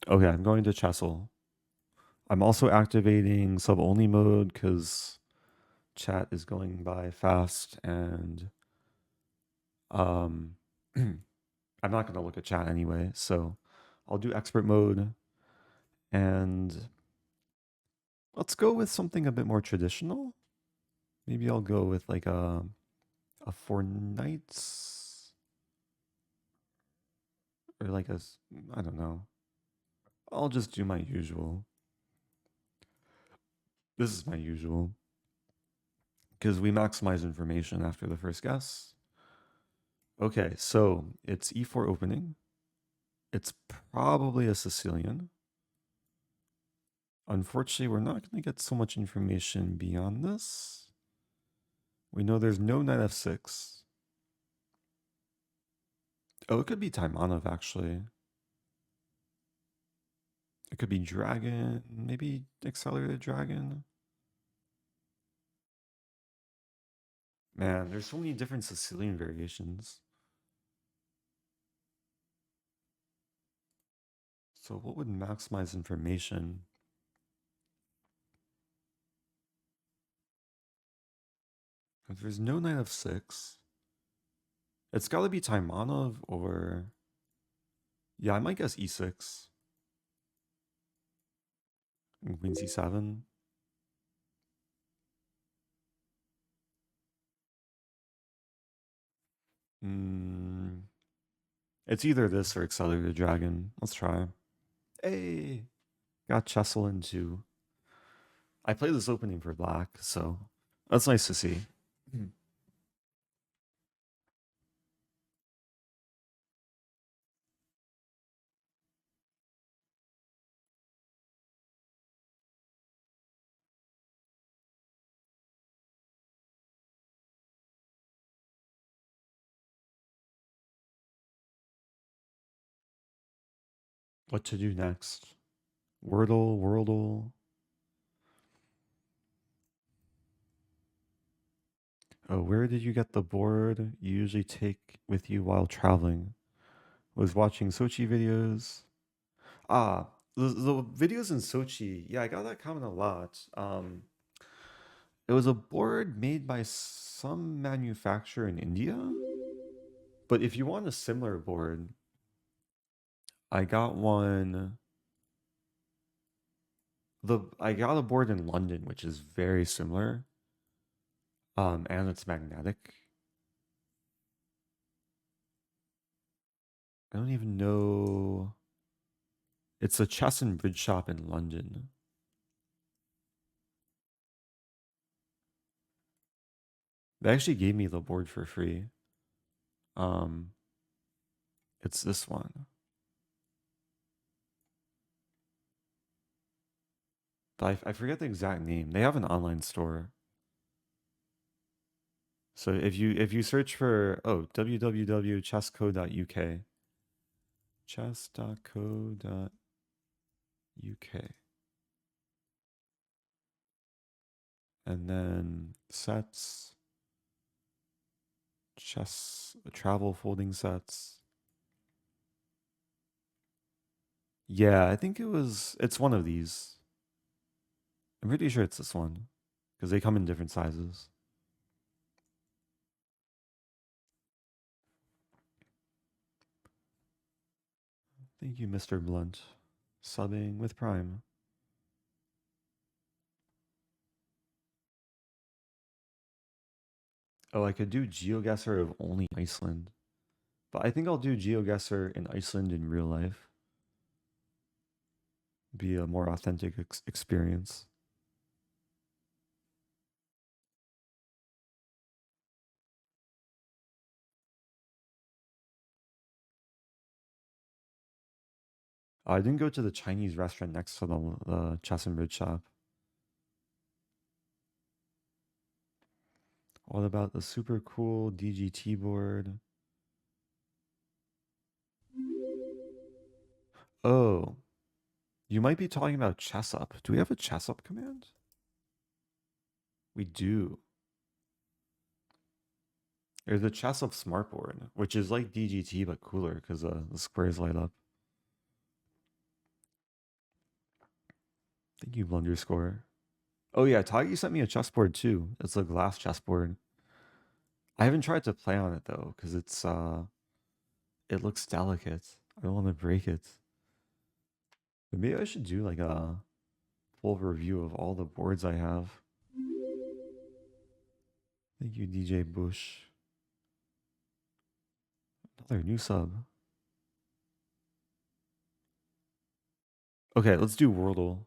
Okay, I'm going to Chessle. I'm also activating sub-only mode because chat is going by fast, and I'm not going to look at chat anyway, so I'll do expert mode, and let's go with something a bit more traditional. Maybe I'll go with like a 4 knights, or like I don't know. I'll just do my usual. This is my usual. Because we maximize information after the first guess. Okay, so it's e4 opening. It's probably a Sicilian. Unfortunately, we're not going to get so much information beyond this. We know there's no knight f6. Oh, it could be Taimanov, actually. It could be dragon, maybe accelerated dragon. Man, there's so many different Sicilian variations. So what would maximize information? If there's no knight f6, it's got to be Taimanov or... Yeah, I might guess e6. And queen c7. It's either this or accelerated dragon. Let's try. Hey! Got Chessle in too. I played this opening for black, so that's nice to see. What to do next? Worldle. Oh, where did you get the board you usually take with you while traveling? Was watching Sochi videos. Ah, the videos in Sochi. Yeah, I got that comment a lot. It was a board made by some manufacturer in India. But if you want a similar board, I got one. I got a board in London, which is very similar. And it's magnetic. I don't even know. It's a chess and bridge shop in London. They actually gave me the board for free. It's this one. But I forget the exact name. They have an online store. So if you search for www.chessco.uk, chess.co.uk, and then sets, chess travel folding sets. Yeah, I think it's one of these. I'm pretty sure it's this one because they come in different sizes. Thank you, Mr. Blunt. Subbing with Prime. Oh, I could do GeoGuessr of only Iceland. But I think I'll do GeoGuessr in Iceland in real life. Be a more authentic experience. I didn't go to the Chinese restaurant next to the Chess and Bridge shop. What about the super cool DGT board? Oh, you might be talking about Chess-Up. Do we have a Chess-Up command? We do. There's the Chess-Up smartboard, which is like DGT but cooler because the squares light up. Thank you, Blunderscore. Oh yeah, Tagi sent me a chessboard too. It's a glass chessboard. I haven't tried to play on it though, because it looks delicate. I don't want to break it. But maybe I should do like a full review of all the boards I have. Thank you, DJ Bush. Another new sub. Okay, let's do Worldle.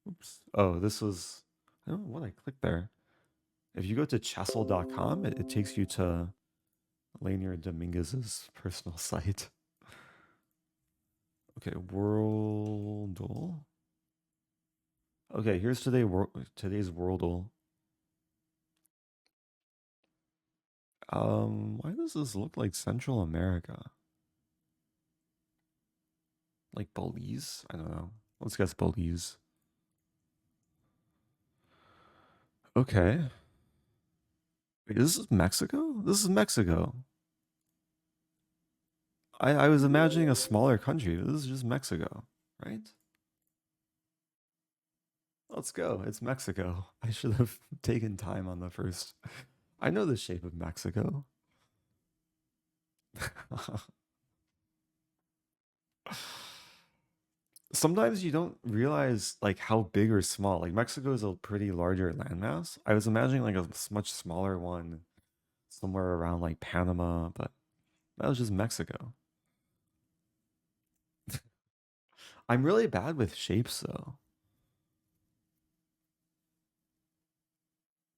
Oops. Oh, this was... I don't know what I clicked there. If you go to chessle.com, it takes you to Lanier Dominguez's personal site. Okay, Worldle. Okay, here's today's Worldle. Why does this look like Central America? Like Belize? I don't know. Let's guess Belize. Okay. Wait, this is Mexico? This is Mexico. I was imagining a smaller country. This is just Mexico, right? Let's go. It's Mexico. I should have taken time on the first. I know the shape of Mexico. Sometimes you don't realize like how big or small. Like Mexico is a pretty larger landmass. I was imagining like a much smaller one somewhere around like Panama, but that was just Mexico. I'm really bad with shapes though.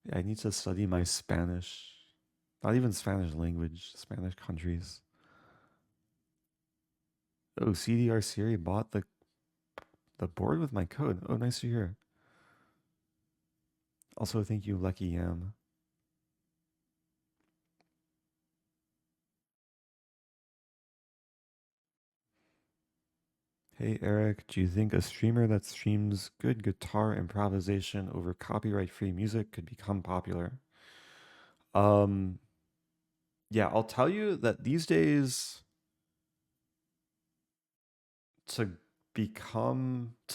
Yeah, I need to study my Spanish. Not even Spanish language, Spanish countries. Oh, CDR Siri bought the board with my code. Oh, nice to hear. Also, thank you, Lucky Yam. Hey, Eric, do you think a streamer that streams good guitar improvisation over copyright-free music could become popular? Yeah, I'll tell you that these days to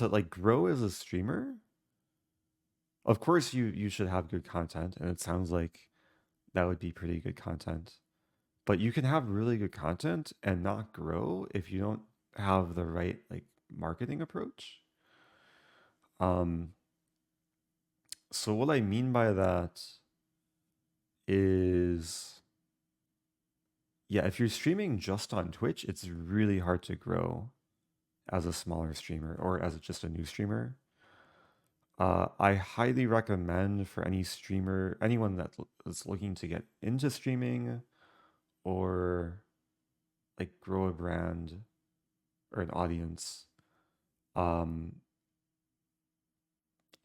like grow as a streamer, of course you should have good content, and it sounds like that would be pretty good content. But you can have really good content and not grow if you don't have the right like marketing approach. So what I mean by that is, yeah, if you're streaming just on Twitch, it's really hard to grow as a smaller streamer or as just a new streamer. I highly recommend for anyone that is looking to get into streaming or like grow a brand or an audience,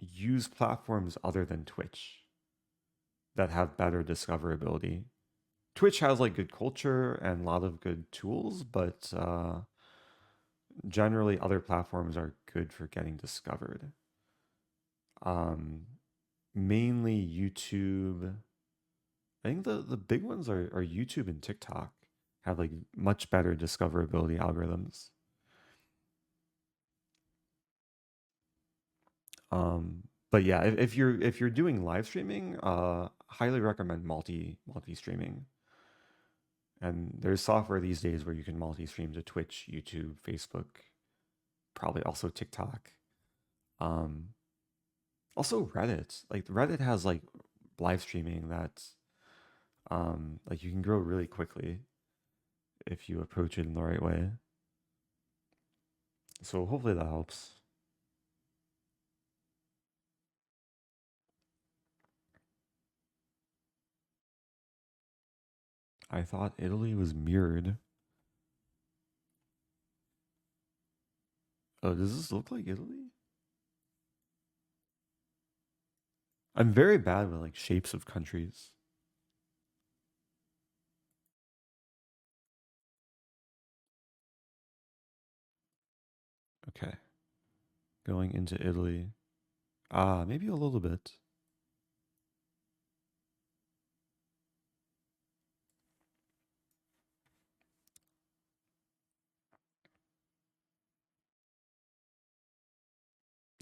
use platforms other than Twitch that have better discoverability. Twitch has like good culture and a lot of good tools, but generally other platforms are good for getting discovered. Mainly YouTube. I think the big ones are YouTube and TikTok have like much better discoverability algorithms. But yeah, if you're doing live streaming, highly recommend multi streaming. And there's software these days where you can multi stream to Twitch, YouTube, Facebook, probably also TikTok. Also Reddit. Like Reddit has like live streaming that like you can grow really quickly if you approach it in the right way. So hopefully that helps. I thought Italy was mirrored. Oh, does this look like Italy? I'm very bad with like shapes of countries. Okay. Going into Italy. Maybe a little bit.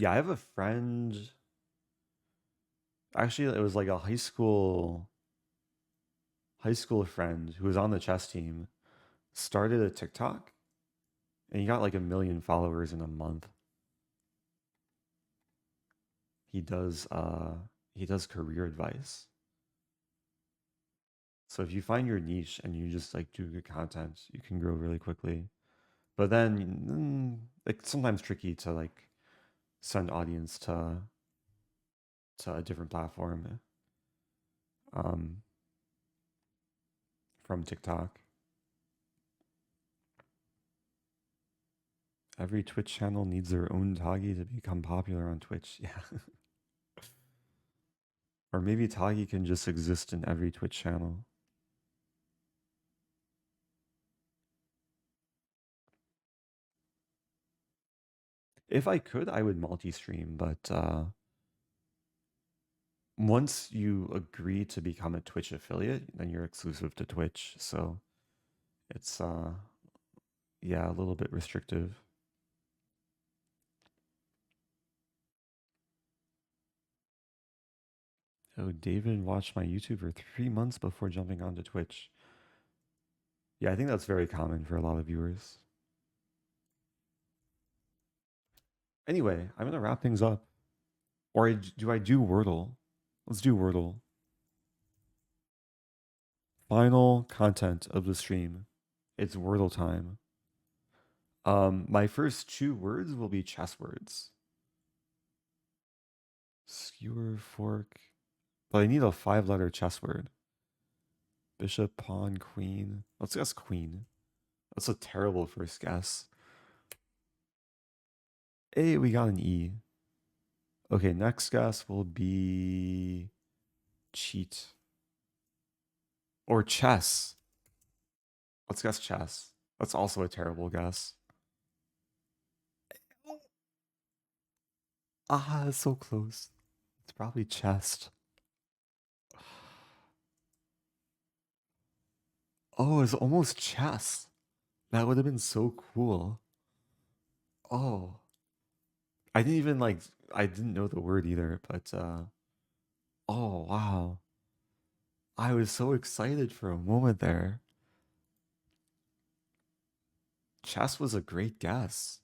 Yeah, I have a friend. Actually, it was like a high school friend who was on the chess team, started a TikTok, and he got like 1 million followers in a month. He does career advice. So if you find your niche and you just like do good content, you can grow really quickly. But then it's sometimes tricky to like send audience to a different platform from TikTok. Every Twitch channel needs their own Tagi to become popular on Twitch. Yeah. Or maybe Tagi can just exist in every Twitch channel. If I could, I would multi-stream, but once you agree to become a Twitch affiliate, then you're exclusive to Twitch. So it's yeah, a little bit restrictive. Oh, David watched my YouTube for 3 months before jumping onto Twitch. Yeah, I think that's very common for a lot of viewers. Anyway, I'm gonna wrap things up. Or do I do Wordle? Let's do Wordle. Final content of the stream. It's Wordle time. My first 2 words will be chess words. Skewer, fork. But I need a 5-letter chess word. Bishop, pawn, queen. Let's guess queen. That's a terrible first guess. Hey, we got an E. Okay, next guess will be cheat. Or chess. Let's guess chess. That's also a terrible guess. So close. It's probably chest. Oh, it's almost chess. That would have been so cool. Oh. I didn't know the word either, but oh wow. I was so excited for a moment there. Chess was a great guess.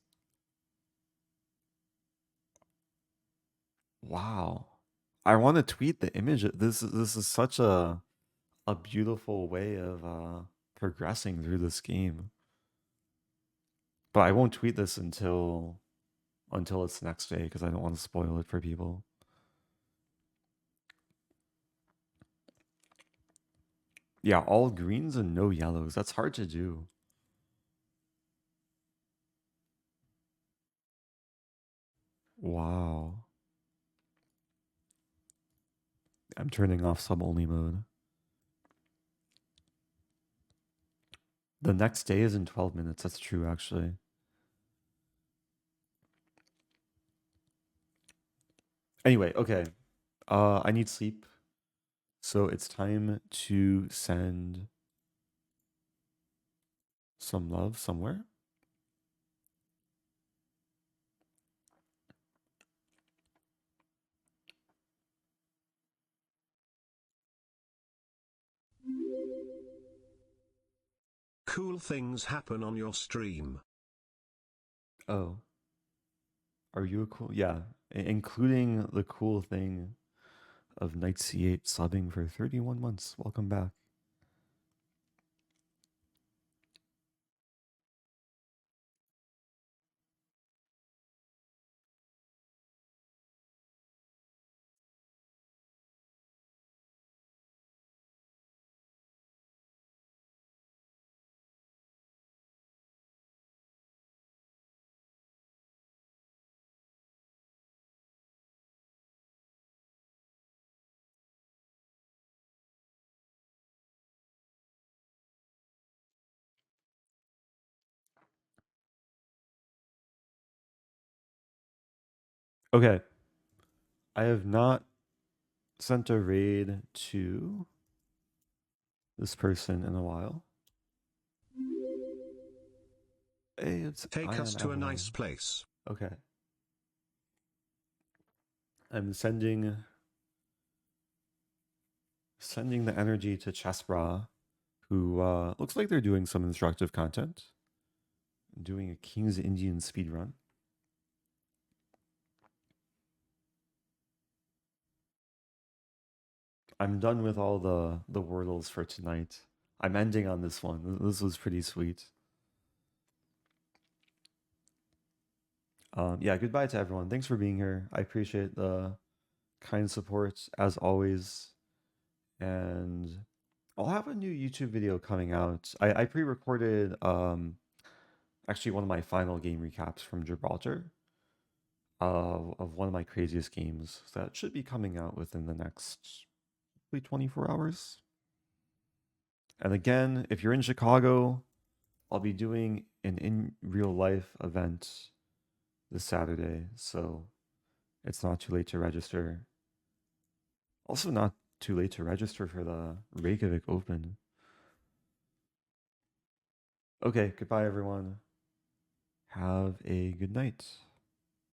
Wow. I want to tweet the image. This is such a beautiful way of progressing through this game. But I won't tweet this until it's next day because I don't want to spoil it for people. Yeah, all greens and no yellows. That's hard to do. Wow. I'm turning off sub-only mode. The next day is in 12 minutes. That's true, actually. Anyway, okay. I need sleep. So it's time to send some love somewhere. cool things happen on your stream? Oh. Are you a cool? Yeah, including the cool thing of Knight C8 subbing for 31 months. Welcome back. Okay. I have not sent a raid to this person in a while. Hey, it's Take us Ion to a Avalon. nice place. Okay. I'm sending the energy to Chessle, who looks like they're doing some instructive content. Doing a King's Indian speedrun. I'm done with all the Wordles for tonight. I'm ending on this one. This was pretty sweet. Yeah, goodbye to everyone. Thanks for being here. I appreciate the kind support as always. And I'll have a new YouTube video coming out. I pre-recorded actually one of my final game recaps from Gibraltar of one of my craziest games. So that should be coming out within the next 24 hours. And again, if you're in Chicago, I'll be doing an in real life event this Saturday, so it's not too late to register. Also not too late to register for the Reykjavik Open. Okay, goodbye everyone. Have a good night.